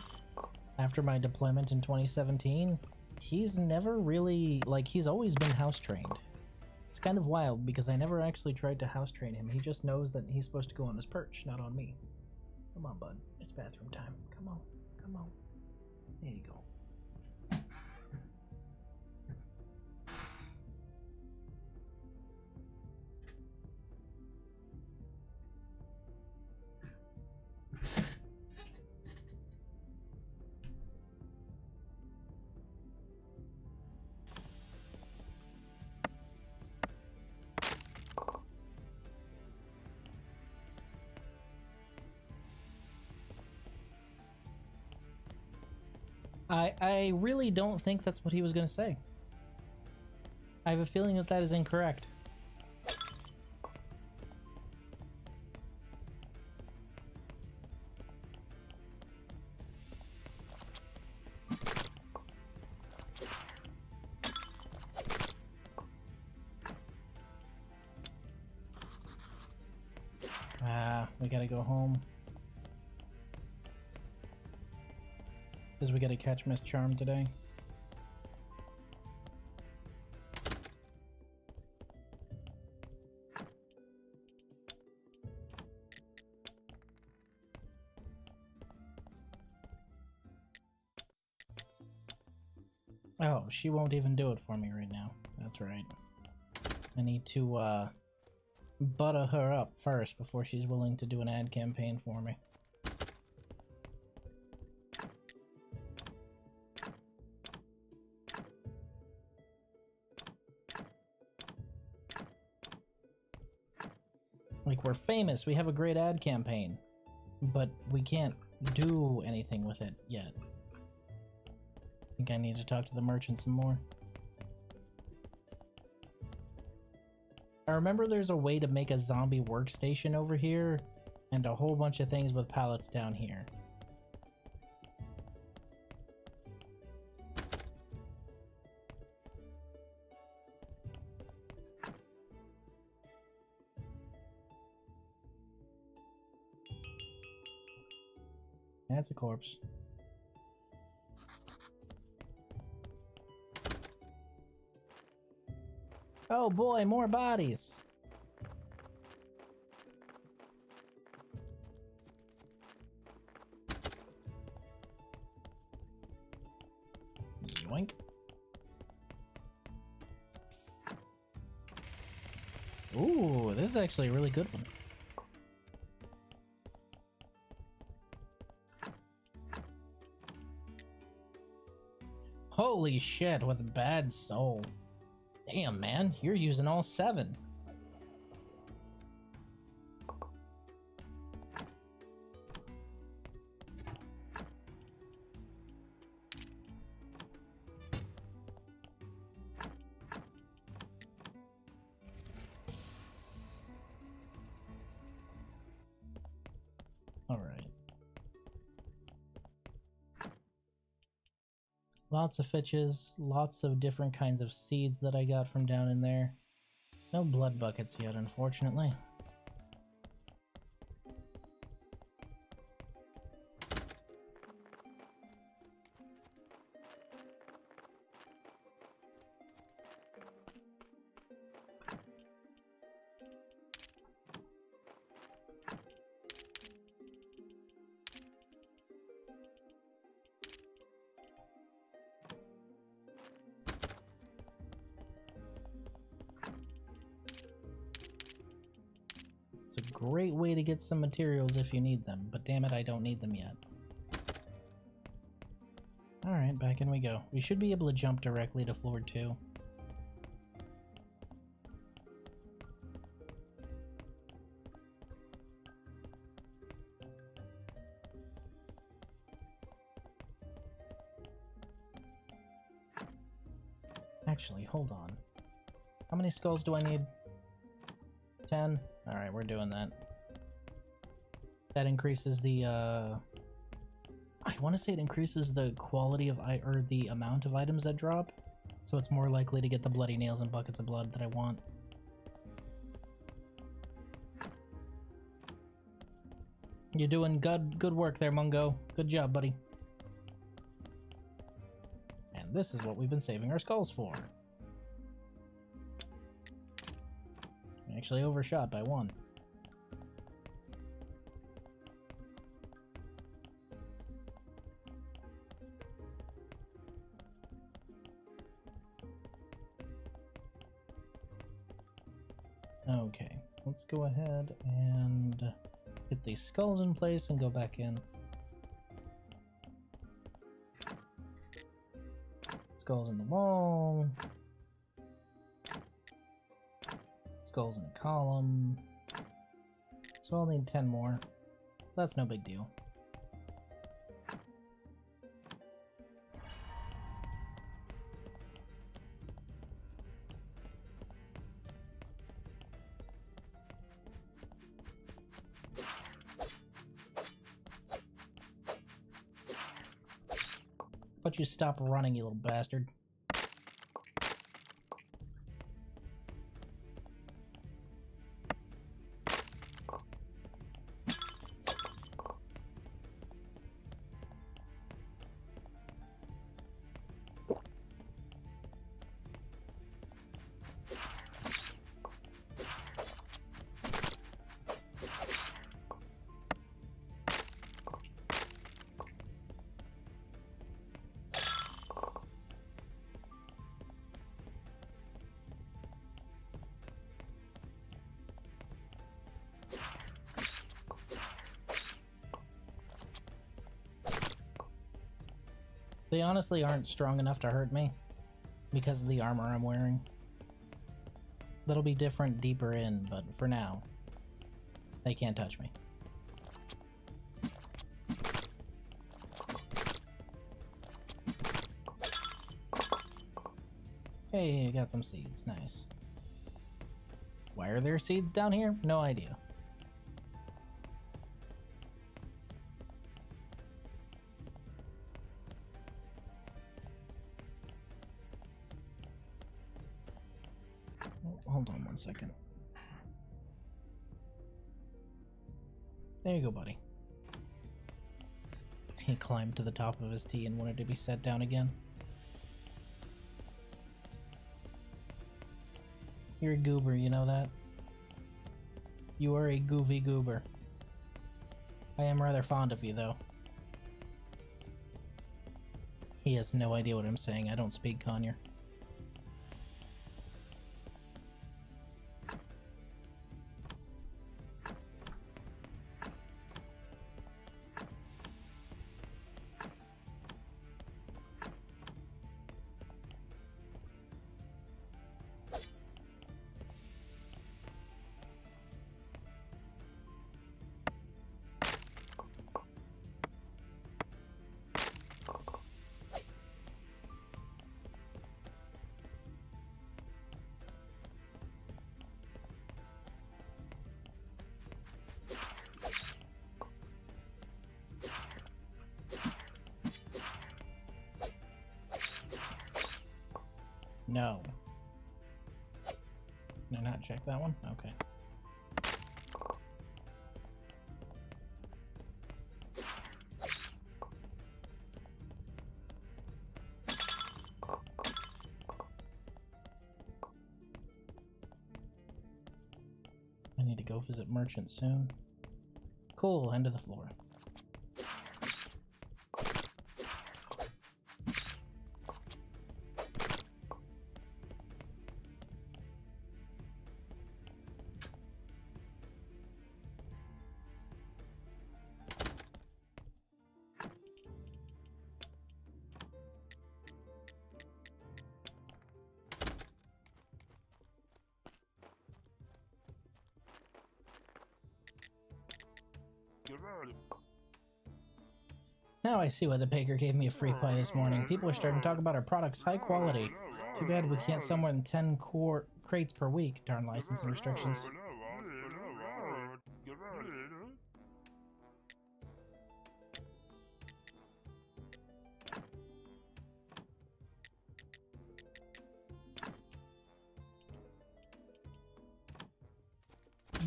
after my deployment in 2017, he's never really, like, he's always been house trained. It's kind of wild, because I never actually tried to house train him. He just knows that he's supposed to go on his perch, not on me. Come on, bud. It's bathroom time. Come on. Come on. There you go. I really don't think that's what he was going to say. I have a feeling that that is incorrect. Ah, we gotta go home. Because we gotta catch Miss Charm today. Oh, she won't even do it for me right now. That's right. I need to, butter her up first before she's willing to do an ad campaign for me. Like, we're famous, we have a great ad campaign, but we can't do anything with it yet. I think I need to talk to the merchant some more. I remember there's a way to make a zombie workstation over here, and a whole bunch of things with pallets down here. That's a corpse. Oh boy, more bodies! Yoink. Ooh, this is actually a really good one. Holy shit, with bad soul. Damn, man, you're using all 7. Alright. Lots of fitches, lots of different kinds of seeds that I got from down in there. No blood buckets yet, unfortunately. It's a great way to get some materials if you need them, but damn it, I don't need them yet. Alright, back in we go. We should be able to jump directly to floor 2. Actually, hold on. How many skulls do I need? 10? Alright, we're doing that. That increases the, I want to say it increases the quality of, or the amount of items that drop. So it's more likely to get the bloody nails and buckets of blood that I want. You're doing good work there, Mungo. Good job, buddy. And this is what we've been saving our skulls for. Actually overshot by 1. Okay, let's go ahead and get these skulls in place and go back in. Skulls in the wall. Skulls in a column. So I'll need 10 more. That's no big deal. But you stop running, you little bastard. They honestly aren't strong enough to hurt me because of the armor I'm wearing. That'll be different deeper in, but for now, they can't touch me. Hey, I got some seeds. Nice. Why are there seeds down here? No idea. Hold on 1 second. There you go, buddy. He climbed to the top of his tee and wanted to be set down again. You're a goober, you know that? You are a goofy goober. I am rather fond of you, though. He has no idea what I'm saying. I don't speak Conyer. No. Did I not check that one? Okay. I need to go visit Merchant soon. Cool, end of the floor. Now I see why the baker gave me a free pie this morning. People are starting to talk about our product's high quality. Too bad we can't sell more than 10 crates per week. Darn licensing restrictions.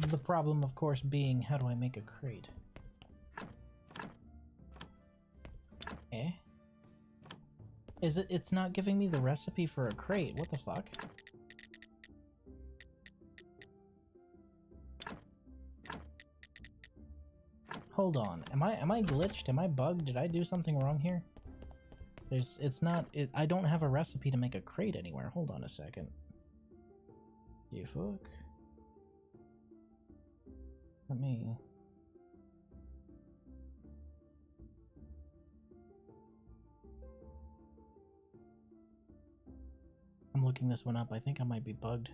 The problem, of course, being, how do I make a crate? Eh? It's not giving me the recipe for a crate. What the fuck? Hold on. Am I glitched? Am I bugged? Did I do something wrong here? I don't have a recipe to make a crate anywhere. Hold on a second. You fuck. Let me... I'm looking this one up. I think I might be bugged.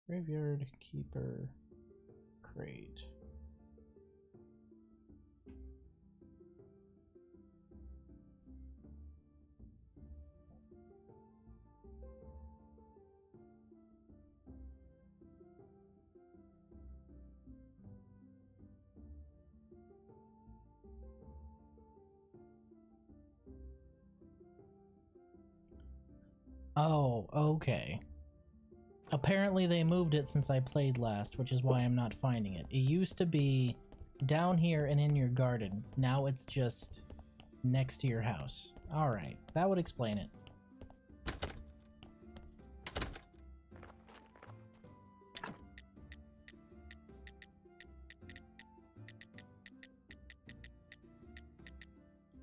Graveyard Keeper crate. Oh, okay. Apparently they moved it since I played last, which is why I'm not finding it. It used to be down here and in your garden. Now it's just next to your house. Alright, that would explain it.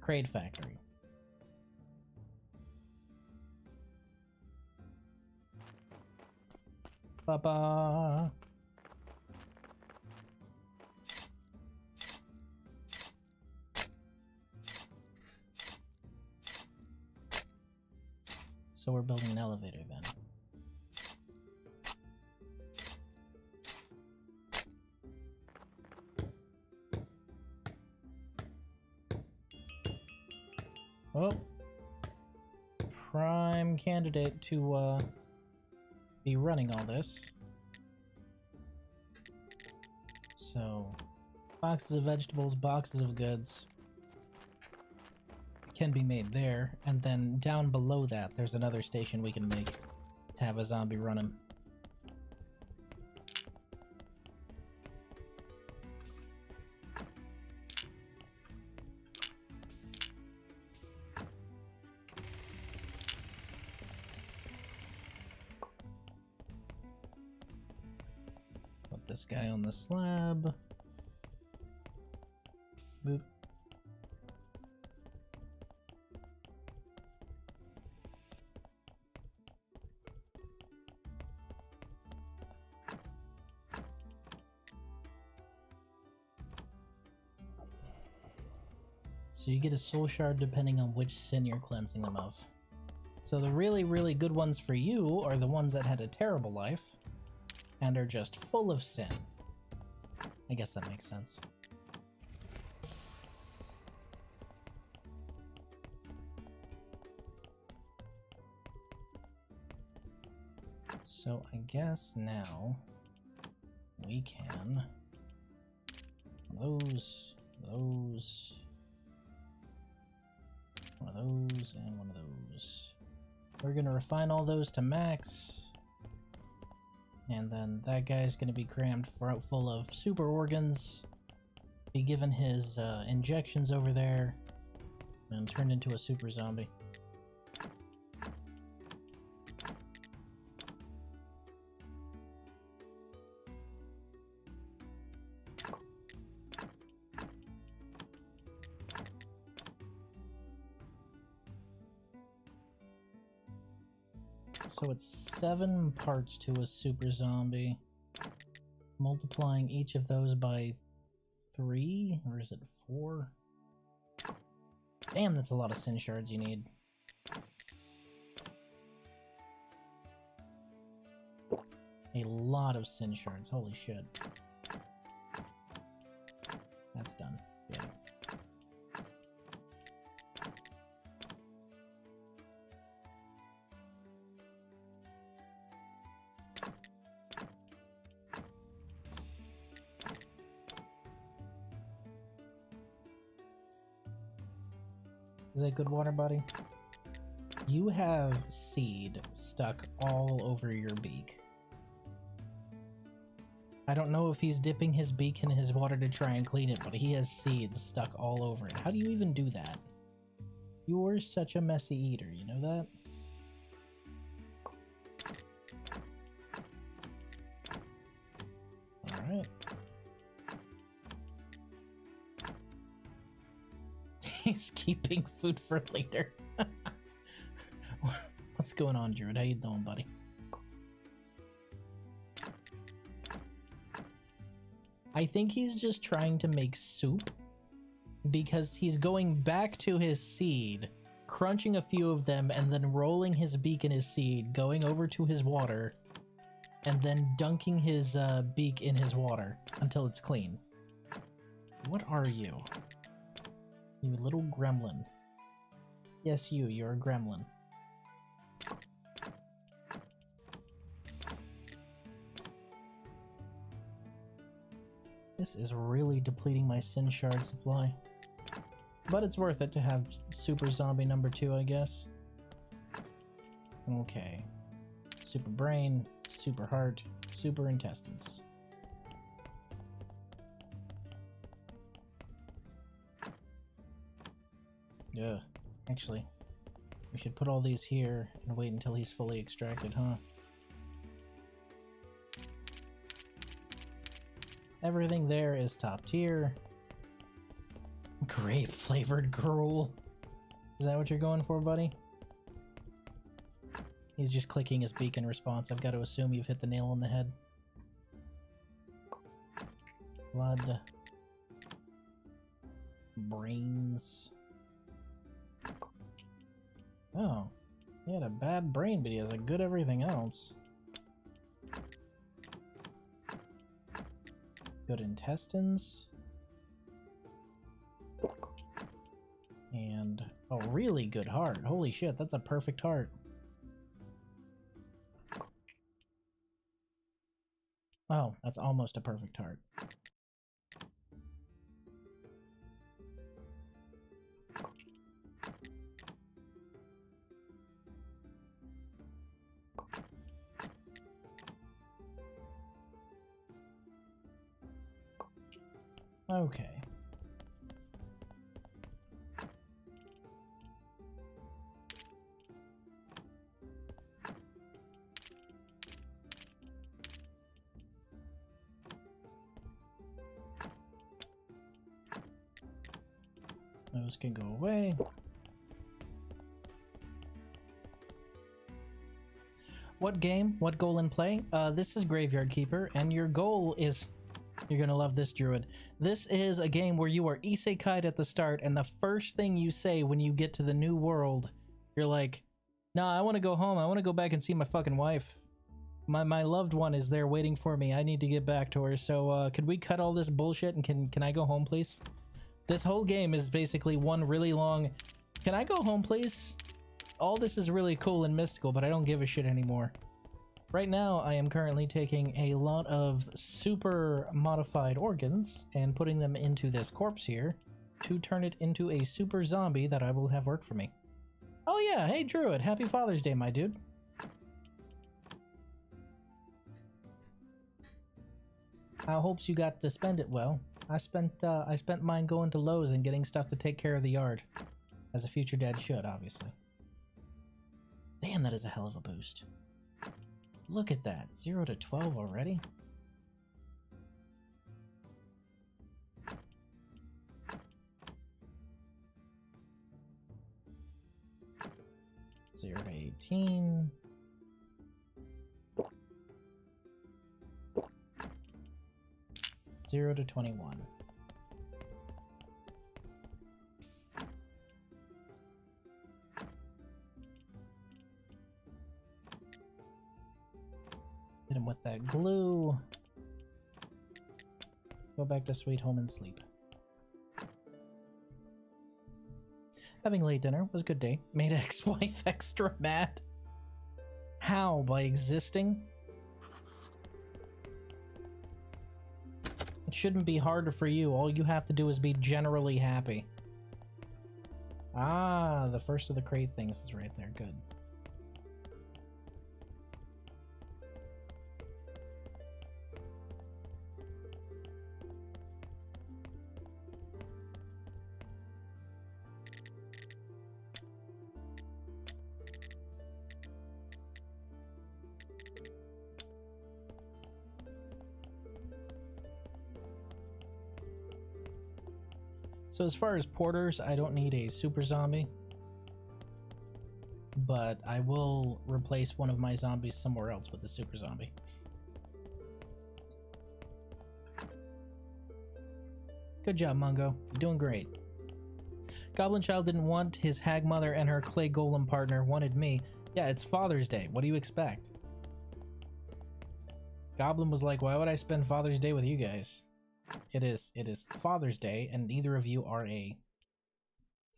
Crate Factory. Ba-ba! So we're building an elevator then. Oh, prime candidate to be running all this. So, boxes of vegetables, boxes of goods can be made there, and then down below that there's another station we can make to have a zombie run him. Put this guy on the slab. Boop. So you get a soul shard depending on which sin you're cleansing them of. So the really, really good ones for you are the ones that had a terrible life and are just full of sin. I guess that makes sense. So I guess now we can one of those, one of those, and one of those. We're gonna refine all those to max, and then that guy's gonna be crammed full of super organs, be given his injections over there, and turned into a super zombie. So it's 7 parts to a super zombie. Multiplying each of those by 3, or is it 4? Damn, that's a lot of sin shards you need. A lot of sin shards, holy shit. That's done. Yeah. Is that good water, buddy? You have seed stuck all over your beak. I don't know if he's dipping his beak in his water to try and clean it, but he has seeds stuck all over it. How do you even do that? You're such a messy eater, you know that? Alright. He's keeping food for later. What's going on, Druid? How you doing, buddy? I think he's just trying to make soup because he's going back to his seed, crunching a few of them, and then rolling his beak in his seed, going over to his water, and then dunking his beak in his water until it's clean. What are you? You little gremlin. Yes, you're a gremlin. This is really depleting my sin shard supply. But it's worth it to have super zombie number 2, I guess. Okay. Super brain, super heart, super intestines. Yeah, actually, we should put all these here and wait until he's fully extracted, huh? Everything there is top tier. Grape flavored gruel. Is that what you're going for, buddy? He's just clicking his beak in response. I've got to assume you've hit the nail on the head. Blood. Brains. Oh. He had a bad brain, but he has a good everything else. Good intestines. And a really good heart. Holy shit, that's a perfect heart. Oh, that's almost a perfect heart. Okay. Those can go away. What game? What goal in play? This is Graveyard Keeper, and your goal is... You're gonna love this, Druid. This is a game where you are isekai'd at the start, and the first thing you say when you get to the new world, you're like, "No, I want to go home. I want to go back and see my fucking wife. My loved one is there waiting for me. I need to get back to her. So, could we cut all this bullshit and can I go home, please?" This whole game is basically one really long, "Can I go home, please?" All this is really cool and mystical, but I don't give a shit anymore. Right now, I am currently taking a lot of super modified organs and putting them into this corpse here to turn it into a super zombie that I will have work for me. Oh yeah, hey Druid, happy Father's Day, my dude. I hopes you got to spend it well. I spent mine going to Lowe's and getting stuff to take care of the yard, as a future dad should, obviously. Damn, that is a hell of a boost. Look at that, 0 to 12 already? Zero to 18. Zero to 21. Hit him with that glue. Go back to sweet home and sleep. Having late dinner was a good day. Made ex-wife extra mad. How? By existing? It shouldn't be harder for you. All you have to do is be generally happy. Ah, the first of the crate things is right there. Good. So as far as porters, I don't need a super zombie, but I will replace one of my zombies somewhere else with a super zombie. Good job, Mungo. You're doing great. Goblin Child didn't want his hag mother and her clay golem partner, wanted me. Yeah, it's Father's Day. What do you expect? Goblin was like, why would I spend Father's Day with you guys? It is Father's Day, and neither of you are a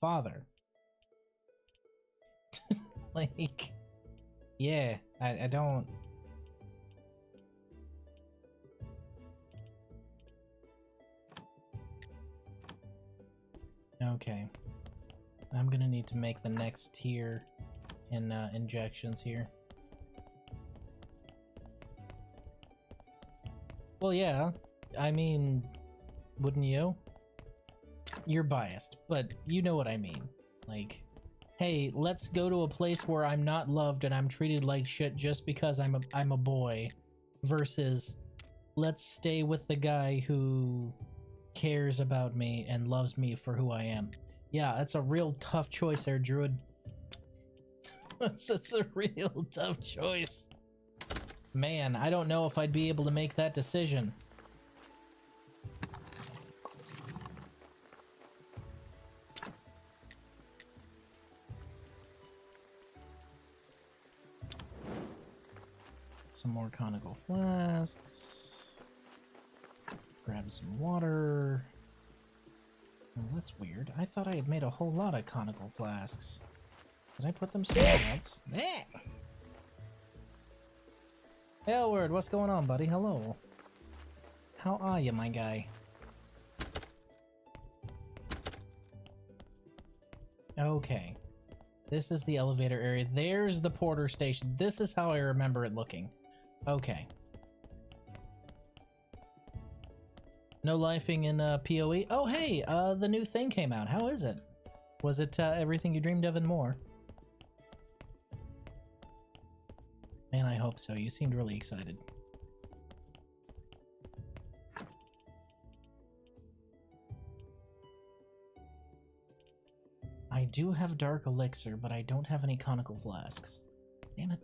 father. Like, yeah, I don't... Okay. I'm gonna need to make the next tier in injections here. Well, yeah. I mean, wouldn't you? You're biased, but you know what I mean. Like, hey, let's go to a place where I'm not loved and I'm treated like shit just because I'm a boy, versus let's stay with the guy who cares about me and loves me for who I am. Yeah, that's a real tough choice there, Druid. That's a real tough choice. Man, I don't know if I'd be able to make that decision. Some more conical flasks. Grab some water. Oh, that's weird. I thought I had made a whole lot of conical flasks. Did I put them somewhere else? Elward, what's going on, buddy? Hello. How are you, my guy? Okay. This is the elevator area. There's the porter station. This is how I remember it looking. Okay. No lifing in PoE? Oh, hey! The new thing came out. How is it? Was it everything you dreamed of and more? Man, I hope so. You seemed really excited. I do have Dark Elixir, but I don't have any conical flasks. Damn it.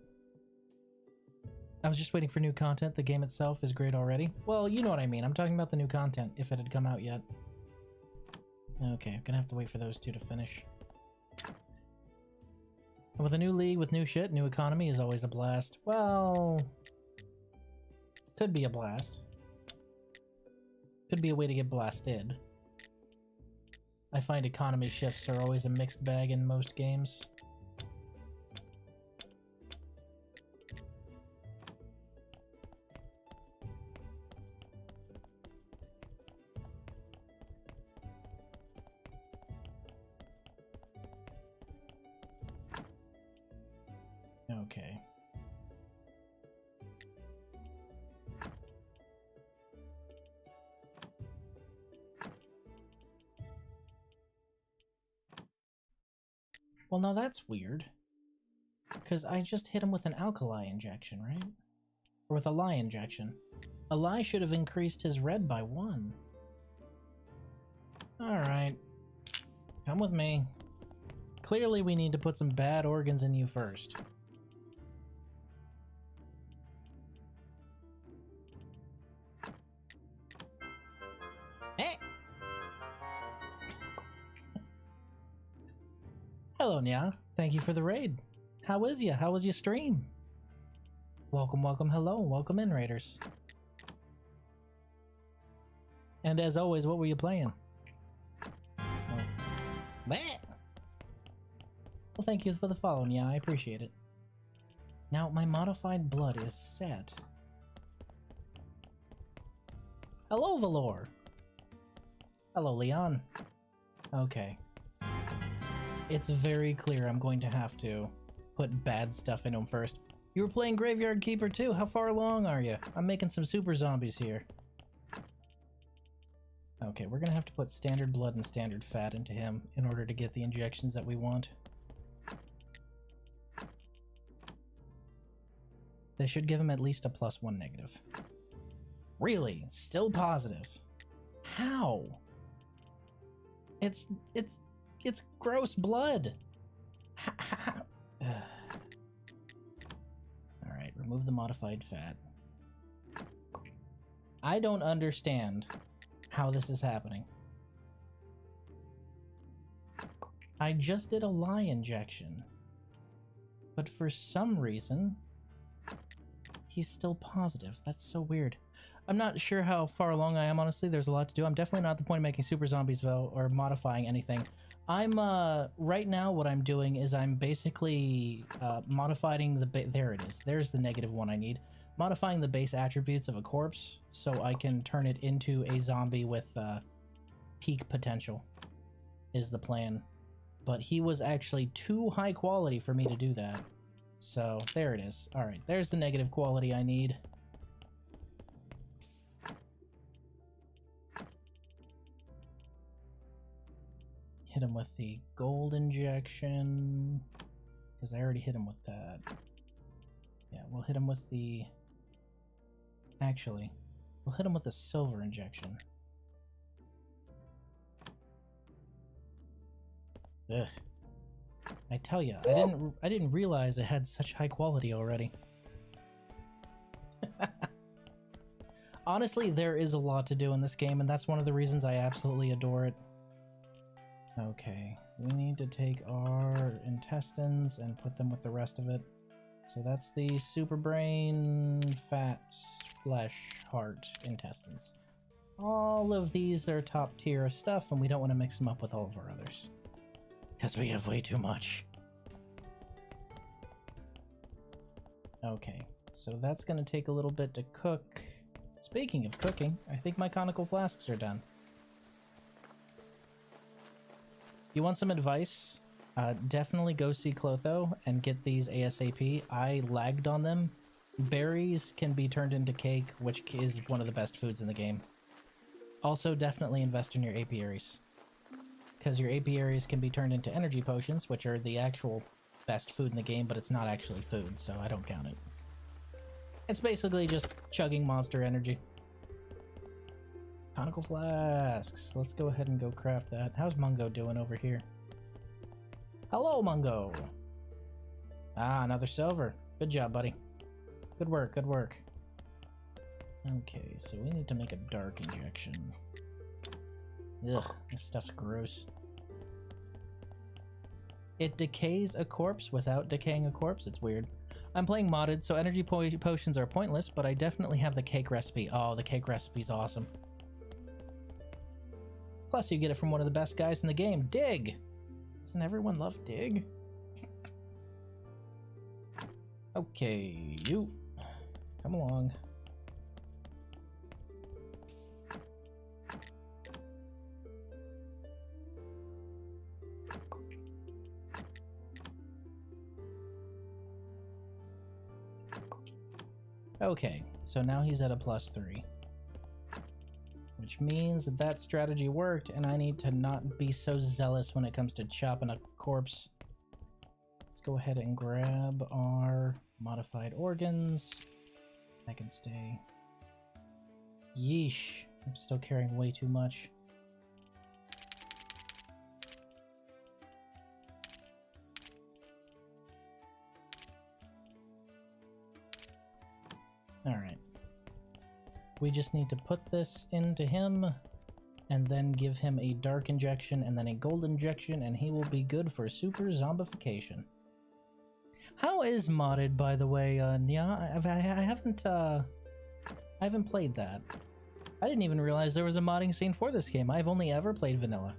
I was just waiting for new content. The game itself is great already. Well, you know what I mean. I'm talking about the new content, if it had come out yet. Okay, I'm gonna have to wait for those two to finish. And with a new league, with new shit, new economy is always a blast. Well... could be a blast. Could be a way to get blasted. I find economy shifts are always a mixed bag in most games. Okay. Well, now that's weird. Because I just hit him with an alkali injection, right? Or with a lye injection. A lye should have increased his red by 1. Alright. Come with me. Clearly we need to put some bad organs in you first. Hey! Hello, Nya. Thank you for the raid. How is ya? How was your stream? Welcome, welcome, hello. Welcome in, raiders. And as always, what were you playing? Well, thank you for the follow, Nya. I appreciate it. Now, my modified blood is set. Hello, Valor. Hello, Leon. Okay. It's very clear I'm going to have to put bad stuff in him first. You were playing Graveyard Keeper too? How far along are you? I'm making some super zombies here. Okay, we're gonna have to put standard blood and standard fat into him in order to get the injections that we want. They should give him at least a +1 negative. Really? Still positive? How? It's gross blood. Alright, remove the modified fat. I don't understand how this is happening. I just did a lye injection. But for some reason, he's still positive. That's so weird. I'm not sure how far along I am, honestly. There's a lot to do. I'm definitely not at the point of making super zombies, though, or modifying anything. I'm, right now what I'm doing is I'm basically, modifying the there it is. There's the -1 I need. Modifying the base attributes of a corpse so I can turn it into a zombie with, peak potential is the plan. but he was actually too high quality for me to do that. So, there it is. Alright, there's the negative quality I need. Hit him with the gold injection, because I already hit him with that. Yeah, we'll hit him with the... Actually, we'll hit him with the silver injection. Ugh. I tell ya, I didn't realize it had such high quality already. Honestly, there is a lot to do in this game, and that's one of the reasons I absolutely adore it. Okay, we need to take our intestines and put them with the rest of it. So that's the super brain, fat, flesh, heart, intestines. All of these are top tier stuff, and we don't want to mix them up with all of our others. Because we have way too much. Okay, so that's going to take a little bit to cook. Speaking of cooking, I think my conical flasks are done. You want some advice? Definitely go see Clotho and get these ASAP. I lagged on them. Berries can be turned into cake, which is one of the best foods in the game. Also, definitely invest in your apiaries, because your apiaries can be turned into energy potions, which are the actual best food in the game, but it's not actually food, so I don't count it. It's basically just chugging monster energy. Conical flasks. Let's go ahead and go craft that. How's Mungo doing over here? Hello, Mungo! Ah, another silver. Good job, buddy. Good work, good work. Okay, so we need to make a dark injection. Ugh, this stuff's gross. It decays a corpse without decaying a corpse? It's weird. I'm playing modded, so energy potions are pointless, but I definitely have the cake recipe. Oh, the cake recipe's awesome. Plus, you get it from one of the best guys in the game, Dig! Doesn't everyone love Dig? Okay, you. Come along. Okay, so now he's at a +3. Which means that that strategy worked, and I need to not be so zealous when it comes to chopping a corpse. Let's go ahead and grab our modified organs. I can stay. Yeesh, I'm still carrying way too much. Alright. We just need to put this into him, and then give him a dark injection, and then a gold injection, and he will be good for super zombification. How is modded, by the way? Yeah, I haven't played that. I didn't even realize there was a modding scene for this game. I've only ever played vanilla.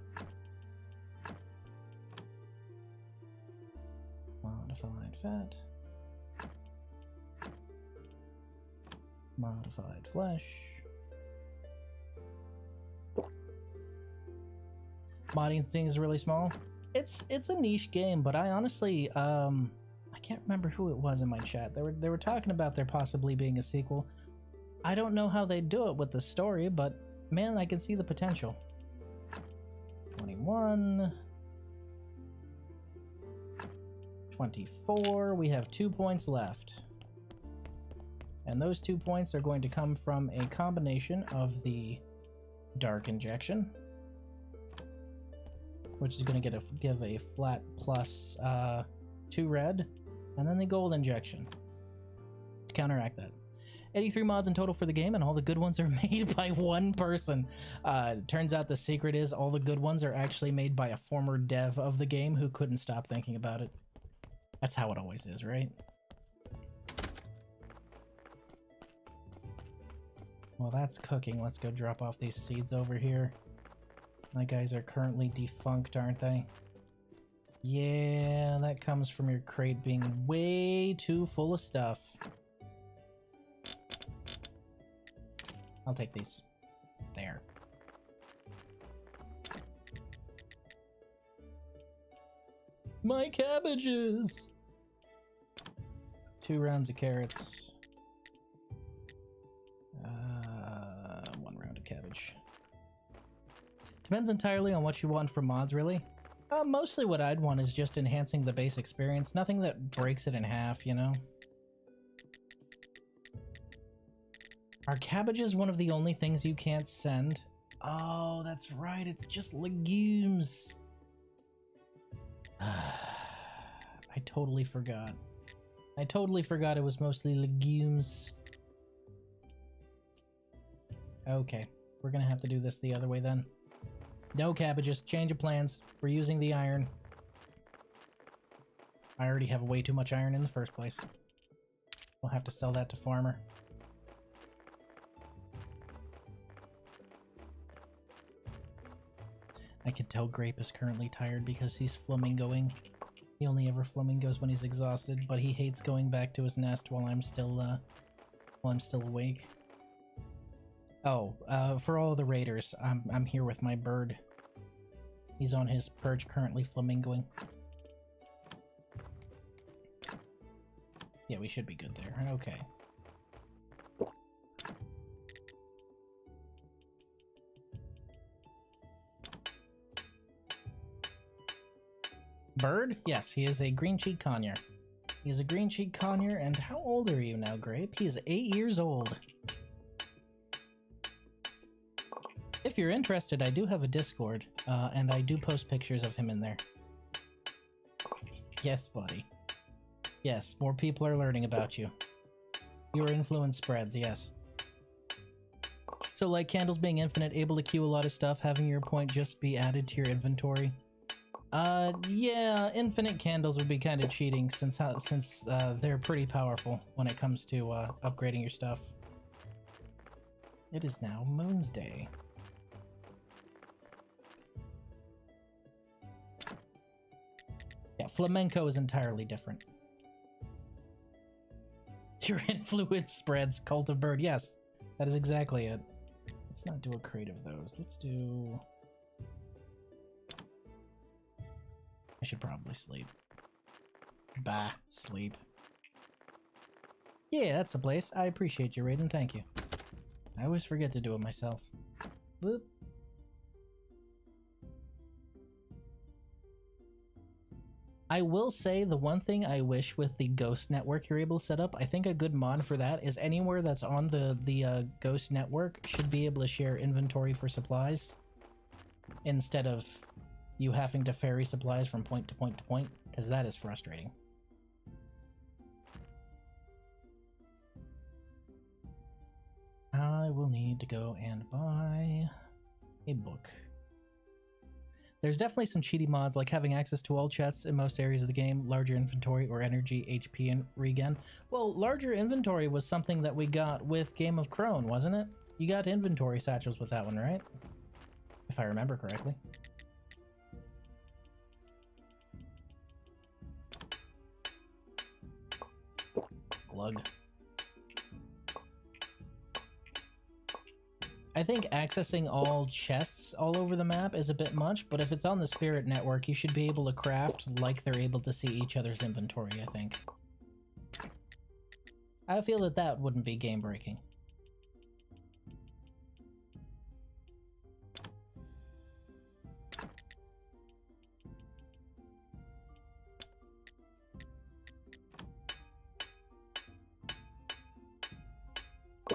Modified fat. Modified flesh. Modding thing is really small. It's a niche game, but I honestly I can't remember who it was in my chat. They were talking about there possibly being a sequel. I don't know how they do it with the story, but man, I can see the potential. 21. 24. We have 2 points left. And those 2 points are going to come from a combination of the dark injection, which is going to give a flat plus 2 red, and then the gold injection to counteract that. 83 mods in total for the game, and all the good ones are made by one person. Turns out the secret is all the good ones are actually made by a former dev of the game who couldn't stop thinking about it. That's how it always is, right? Well, that's cooking. Let's go drop off these seeds over here. My guys are currently defunct, aren't they? Yeah, that comes from your crate being way too full of stuff. I'll take these. There. My cabbages! 2 rounds of carrots. 1 round of cabbage. Depends entirely on what you want from mods, really. Mostly what I'd want is just enhancing the base experience. Nothing that breaks it in half, you know? Are cabbages one of the only things you can't send? Oh, that's right. It's just legumes. I totally forgot. I totally forgot it was mostly legumes. Okay, we're gonna have to do this the other way then. No cabbages, change of plans. We're using the iron. I already have way too much iron in the first place. We'll have to sell that to farmer. I can tell Grape is currently tired because he's flamingoing. He only ever flamingos when he's exhausted, but he hates going back to his nest while I'm still awake. Oh, for all the raiders, I'm here with my bird. He's on his perch, currently flamingoing. Yeah, we should be good there. Okay. Bird? Yes, he is a green-cheeked conure. He is a green-cheeked conure, and how old are you now, Grape? He is 8 years old. If you're interested, I do have a Discord, and I do post pictures of him in there. Yes, buddy. Yes, more people are learning about you. Your influence spreads, yes. So like candles being infinite, able to queue a lot of stuff, having your point just be added to your inventory. Yeah, infinite candles would be kind of cheating since they're pretty powerful when it comes to upgrading your stuff. It is now Moon's Day. Yeah, flamenco is entirely different. Your influence spreads, Cult of Bird. Yes, that is exactly it. Let's not do a crate of those. Let's do... I should probably sleep. Bah, sleep. Yeah, that's the place. I appreciate you, Raiden. Thank you. I always forget to do it myself. Boop. I will say the one thing I wish with the Ghost Network you're able to set up, I think a good mod for that is anywhere that's on the Ghost Network should be able to share inventory for supplies instead of you having to ferry supplies from point to point to point, because that is frustrating. I will need to go and buy a book. There's definitely some cheaty mods, like having access to all chests in most areas of the game, larger inventory, or energy, HP, and regen. Well, larger inventory was something that we got with Game of Crone, wasn't it? You got inventory satchels with that one, right? If I remember correctly. Glug. I think accessing all chests all over the map is a bit much, but if it's on the Spirit Network, you should be able to craft like they're able to see each other's inventory, I think. I feel that that wouldn't be game-breaking.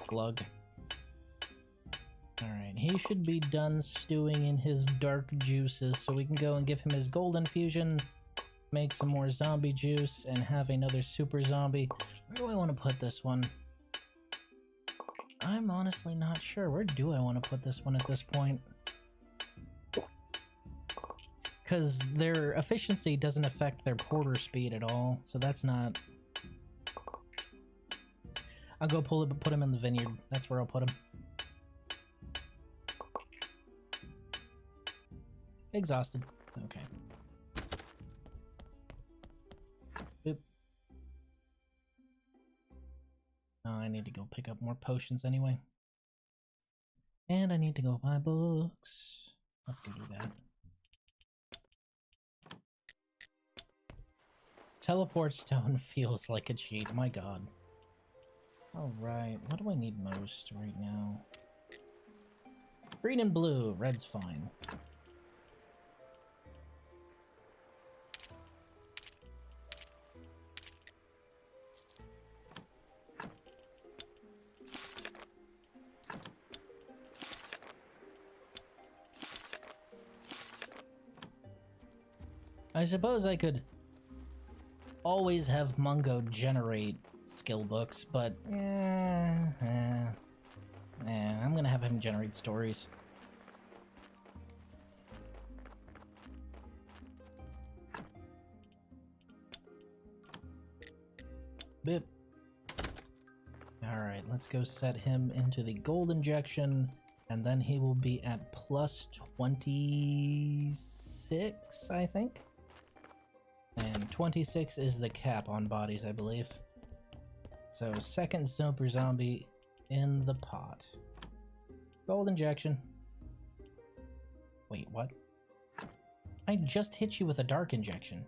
Glug. Alright, he should be done stewing in his dark juices, so we can go and give him his golden fusion, make some more zombie juice, and have another super zombie. Where do I want to put this one? I'm honestly not sure. Where do I want to put this one at this point? Because their efficiency doesn't affect their porter speed at all, so that's not... I'll go put him in the vineyard. That's where I'll put him. Exhausted. Okay. Boop. Oh, I need to go pick up more potions anyway. And I need to go buy books. Let's go do that. Teleport stone feels like a cheat, my god. Alright, what do I need most right now? Green and blue, red's fine. I suppose I could always have Mungo generate skill books, but I'm gonna have him generate stories. Bip. Alright, let's go set him into the gold injection, and then he will be at plus 26, I think? And 26 is the cap on bodies, I believe. So, second super zombie in the pot. Gold injection. Wait, what? I just hit you with a dark injection.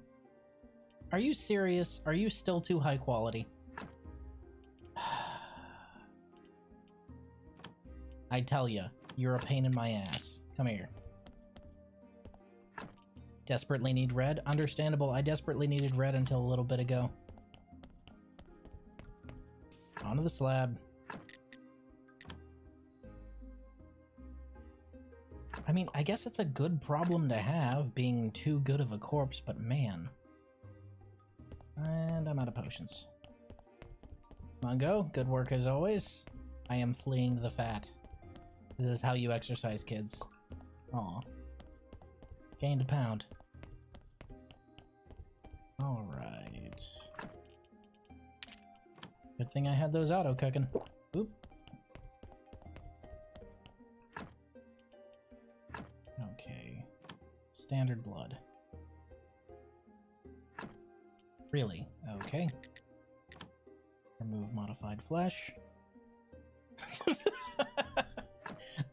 Are you serious? Are you still too high quality? I tell ya, you're a pain in my ass. Come here. Desperately need red? Understandable, I desperately needed red until a little bit ago. Onto the slab. I mean, I guess it's a good problem to have, being too good of a corpse, but man. And I'm out of potions. Mungo, good work as always. I am fleeing the fat. This is how you exercise, kids. Aw. Gained a pound. Alright. Good thing I had those auto cooking. Oop. Okay. Standard blood. Really? Okay. Remove modified flesh.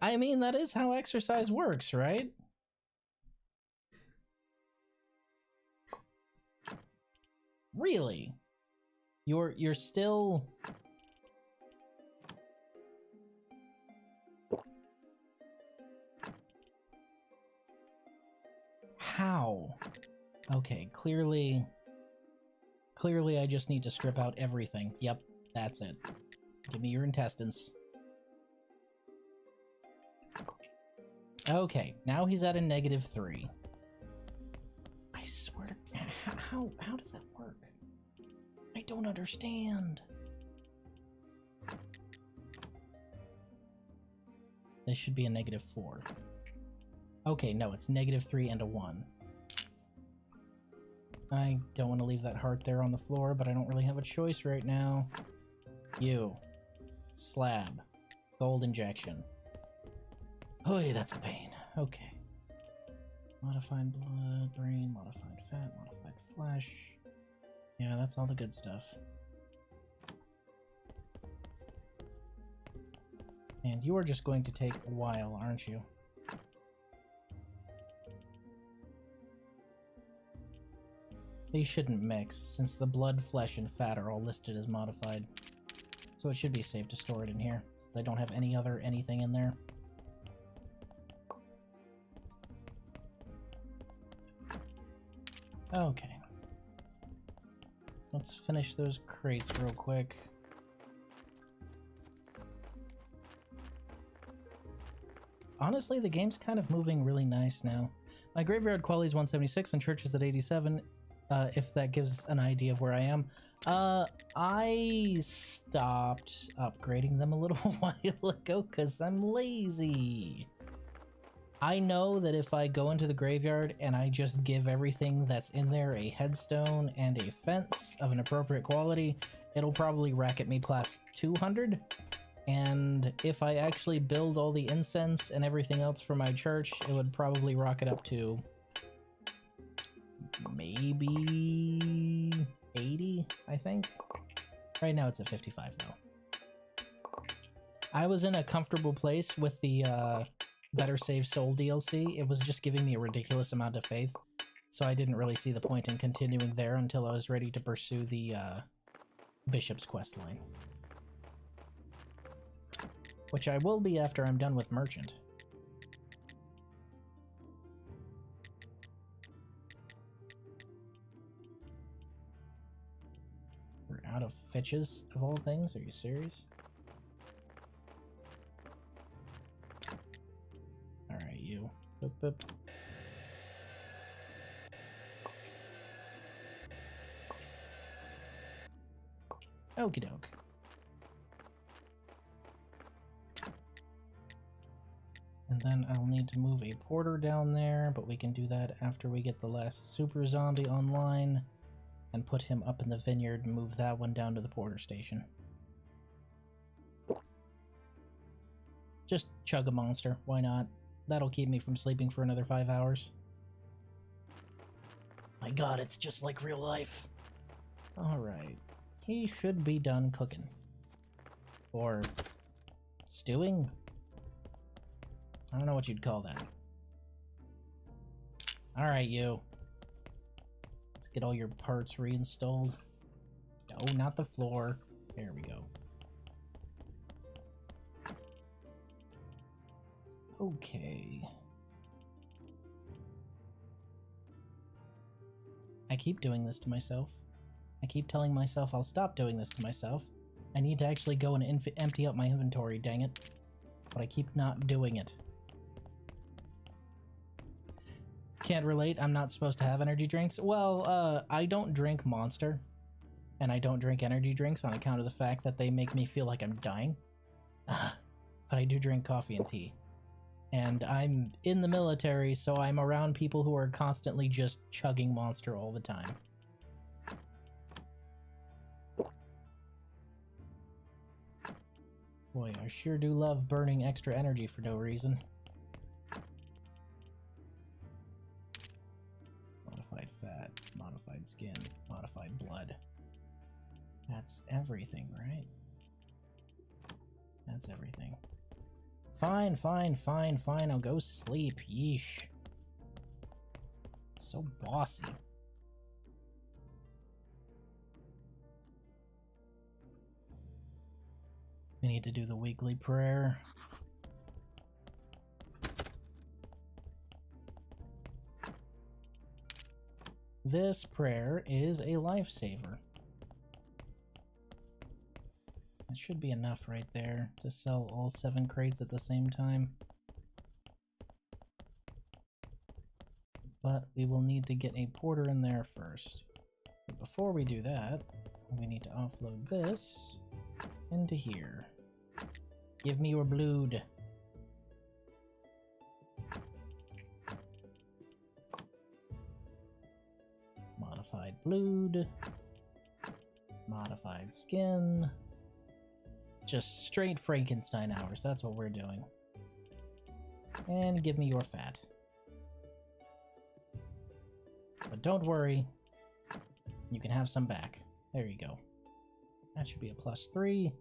I mean, that is how exercise works, right? Really? You're still... How? Okay, clearly I just need to strip out everything. Yep, that's it. Give me your intestines. Okay, now he's at a -3. I swear to... How does that work? I don't understand. This should be a -4. Okay, no, it's -3 and a 1. I don't want to leave that heart there on the floor, but I don't really have a choice right now. You. Slab. Gold injection. Oh, that's a pain. Okay. Modified blood, brain, modified fat, modified flesh. Yeah, that's all the good stuff. And you are just going to take a while, aren't you? These shouldn't mix, since the blood, flesh, and fat are all listed as modified. So it should be safe to store it in here, since I don't have any other anything in there. Okay. Let's finish those crates real quick. Honestly, the game's kind of moving really nice now. My graveyard quality is 176 and church is at 87. If that gives an idea of where I am. I stopped upgrading them a little while ago because I'm lazy. I know that if I go into the graveyard and I just give everything that's in there a headstone and a fence of an appropriate quality, it'll probably rack at me plus 200. And if I actually build all the incense and everything else for my church, it would probably rock it up to maybe 80, I think. Right now it's at 55 though. I was in a comfortable place with the Better Save Soul DLC. It was just giving me a ridiculous amount of faith. So I didn't really see the point in continuing there until I was ready to pursue the Bishop's quest line. Which I will be after I'm done with Merchant. We're out of fetches, of all things? Are you serious? Alright, you. Boop, boop. Okie doke. And then I'll need to move a porter down there, but we can do that after we get the last super zombie online and put him up in the vineyard and move that one down to the porter station. Just chug a monster, why not? That'll keep me from sleeping for another 5 hours. My god, it's just like real life. Alright. He should be done cooking. Or stewing? I don't know what you'd call that. Alright, you. Let's get all your parts reinstalled. No, not the floor. There we go. Okay. I keep doing this to myself. I keep telling myself I'll stop doing this to myself. I need to actually go and empty out my inventory, dang it. But I keep not doing it. Can't relate, I'm not supposed to have energy drinks. Well, I don't drink Monster. And I don't drink energy drinks on account of the fact that they make me feel like I'm dying. But I do drink coffee and tea. And I'm in the military, so I'm around people who are constantly just chugging Monster all the time. Boy, I sure do love burning extra energy for no reason. Modified fat, modified skin, modified blood. That's everything, right? That's everything. Fine, fine, fine, fine, I'll go sleep. Yeesh. So bossy. We need to do the weekly prayer. This prayer is a lifesaver. That should be enough right there to sell all 7 crates at the same time. But we will need to get a porter in there first. But before we do that, we need to offload this into here. Give me your blood. Modified blood. Modified skin. Just straight Frankenstein hours, that's what we're doing. And give me your fat. But don't worry, you can have some back. There you go. That should be a +3.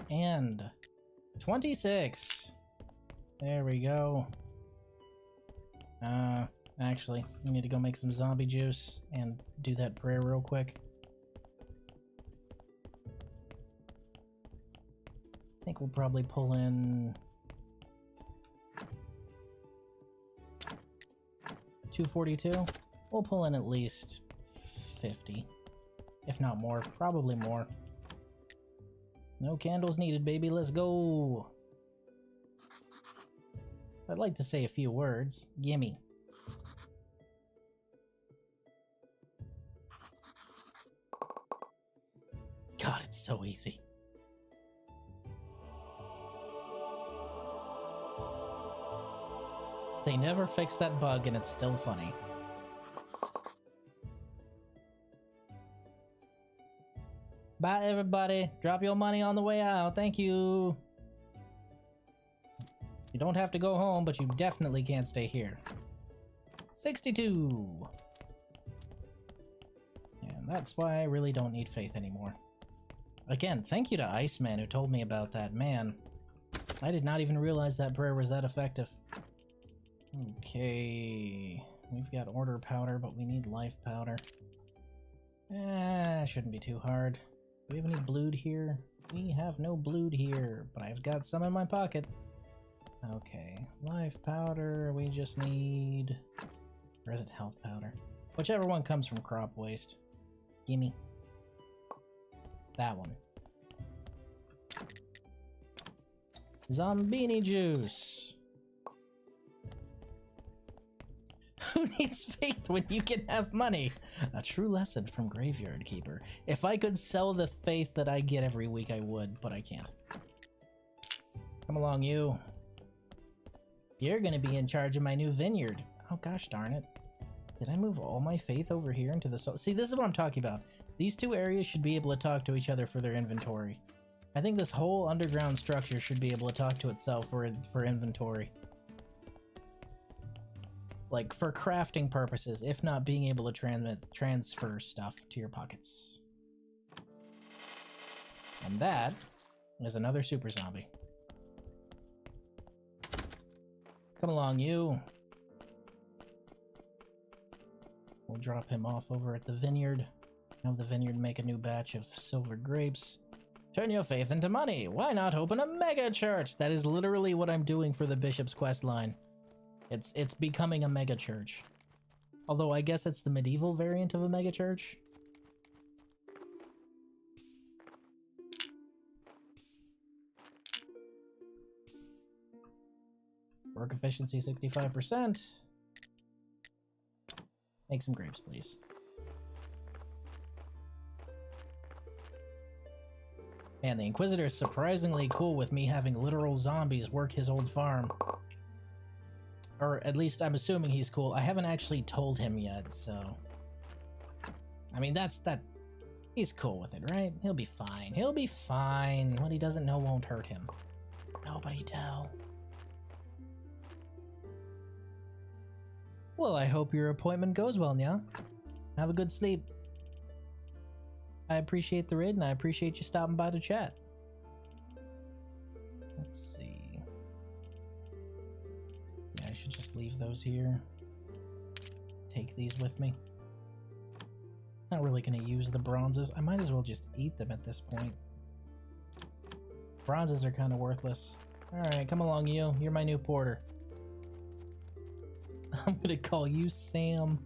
And 26! There we go. Actually, we need to go make some zombie juice and do that prayer real quick. I think we'll probably pull in 242. We'll pull in at least 50, if not more, probably more. No candles needed, baby, let's go. I'd like to say a few words. Gimme. God, it's so easy. They never fix that bug and it's still funny. Bye everybody. Drop your money on the way out. Thank you. You don't have to go home, but you definitely can't stay here. 62. And that's why I really don't need faith anymore. Again, thank you to Iceman who told me about that. Man, I did not even realize that prayer was that effective. Okay, We've got order powder, but we need life powder. Shouldn't be too hard. Do we have any blood here? We have no blood here, but I've got some in my pocket. Okay, life powder, we just need... Or is it health powder? Whichever one comes from crop waste. Gimme. That one. Zombini juice! Who needs faith when you can have money? A true lesson from Graveyard Keeper. If I could sell the faith that I get every week, I would, but I can't. Come along, you. You're gonna be in charge of my new vineyard. Oh gosh darn it. Did I move all my faith over here into the... See, this is what I'm talking about. These two areas should be able to talk to each other for their inventory. I think this whole underground structure should be able to talk to itself for inventory. Like, for crafting purposes, if not being able to transfer stuff to your pockets. And that is another super zombie. Come along, you. We'll drop him off over at the vineyard. Have the vineyard make a new batch of silver grapes. Turn your faith into money. Why not open a mega church? That is literally what I'm doing for the Bishop's quest line. It's becoming a mega church. Although I guess it's the medieval variant of a mega church. Work efficiency 65%. Make some grapes, please. Man, the Inquisitor is surprisingly cool with me having literal zombies work his old farm. Or at least I'm assuming he's cool. I haven't actually told him yet, so... I mean, he's cool with it, right? He'll be fine. He'll be fine. What he doesn't know won't hurt him. Nobody tell. Well, I hope your appointment goes well, Nya. Have a good sleep. I appreciate the raid, and I appreciate you stopping by to chat. Let's see. Yeah, I should just leave those here. Take these with me. Not really going to use the bronzes. I might as well just eat them at this point. Bronzes are kind of worthless. Alright, come along, you. You're my new porter. I'm gonna call you Sam.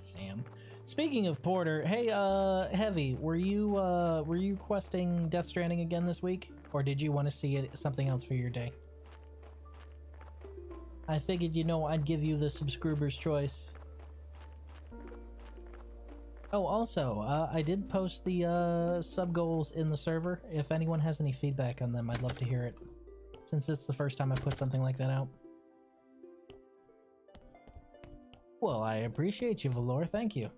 Sam. Speaking of Porter, hey, Heavy, were you questing Death Stranding again this week? Or did you want to see something else for your day? I figured, I'd give you the subscriber's choice. Oh, also, I did post the sub goals in the server. If anyone has any feedback on them, I'd love to hear it. Since it's the first time I put something like that out. Well, I appreciate you, Valor. Thank you.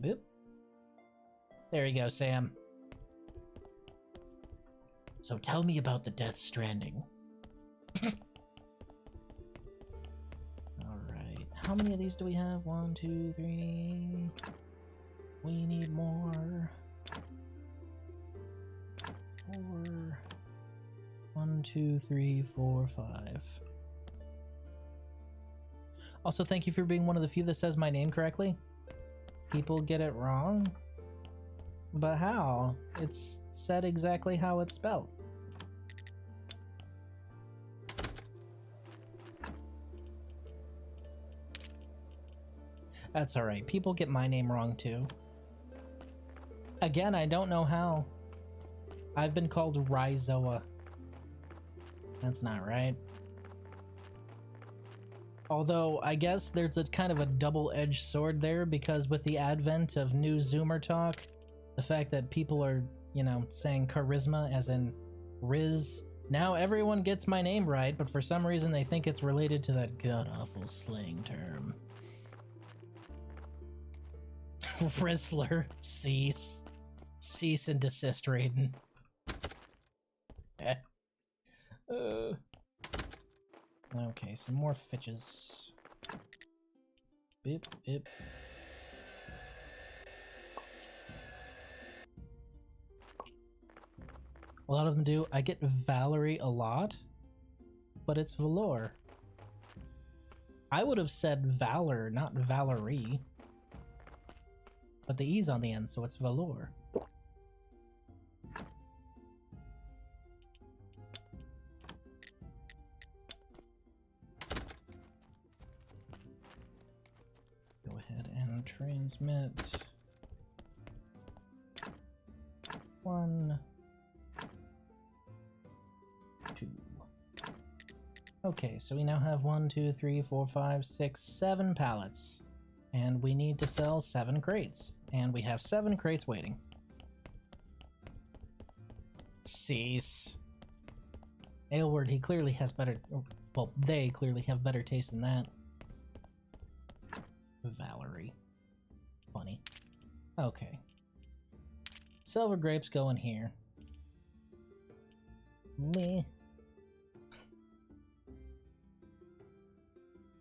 Boop. There you go, Sam. So tell me about the Death Stranding. Alright. How many of these do we have? 1, 2, 3. We need more. 4. 1, 2, 3, 4, 5. Also, thank you for being one of the few that says my name correctly. People get it wrong. But how? It's said exactly how it's spelled. That's alright. People get my name wrong too. Again, I don't know how. I've been called Rhizoa. That's not right. Although, I guess there's a kind of a double-edged sword there, because with the advent of new Zoomer talk, the fact that people are, saying charisma as in Riz, now everyone gets my name right, but for some reason they think it's related to that god-awful slang term. Rizzler, cease. Cease and desist, Raiden. Okay, some more fitches. Bip, bip. A lot of them do. I get Valerie a lot. but it's Valor. I would have said Valor, not Valerie. But the E's on the end, so it's Valor. Go ahead and transmit 1, 2. Okay, so we now have 1, 2, 3, 4, 5, 6, 7 pallets. And we need to sell 7 crates. And we have 7 crates waiting. Cease. Aylward, he clearly has better... Well, they clearly have better taste than that. Valerie. Funny. Okay. Silver grapes go in here. Meh.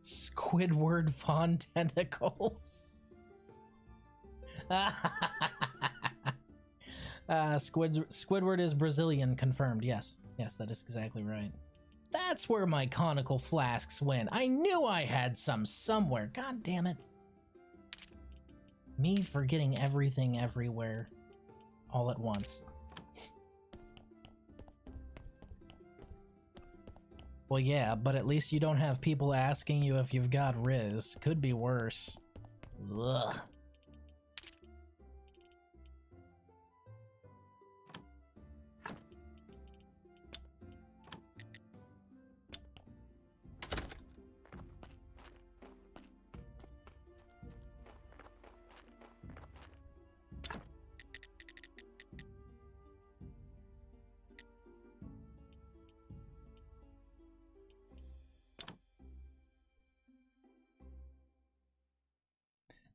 Squidward fawn tentacles. Squidward is Brazilian, confirmed. Yes. Yes, that is exactly right. That's where my conical flasks went. I knew I had some somewhere. God damn it. Me forgetting everything everywhere all at once. Well, yeah, but at least you don't have people asking you if you've got Riz. Could be worse. Ugh.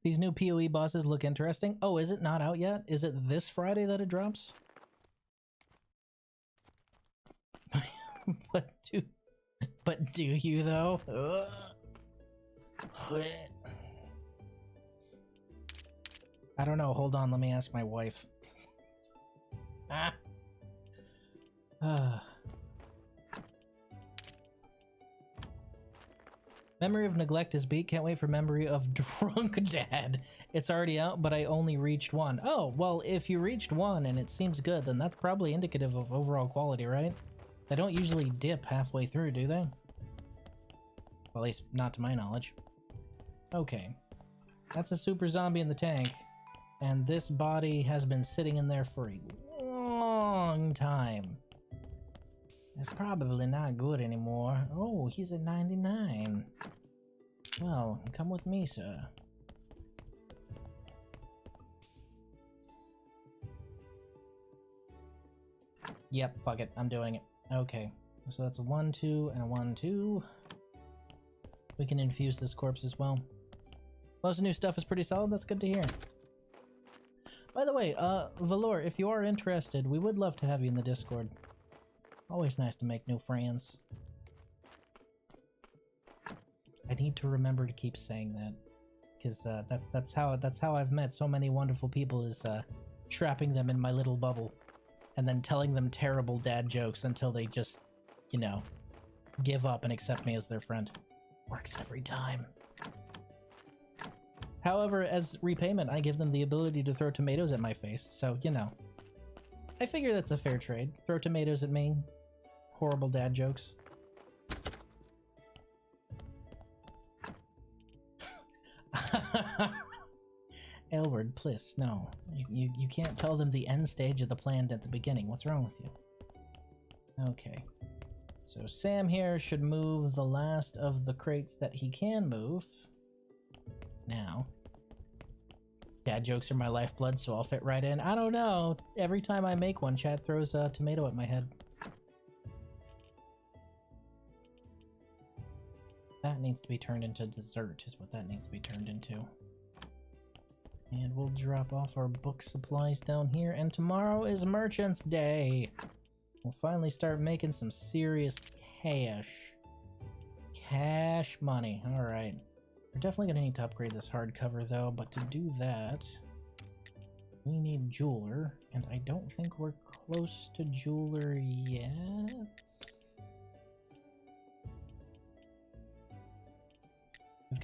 These new PoE bosses look interesting. Oh, is it not out yet? Is it this Friday that it drops? But do you though? I don't know. Hold on, let me ask my wife. Memory of Neglect is beat. Can't wait for Memory of Drunk Dad. It's already out, but I only reached 1. Oh, well, if you reached 1 and it seems good, then that's probably indicative of overall quality, right? They don't usually dip halfway through, do they? Well, at least not to my knowledge. Okay. That's a super zombie in the tank. And this body has been sitting in there for a long time. It's probably not good anymore. Oh, he's at 99. Well, come with me, sir. Yep, fuck it. I'm doing it. Okay. So that's a 1, 2, and a 1, 2. We can infuse this corpse as well. Most of the new stuff is pretty solid. That's good to hear. By the way, Valor, if you are interested, we would love to have you in the Discord. Always nice to make new friends. I need to remember to keep saying that, because that's how I've met so many wonderful people, is trapping them in my little bubble, and then telling them terrible dad jokes until they just, you know, give up and accept me as their friend. Works every time. However, as repayment, I give them the ability to throw tomatoes at my face, so, you know. I figure that's a fair trade. Throw tomatoes at me. Horrible dad jokes. Aylward, please, no. You can't tell them the end stage of the plan at the beginning. What's wrong with you? Okay. So Sam here should move the last of the crates that he can move. Now. Dad jokes are my lifeblood, so I'll fit right in. I don't know. Every time I make one, Chad throws a tomato at my head. That needs to be turned into dessert, is what that needs to be turned into. And we'll drop off our book supplies down here. And tomorrow is Merchant's Day. We'll finally start making some serious cash. Cash money. Alright. We're definitely going to need to upgrade this hardcover, though, but to do that, we need Jeweler, and I don't think we're close to Jeweler yet.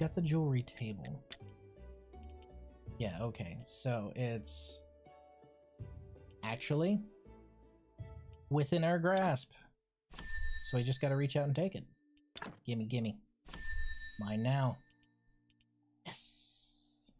got the jewelry table. Yeah, okay. So it's actually within our grasp. So we just gotta reach out and take it. Gimme, gimme. Mine now. Yes.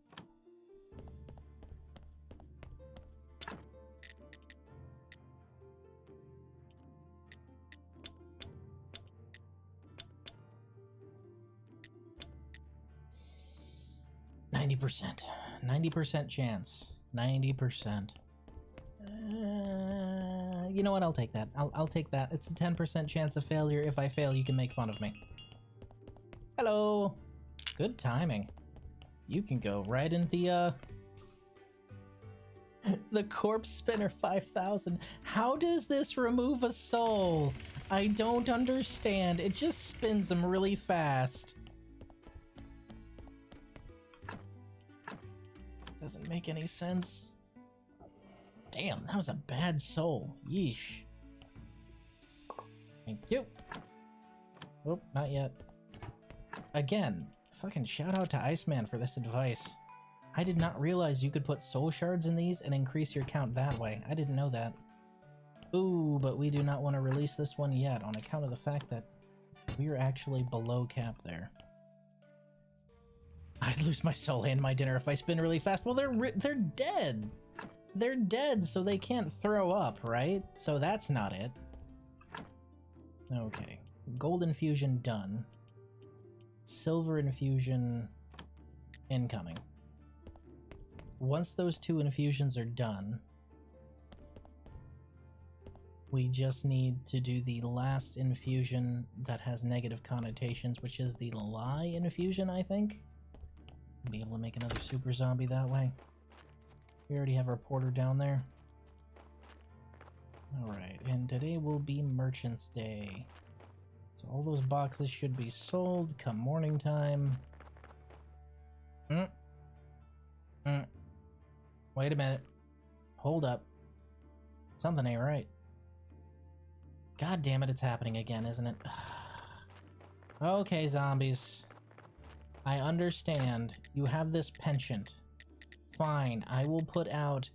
90%. 90% chance. 90%. You know what? I'll take that. I'll take that. It's a 10% chance of failure. If I fail, you can make fun of me. Hello. Good timing. You can go right in the the corpse spinner 5000. How does this remove a soul? I don't understand. It just spins them really fast. Doesn't make any sense. Damn, that was a bad soul. Yeesh. Thank you. Oh, not yet. Again, fucking shout out to Iceman for this advice. I did not realize you could put soul shards in these and increase your count that way. I didn't know that. Ooh, but we do not want to release this one yet on account of the fact that we are actually below cap there. I'd lose my soul and my dinner if I spin really fast. Well, they're dead. They're dead, so they can't throw up, right? So that's not it. Okay. Gold infusion done. Silver infusion incoming. Once those two infusions are done, we just need to do the last infusion that has negative connotations, which is the lie infusion, I think. Be able to make another super zombie that way. We already have our porter down there. Alright, and today will be Merchant's Day. So all those boxes should be sold come morning time. Wait a minute. Hold up. Something ain't right. God damn it, it's happening again, isn't it? Okay, zombies. I understand. You have this penchant. Fine, I will put out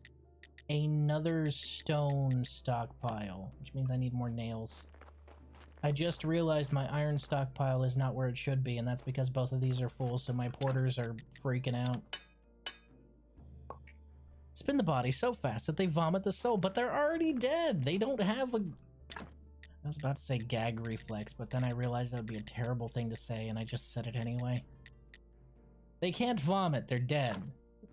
another stone stockpile, which means I need more nails. I just realized my iron stockpile is not where it should be, and that's because both of these are full, so my porters are freaking out. Spin the body so fast that they vomit the soul, but they're already dead! They don't have a... I was about to say gag reflex, but then I realized that would be a terrible thing to say, and I just said it anyway. They can't vomit, they're dead.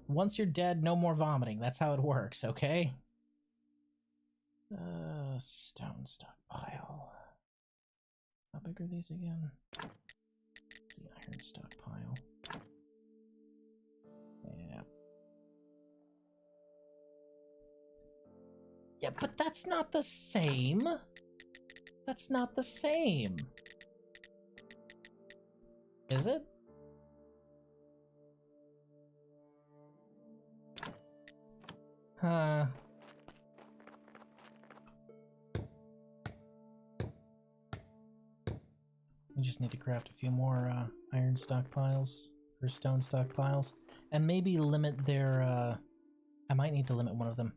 Once you're dead, no more vomiting. That's how it works, okay? Stone stockpile. How big are these again? It's the iron stockpile. Yeah. Yeah, but that's not the same. That's not the same. Is it? We just need to craft a few more iron stockpiles, or stone stockpiles, and maybe limit their, I might need to limit one of them.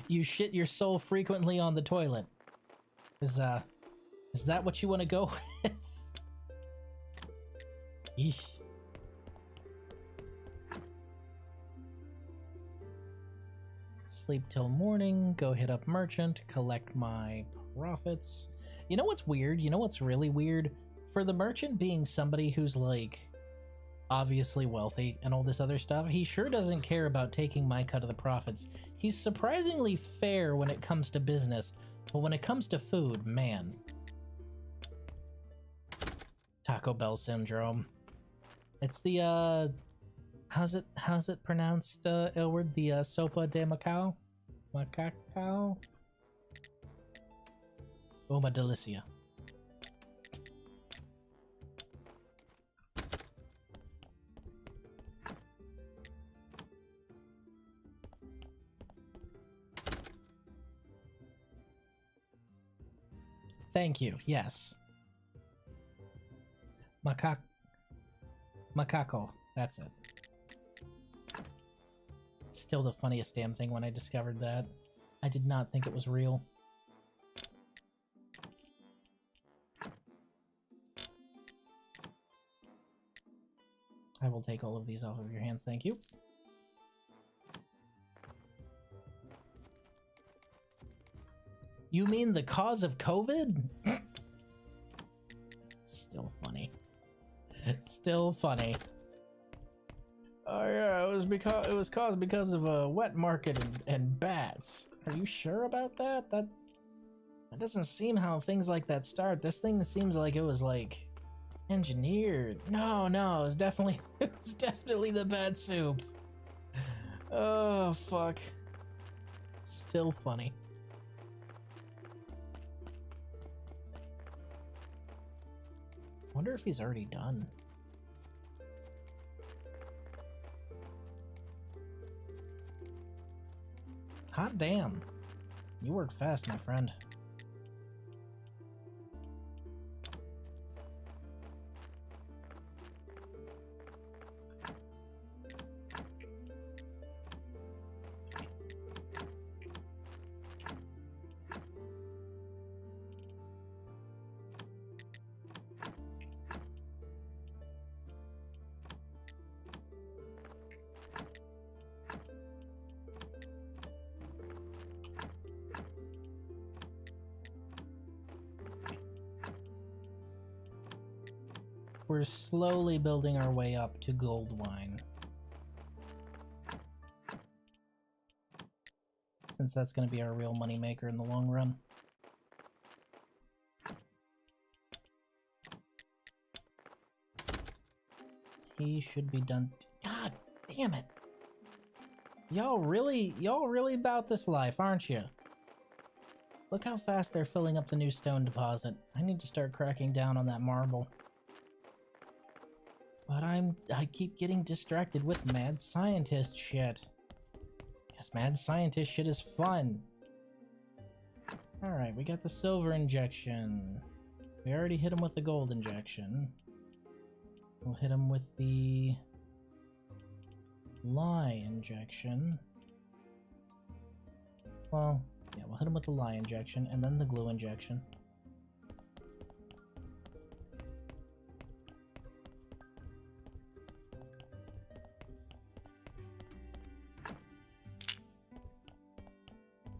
You shit your soul frequently on the toilet. Is that what you want to go with? Eesh. Sleep till morning, go hit up merchant, collect my profits. You know what's weird? You know what's really weird? For the merchant being somebody who's like obviously wealthy and all this other stuff, he sure doesn't care about taking my cut of the profits. He's surprisingly fair when it comes to business, but when it comes to food, man. Taco Bell syndrome. It's the how's it pronounced, Elward? The sopa de Macao? Macacao? Uma delicia. Thank you, yes. Macaco. That's it. Still the funniest damn thing when I discovered that. I did not think it was real. I will take all of these off of your hands, thank you. You mean the cause of COVID? Still funny. Still funny. Oh yeah, it was caused because of a wet market and bats. Are you sure about that? That doesn't seem how things like that start. This thing seems like it was like engineered. No, it was definitely the bat soup. Oh fuck. Still funny. Wonder if he's already done. Hot damn. You work fast, my friend. We're slowly building our way up to gold wine. Since that's going to be our real money maker in the long run. He should be done. God damn it. Y'all really about this life, aren't you? Look how fast they're filling up the new stone deposit. I need to start cracking down on that marble. But I keep getting distracted with mad scientist shit. Yes, mad scientist shit is fun. Alright, we got the silver injection. We already hit him with the gold injection. We'll hit him with the lye injection. Well, yeah, we'll hit him with the lye injection and then the glue injection.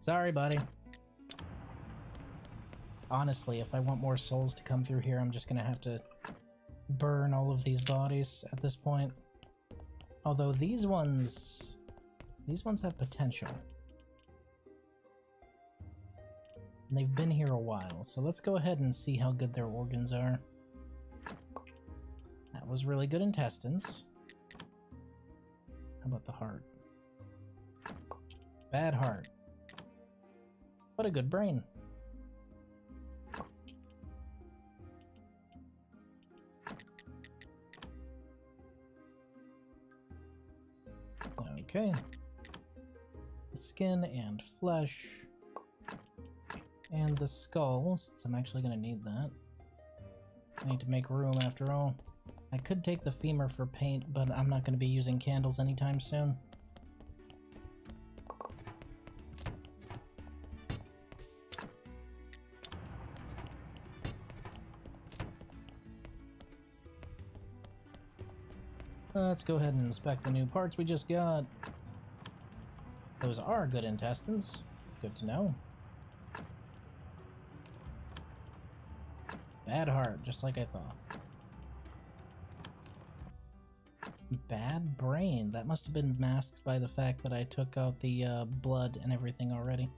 Sorry, buddy. Honestly, if I want more souls to come through here, I'm just gonna have to burn all of these bodies at this point. Although these ones have potential. And they've been here a while, so let's go ahead and see how good their organs are. That was really good intestines. How about the heart? Bad heart. What a good brain. Okay. Skin and flesh. And the skull, since I'm actually going to need that. I need to make room after all. I could take the femur for paint, but I'm not going to be using candles anytime soon. Let's go ahead and inspect the new parts we just got. Those are good intestines. Good to know. Bad heart, just like I thought. Bad brain. That must have been masked by the fact that I took out the blood and everything already.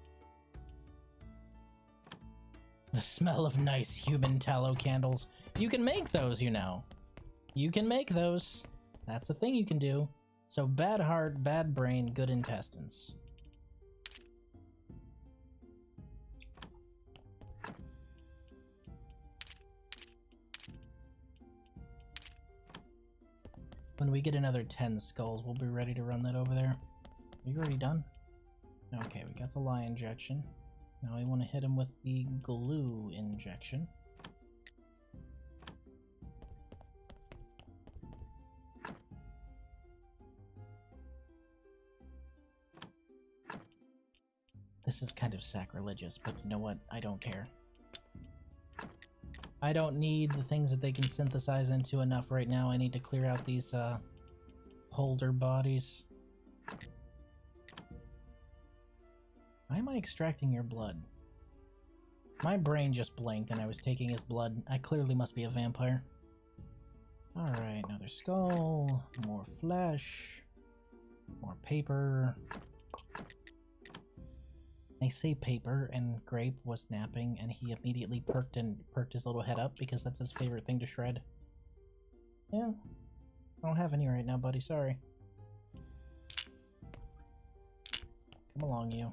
The smell of nice human tallow candles. You can make those, you know. You can make those. That's a thing you can do. So bad heart, bad brain, good intestines. When we get another 10 skulls, we'll be ready to run that over there. Are you already done? Okay, we got the lye injection. Now we want to hit him with the glue injection. This is kind of sacrilegious, but you know what? I don't care. I don't need the things that they can synthesize into enough right now. I need to clear out these, holder bodies. Why am I extracting your blood? My brain just blinked and I was taking his blood. I clearly must be a vampire. Alright, another skull, more flesh, more paper. I say paper, and Grape was napping, and he immediately perked his little head up because that's his favorite thing to shred. Yeah, I don't have any right now, buddy. Sorry. Come along, you.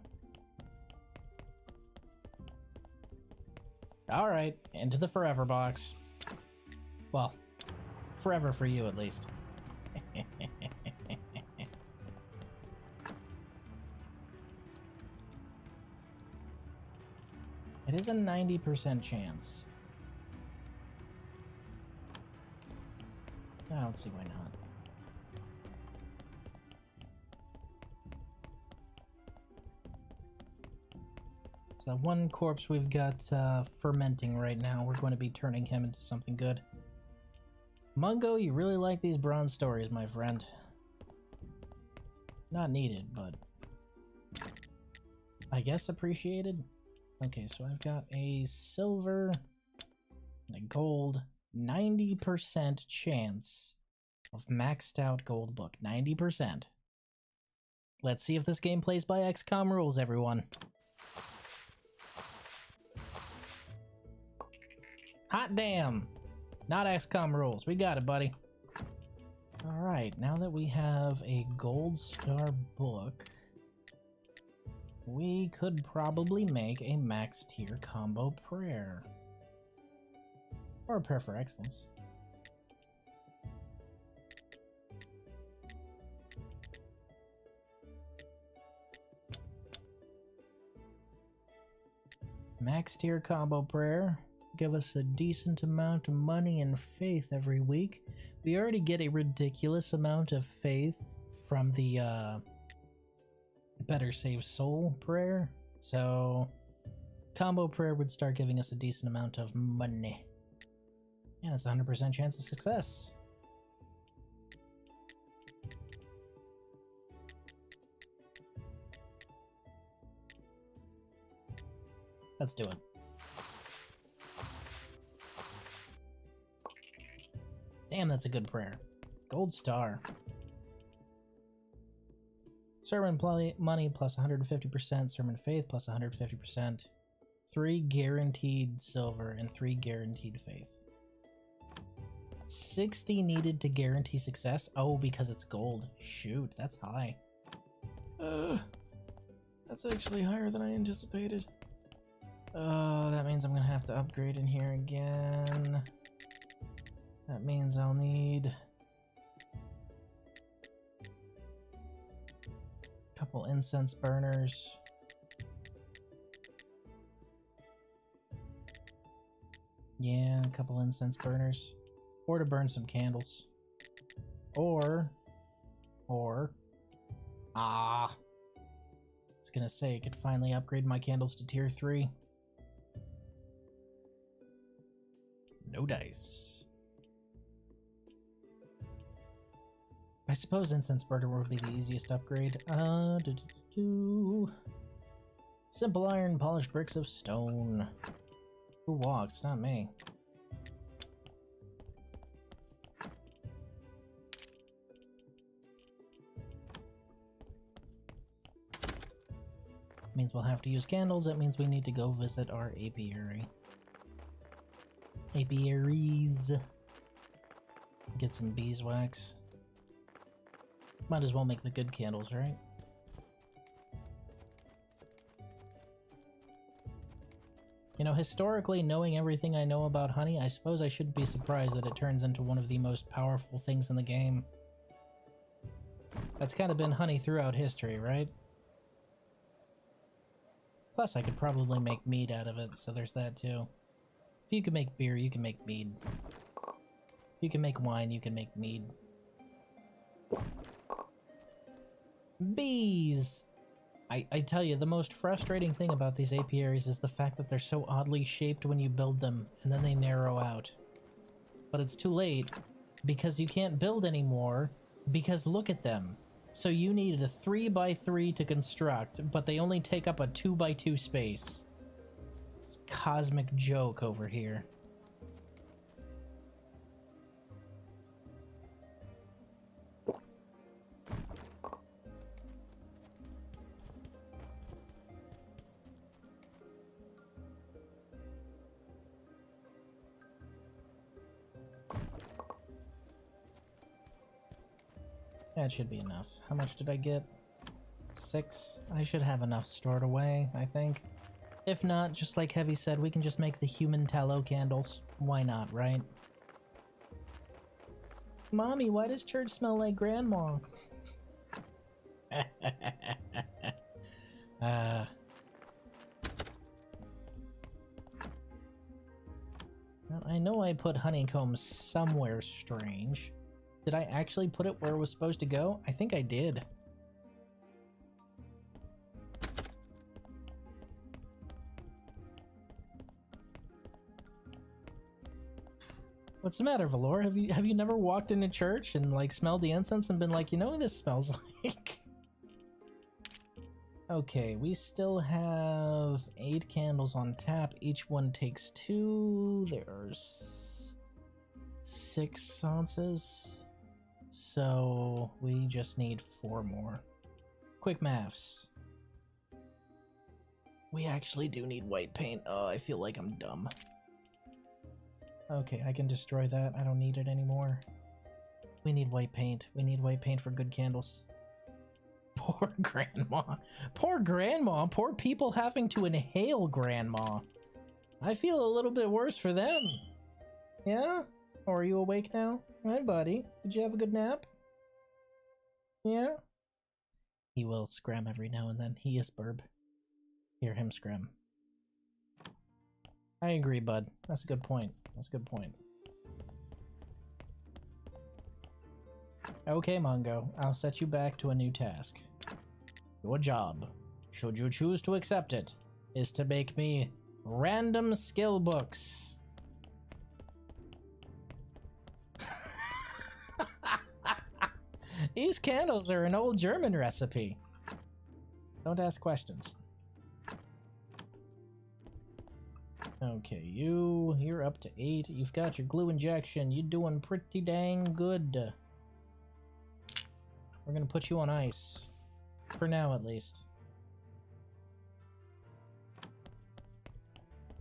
Alright, into the forever box. Well, forever for you, at least. It is a 90% chance. I don't see why not. So one corpse we've got fermenting right now. We're going to be turning him into something good. Mungo, you really like these bronze stories, my friend. Not needed, but I guess appreciated. Okay, so I've got a silver and a gold, 90% chance of maxed out gold book. 90%. Let's see if this game plays by XCOM rules, everyone. Hot damn! Not XCOM rules. We got it, buddy. Alright, now that we have a gold star book, we could probably make a max tier combo prayer. Or a prayer for excellence. Max tier combo prayer. Give us a decent amount of money and faith every week. We already get a ridiculous amount of faith from the Better Save Soul prayer, so combo prayer would start giving us a decent amount of money. And it's a 100% chance of success. Let's do it. Damn, that's a good prayer. Gold star. Sermon money plus 150%, sermon faith plus 150%. 3 guaranteed silver and 3 guaranteed faith. 60 needed to guarantee success? Oh, because it's gold. Shoot, that's high. That's actually higher than I anticipated. That means I'm gonna have to upgrade in here again. That means I'll need a couple incense burners. Yeah, a couple incense burners. Or to burn some candles. Or... I was gonna say, I could finally upgrade my candles to tier 3. No dice. I suppose incense burner would be the easiest upgrade. Simple iron, polished bricks of stone. Who walks? Not me. Means we'll have to use candles. That means we need to go visit our apiary. Apiaries. Get some beeswax. Might as well make the good candles, right? You know, historically, knowing everything I know about honey, I suppose I shouldn't be surprised that it turns into one of the most powerful things in the game. That's kind of been honey throughout history, right? Plus, I could probably make mead out of it, so there's that too. If you can make beer, you can make mead. If you can make wine, you can make mead. Bees! I tell you, the most frustrating thing about these apiaries is the fact that they're so oddly shaped when you build them, and then they narrow out. But it's too late, because you can't build anymore, because look at them. So you needed a 3x3 to construct, but they only take up a 2x2 space. It's a cosmic joke over here. That should be enough. How much did I get? 6? I should have enough stored away, I think. If not, just like Heavy said, we can just make the human tallow candles. Why not, right? Mommy, why does church smell like grandma? Well, I know I put honeycomb somewhere strange. Did I actually put it where it was supposed to go? I think I did. What's the matter, Valor? Have you never walked into church and like smelled the incense and been like, you know what this smells like? Okay, we still have 8 candles on tap. Each one takes 2. There's 6 sconces. So we just need 4 more. Quick maths. We actually do need white paint. Oh, I feel like I'm dumb. Okay, I can destroy that. I don't need it anymore. We need white paint. We need white paint for good candles. Poor grandma. Poor grandma. Poor people having to inhale grandma. I feel a little bit worse for them. Yeah? Or are you awake now? Hi, buddy. Did you have a good nap? Yeah? He will scram every now and then. He is burb. Hear him scram. I agree, bud. That's a good point. That's a good point. Okay, Mongo. I'll set you back to a new task. Your job, should you choose to accept it, is to make me random skill books. These candles are an old German recipe. Don't ask questions. Okay, you're up to 8. You've got your glue injection. You're doing pretty dang good. We're gonna put you on ice. For now, at least.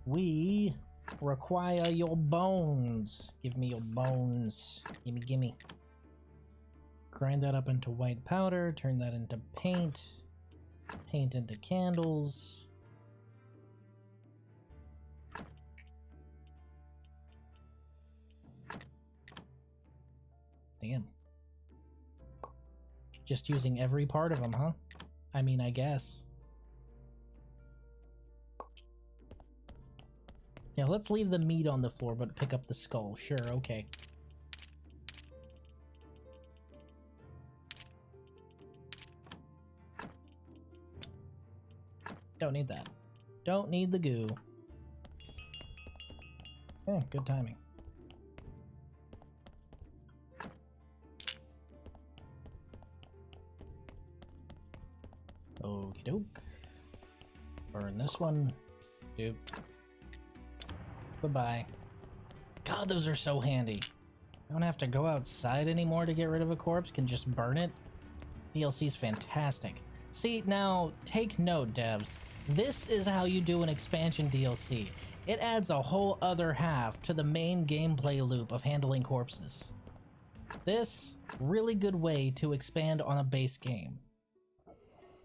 We require your bones. Give me your bones. Gimme, gimme. Grind that up into white powder. Turn that into paint. Paint into candles. Damn. Just using every part of them, huh? I mean, I guess. Yeah, let's leave the meat on the floor, but pick up the skull. Sure, okay. Don't need that. Don't need the goo. Yeah, good timing. Okie doke. Burn this one. Doop. Goodbye. God, those are so handy. I don't have to go outside anymore to get rid of a corpse. Can just burn it. DLC's fantastic. See, now, take note, devs. This is how you do an expansion DLC. It adds a whole other half to the main gameplay loop of handling corpses. This, really good way to expand on a base game.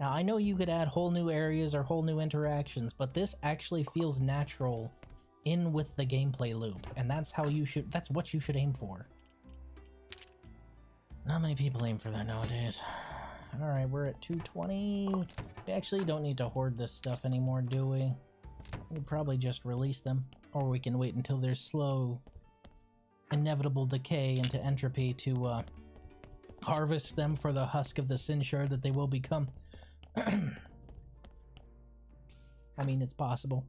Now, I know you could add whole new areas or whole new interactions, but this actually feels natural in with the gameplay loop, and that's what you should aim for. Not many people aim for that nowadays. Alright, we're at 220. We actually don't need to hoard this stuff anymore, do we? We'll probably just release them, or we can wait until there's slow, inevitable decay into entropy to harvest them for the husk of the sin shard that they will become. I mean, it's possible.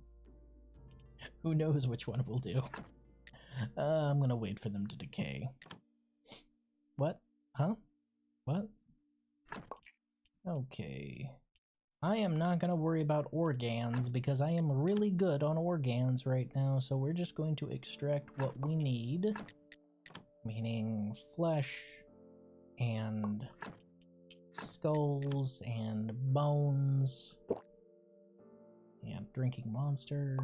Who knows which one will do? I'm gonna wait for them to decay. What? Huh? What? Okay. I am not gonna worry about organs because I am really good on organs right now, so we're just going to extract what we need. Meaning flesh and skulls and bones and drinking monster.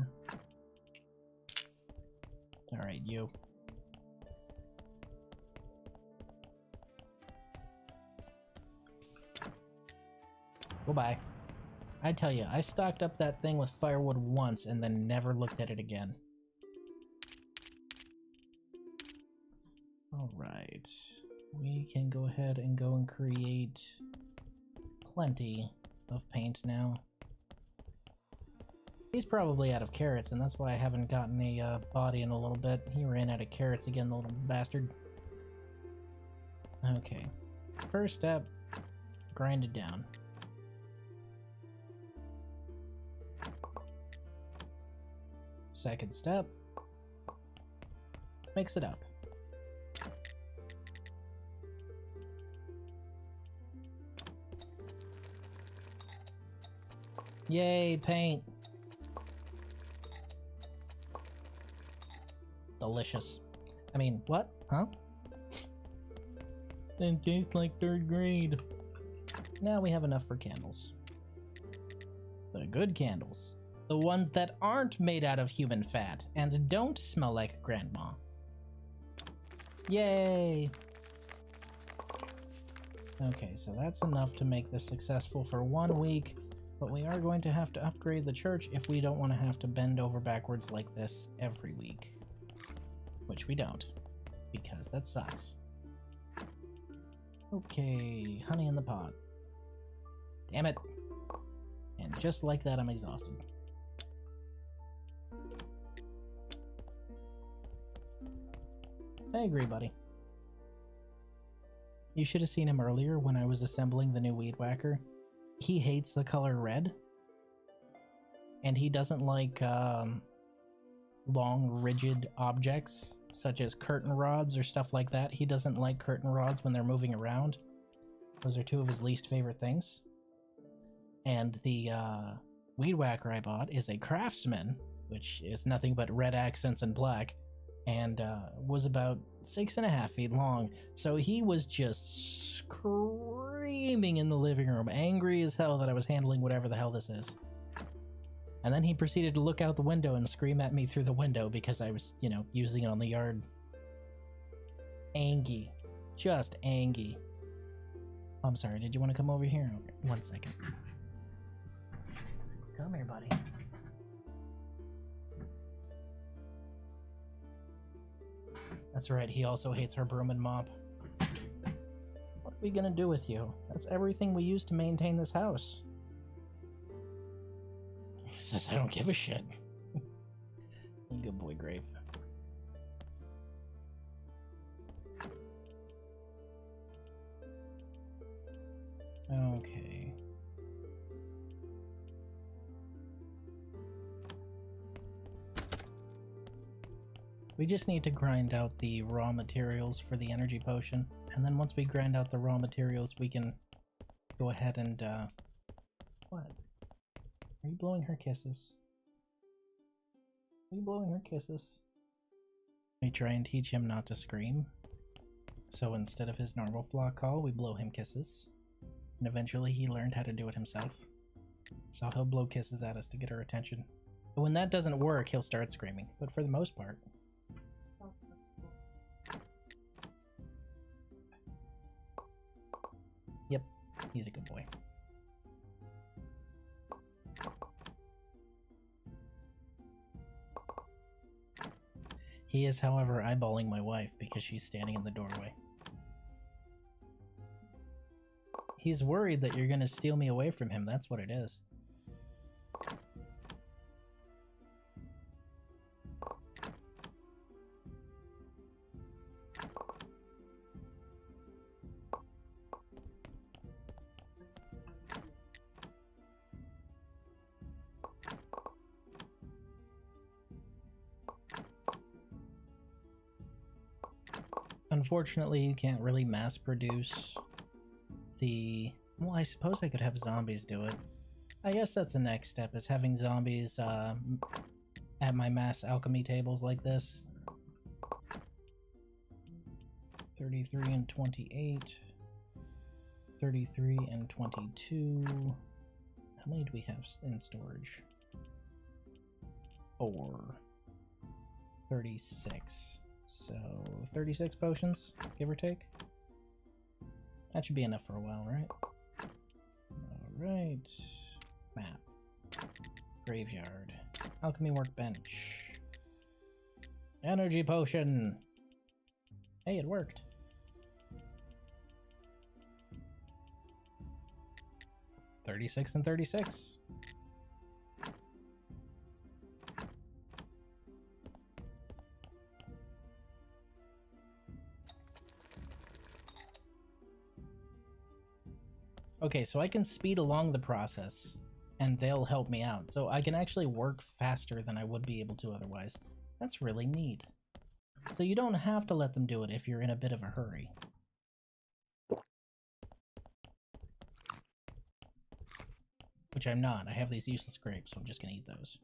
Alright, you. Goodbye. I tell you, I stocked up that thing with firewood once and then never looked at it again. Alright. We can go ahead and go and create plenty of paint now. He's probably out of carrots, and that's why I haven't gotten a body in a little bit. He ran out of carrots again, the little bastard. Okay. First step, grind it down. Second step, mix it up. Yay, paint! Delicious. I mean, what? Huh? It tastes like 3rd grade. Now we have enough for candles. The good candles. The ones that aren't made out of human fat and don't smell like grandma. Yay! Okay, so that's enough to make this successful for 1 week, but we are going to have to upgrade the church if we don't want to have to bend over backwards like this every week. Which we don't, because that sucks. Okay, honey in the pot. Damn it! And just like that, I'm exhausted. I agree, buddy. You should have seen him earlier when I was assembling the new weed whacker. He hates the color red. And he doesn't like long, rigid objects, such as curtain rods or stuff like that. He doesn't like curtain rods when they're moving around. Those are 2 of his least favorite things. And the weed whacker I bought is a Craftsman, which is nothing but red accents and black, and was about 6.5 feet long. So he was just screaming in the living room, angry as hell that I was handling whatever the hell this is. And then he proceeded to look out the window and scream at me through the window because I was, you know, using it on the yard. Angy. Just angy. I'm sorry, did you want to come over here? Okay, 1 second. Come here, buddy. That's right, he also hates her broom and mop. What are we gonna do with you? That's everything we use to maintain this house. He says I don't give a shit. You good boy, Grape. Okay. We just need to grind out the raw materials for the energy potion, and then once we grind out the raw materials, we can go ahead and, what? Are you blowing her kisses? Are you blowing her kisses? We try and teach him not to scream. So instead of his normal flock call, we blow him kisses. And eventually he learned how to do it himself. So he'll blow kisses at us to get our attention. But when that doesn't work, he'll start screaming. But for the most part... Yep, he's a good boy. He is, however, eyeballing my wife because she's standing in the doorway. He's worried that you're gonna steal me away from him, that's what it is. Unfortunately, you can't really mass produce the... Well, I suppose I could have zombies do it. I guess that's the next step, is having zombies at my mass alchemy tables like this. 33 and 28. 33 and 22. How many do we have in storage? 4. 36. So 36 potions, give or take. That should be enough for a while, right? Alright. Map. Graveyard. Alchemy workbench. Energy potion! Hey, it worked. $36 and $36. Okay, so I can speed along the process, and they'll help me out. So I can actually work faster than I would be able to otherwise. That's really neat. So you don't have to let them do it if you're in a bit of a hurry. Which I'm not. I have these useless grapes, so I'm just gonna eat those.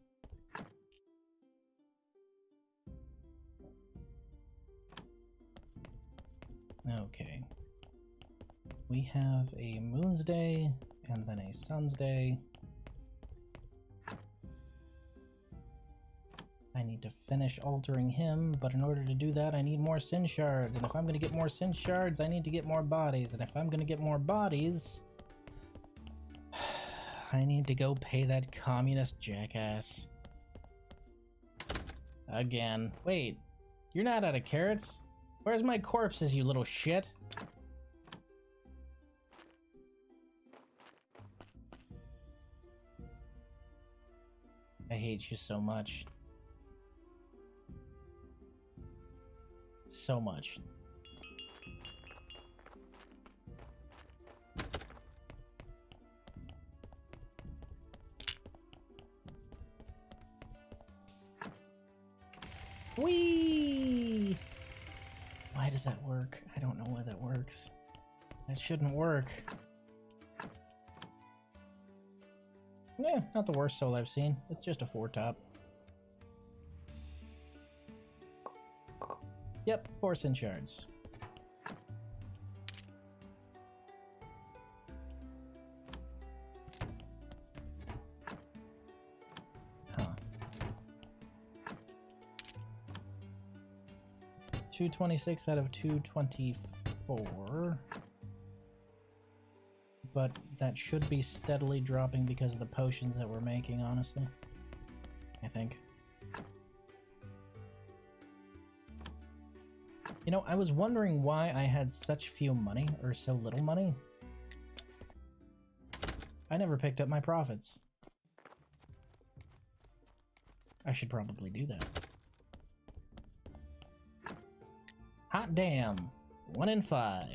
Okay. We have a Moon's Day, and then a Sun's Day. I need to finish altering him, but in order to do that, I need more Sin Shards. And if I'm gonna get more Sin Shards, I need to get more bodies. And if I'm gonna get more bodies, I need to go pay that communist jackass. Again. Wait, you're not out of carrots? Where's my corpses, you little shit? I hate you so much. So much. Whee! Why does that work? I don't know why that works. That shouldn't work. Yeah, not the worst soul I've seen. It's just a 4-top. Yep, 4 Sin Shards. Huh. 226 out of 224. But that should be steadily dropping because of the potions that we're making, honestly. I think. You know, I was wondering why I had such few money, or so little money. I never picked up my profits. I should probably do that. Hot damn! 1 in 5.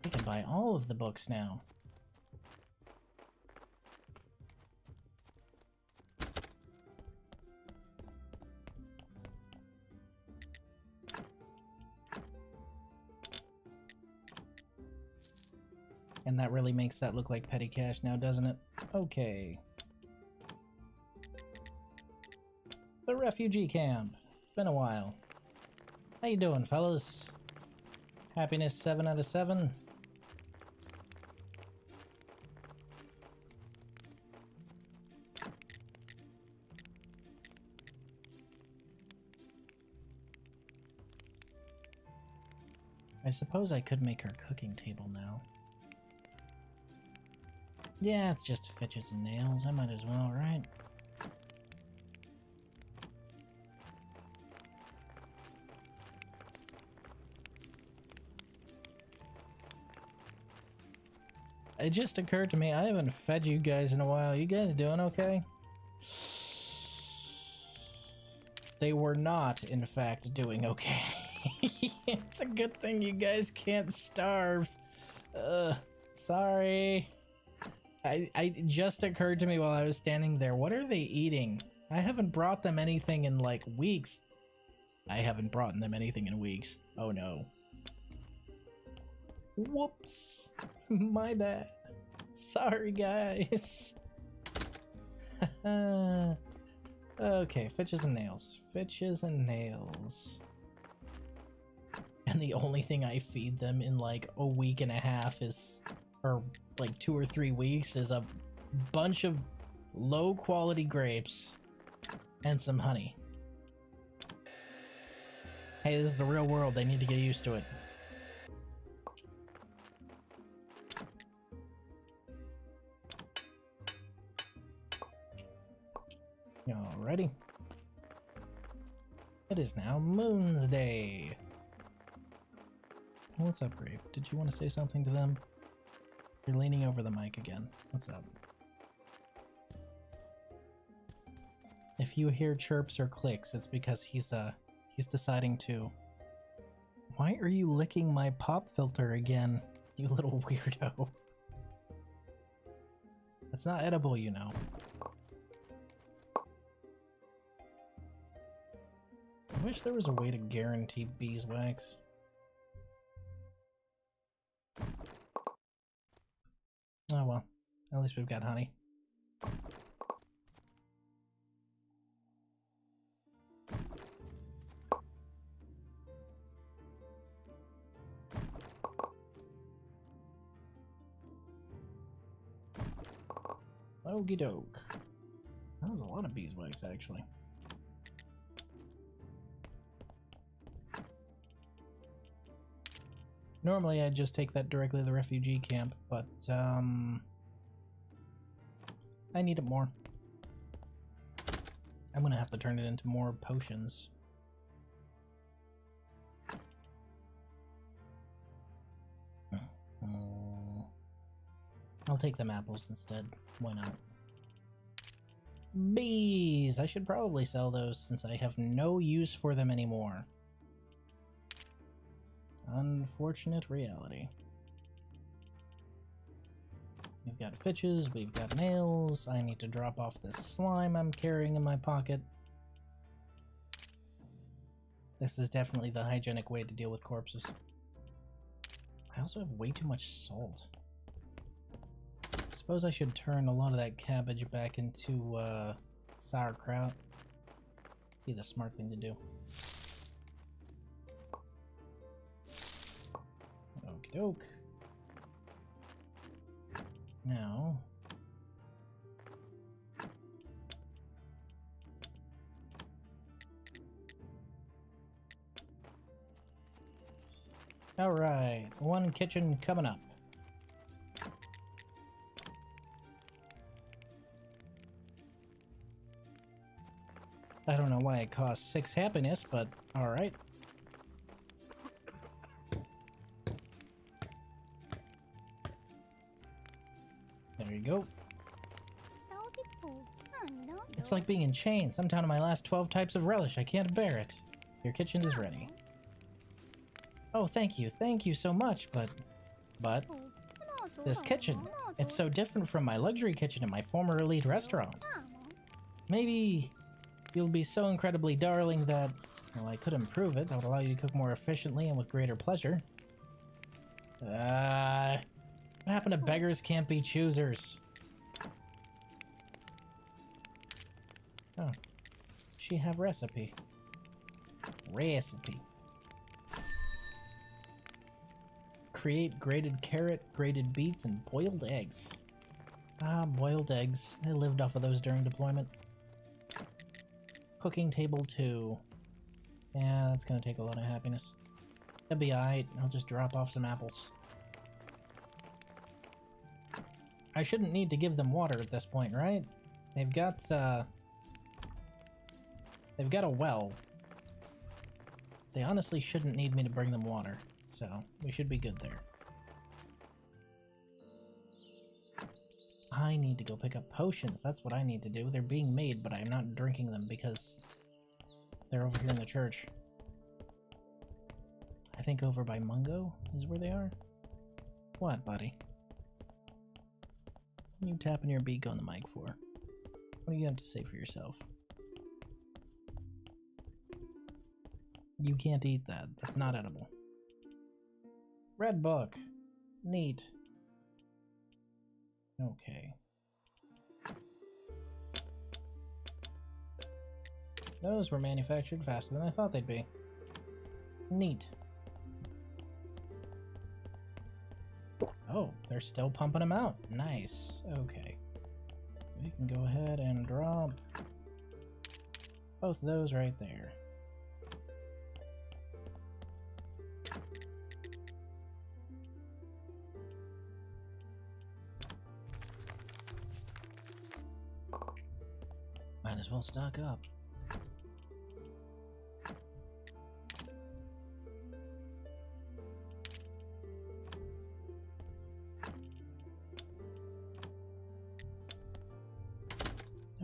We can buy all of the books now. And that really makes that look like petty cash now, doesn't it? Okay. The refugee camp. It's been a while. How you doing, fellas? Happiness 7 out of 7. I suppose I could make our cooking table now. Yeah, it's just fetches and nails. I might as well, right? It just occurred to me, I haven't fed you guys in a while. You guys doing okay? They were not, in fact, doing okay. It's a good thing you guys can't starve. Sorry. It just occurred to me while I was standing there. What are they eating? I haven't brought them anything in, like, weeks. I haven't brought them anything in weeks. Oh, no. Whoops. My bad. Sorry, guys. Okay, fitches and nails. Fitches and nails. And the only thing I feed them in like a week and a half is, or like 2 or 3 weeks, is a bunch of low quality grapes and some honey. Hey, this is the real world. They need to get used to it. Alrighty. It is now Moon's Day. What's up, Grape? Did you want to say something to them? You're leaning over the mic again. What's up? If you hear chirps or clicks, it's because he's deciding to. Why are you licking my pop filter again, you little weirdo? That's not edible, you know. I wish there was a way to guarantee beeswax. Oh well, at least we've got honey. Okie doke. That was a lot of beeswax, actually. Normally I'd just take that directly to the refugee camp, but I need it more. I'm gonna have to turn it into more potions. I'll take them apples instead. Why not? Bees! I should probably sell those since I have no use for them anymore. Unfortunate reality. We've got fitches, we've got nails. I need to drop off this slime I'm carrying in my pocket. This is definitely the hygienic way to deal with corpses. I also have way too much salt. I suppose I should turn a lot of that cabbage back into sauerkraut. Be the smart thing to do. Okie doke. Now, alright, one kitchen coming up. I don't know why it costs 6 happiness, but alright. There you go. It's like being in chains. I'm down to my last 12 types of relish. I can't bear it. Your kitchen is ready. Oh, thank you so much, but this kitchen, it's so different from my luxury kitchen at my former elite restaurant. Maybe you'll be so incredibly darling that, well, I could improve it. That would allow you to cook more efficiently and with greater pleasure. What happened to beggars can't be choosers? Oh. She have recipe. Recipe. Create grated carrot, grated beets, and boiled eggs. Ah, boiled eggs. I lived off of those during deployment. Cooking table 2. Yeah, that's gonna take a lot of happiness. That'd be alright. I'll just drop off some apples. I shouldn't need to give them water at this point, right? They've got a well. They honestly shouldn't need me to bring them water, so we should be good there. I need to go pick up potions. That's what I need to do. They're being made, but I'm not drinking them because they're over here in the church. I think over by Mungo is where they are. What, buddy? What are you tapping your beak on the mic for? What do you have to say for yourself? You can't eat that. That's not edible. Red book. Neat. Okay. Those were manufactured faster than I thought they'd be. Neat. Oh, they're still pumping them out. Nice. Okay. We can go ahead and drop both of those right there. Might as well stock up.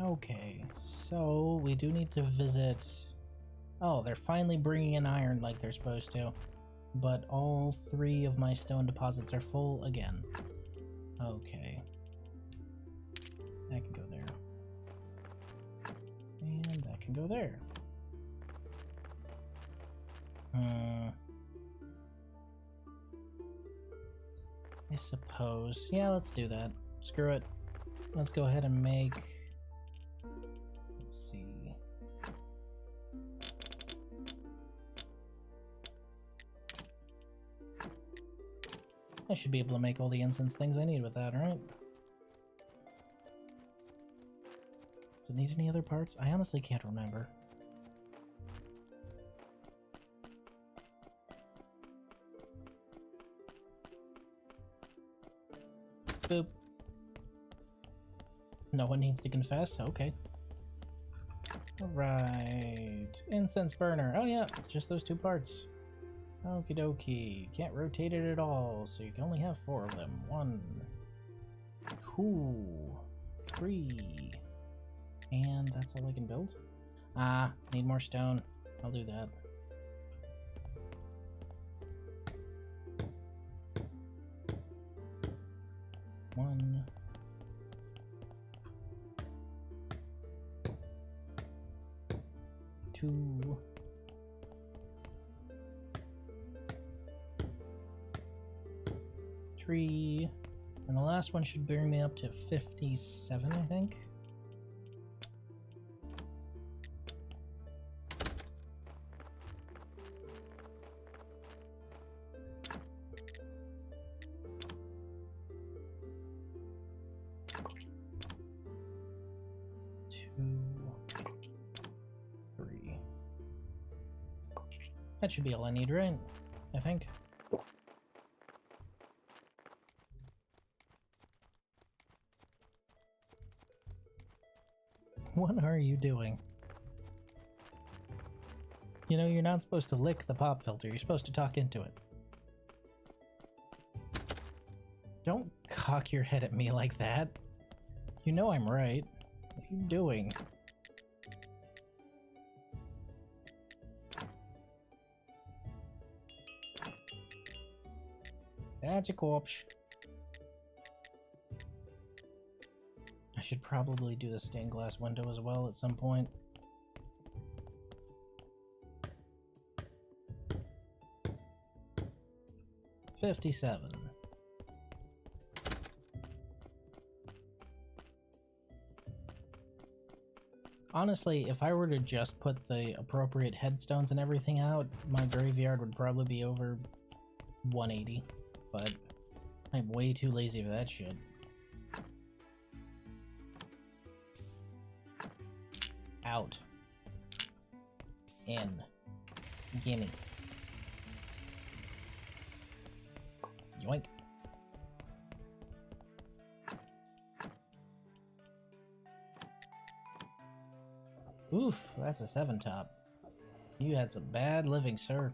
Okay, so we do need to visit... Oh, they're finally bringing in iron like they're supposed to. But all 3 of my stone deposits are full again. Okay. That can go there. And that can go there. I suppose. Yeah, let's do that. Screw it. Let's go ahead and make... Let's see. I should be able to make all the incense things I need with that, right? Does it need any other parts? I honestly can't remember. Boop. No one needs to confess? Okay. Alright. Incense burner. Oh yeah, it's just those 2 parts. Okie dokie. Can't rotate it at all, so you can only have 4 of them. 1, 2, 3. And that's all I can build? Ah, need more stone. I'll do that. One. 2. 3. And the last one should bring me up to 57, I think. That should be all I need, right? I think. What are you doing? You know, you're not supposed to lick the pop filter. You're supposed to talk into it. Don't cock your head at me like that. You know I'm right. What are you doing? That's a corpse. I should probably do the stained glass window as well at some point. $57. Honestly, if I were to just put the appropriate headstones and everything out, my graveyard would probably be over 180. But I'm way too lazy for that shit. Out. In. Gimme. Yoink. Oof, that's a 7 top. You had some bad living, sir.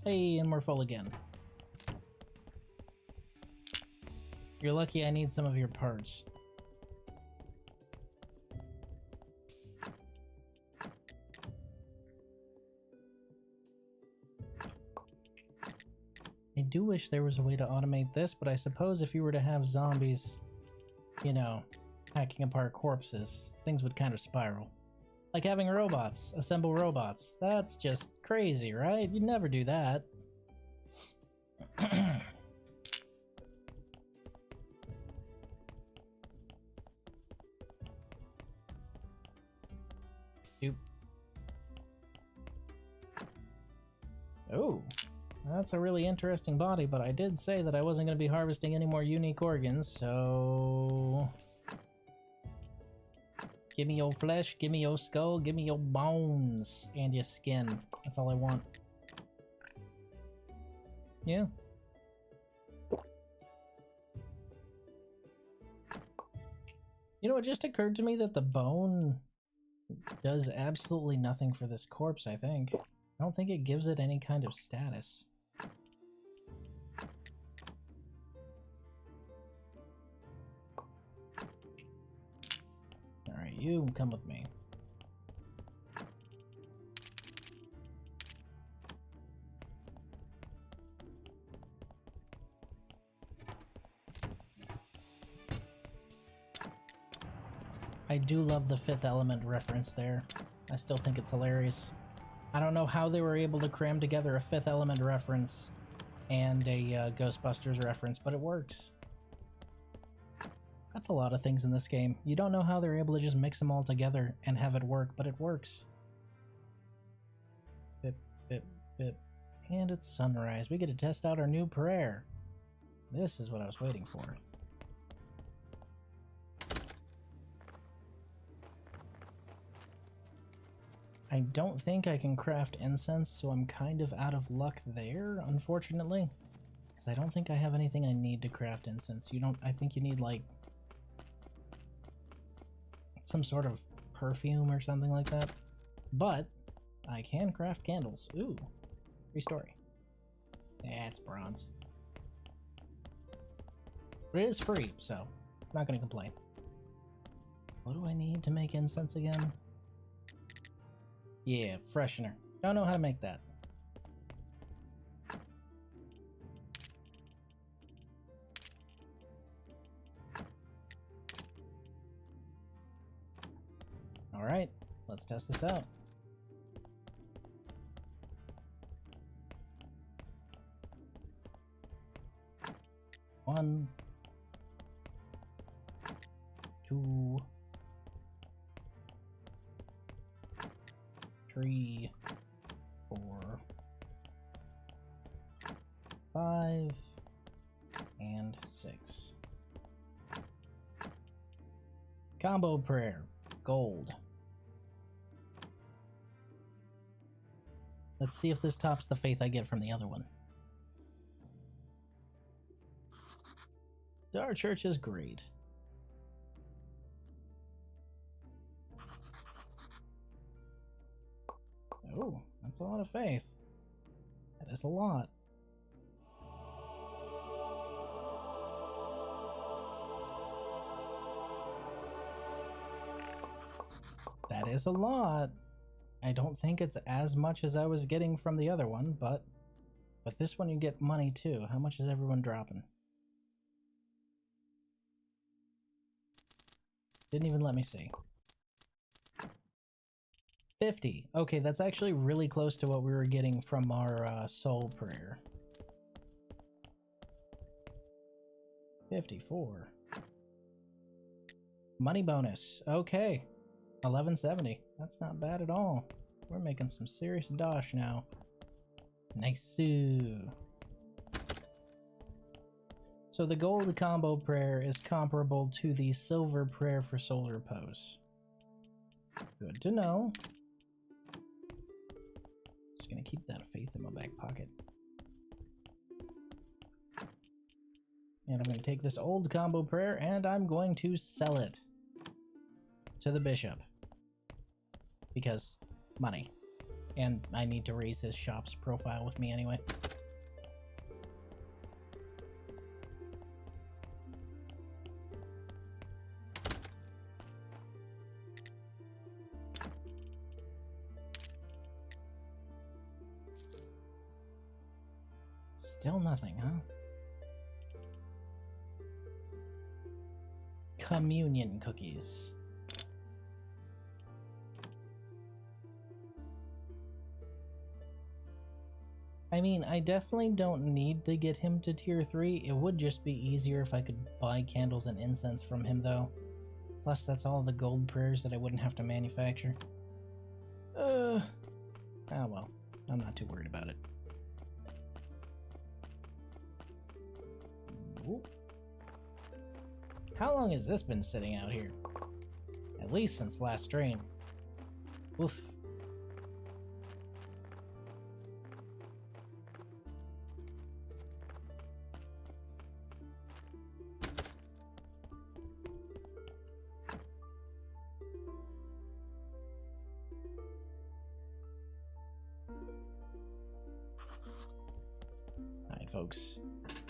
Hey, and we're full again. You're lucky I need some of your parts. I do wish there was a way to automate this, but I suppose if you were to have zombies, you know, hacking apart corpses, things would kind of spiral. Like having robots, assemble robots. That's just crazy, right? You'd never do that. Oop. Oh, that's a really interesting body, but I did say that I wasn't going to be harvesting any more unique organs, so... Give me your flesh, give me your skull, give me your bones, and your skin. That's all I want. Yeah. You know, it just occurred to me that the bone does absolutely nothing for this corpse, I think. I don't think it gives it any kind of status. Alright, you come with me. I do love the Fifth Element reference there. I still think it's hilarious. I don't know how they were able to cram together a Fifth Element reference and a Ghostbusters reference, but it works. That's a lot of things in this game. You don't know how they're able to just mix them all together and have it work, but it works. Bip, bip, bip. And it's sunrise. We get to test out our new prayer. This is what I was waiting for. I don't think I can craft incense, so I'm kind of out of luck there, unfortunately. Because I don't think I have anything I need to craft incense. I think you need, like, some sort of perfume or something like that. But I can craft candles. Ooh, free story. Yeah, it's bronze. But it is free, so I'm not going to complain. What do I need to make incense again? Yeah, freshener. Don't know how to make that. Alright, let's test this out. One, two, 3, 4, 5, and 6. Combo prayer, gold. Let's see if this tops the faith I get from the other one. Our church is great. Oh, that's a lot of faith. That is a lot. That is a lot. I don't think it's as much as I was getting from the other one, but this one you get money too. How much is everyone dropping? Didn't even let me see. 50. Okay, that's actually really close to what we were getting from our soul prayer. 54. Money bonus. Okay. 1170. That's not bad at all. We're making some serious dosh now. Nice. So the gold combo prayer is comparable to the silver prayer for solar pose. Good to know. Just gonna keep that faith in my back pocket. And I'm gonna take this old combo prayer and I'm going to sell it to the bishop. Because money. And I need to raise his shop's profile with me anyway. Still nothing, huh? Communion cookies. I mean, I definitely don't need to get him to tier 3. It would just be easier if I could buy candles and incense from him, though. Plus, that's all the gold prayers that I wouldn't have to manufacture. Oh well. I'm not too worried about it. Ooh. How long has this been sitting out here? At least since last stream. Oof. Alright, folks.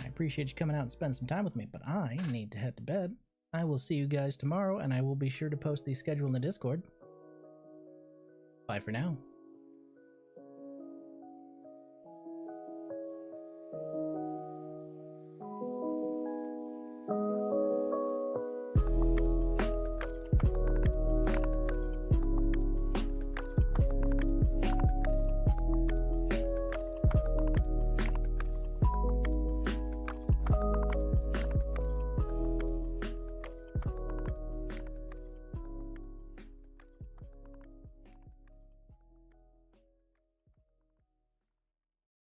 I appreciate you coming out and spending some time with me, but I need to head to bed. I will see you guys tomorrow, and I will be sure to post the schedule in the Discord. Bye for now.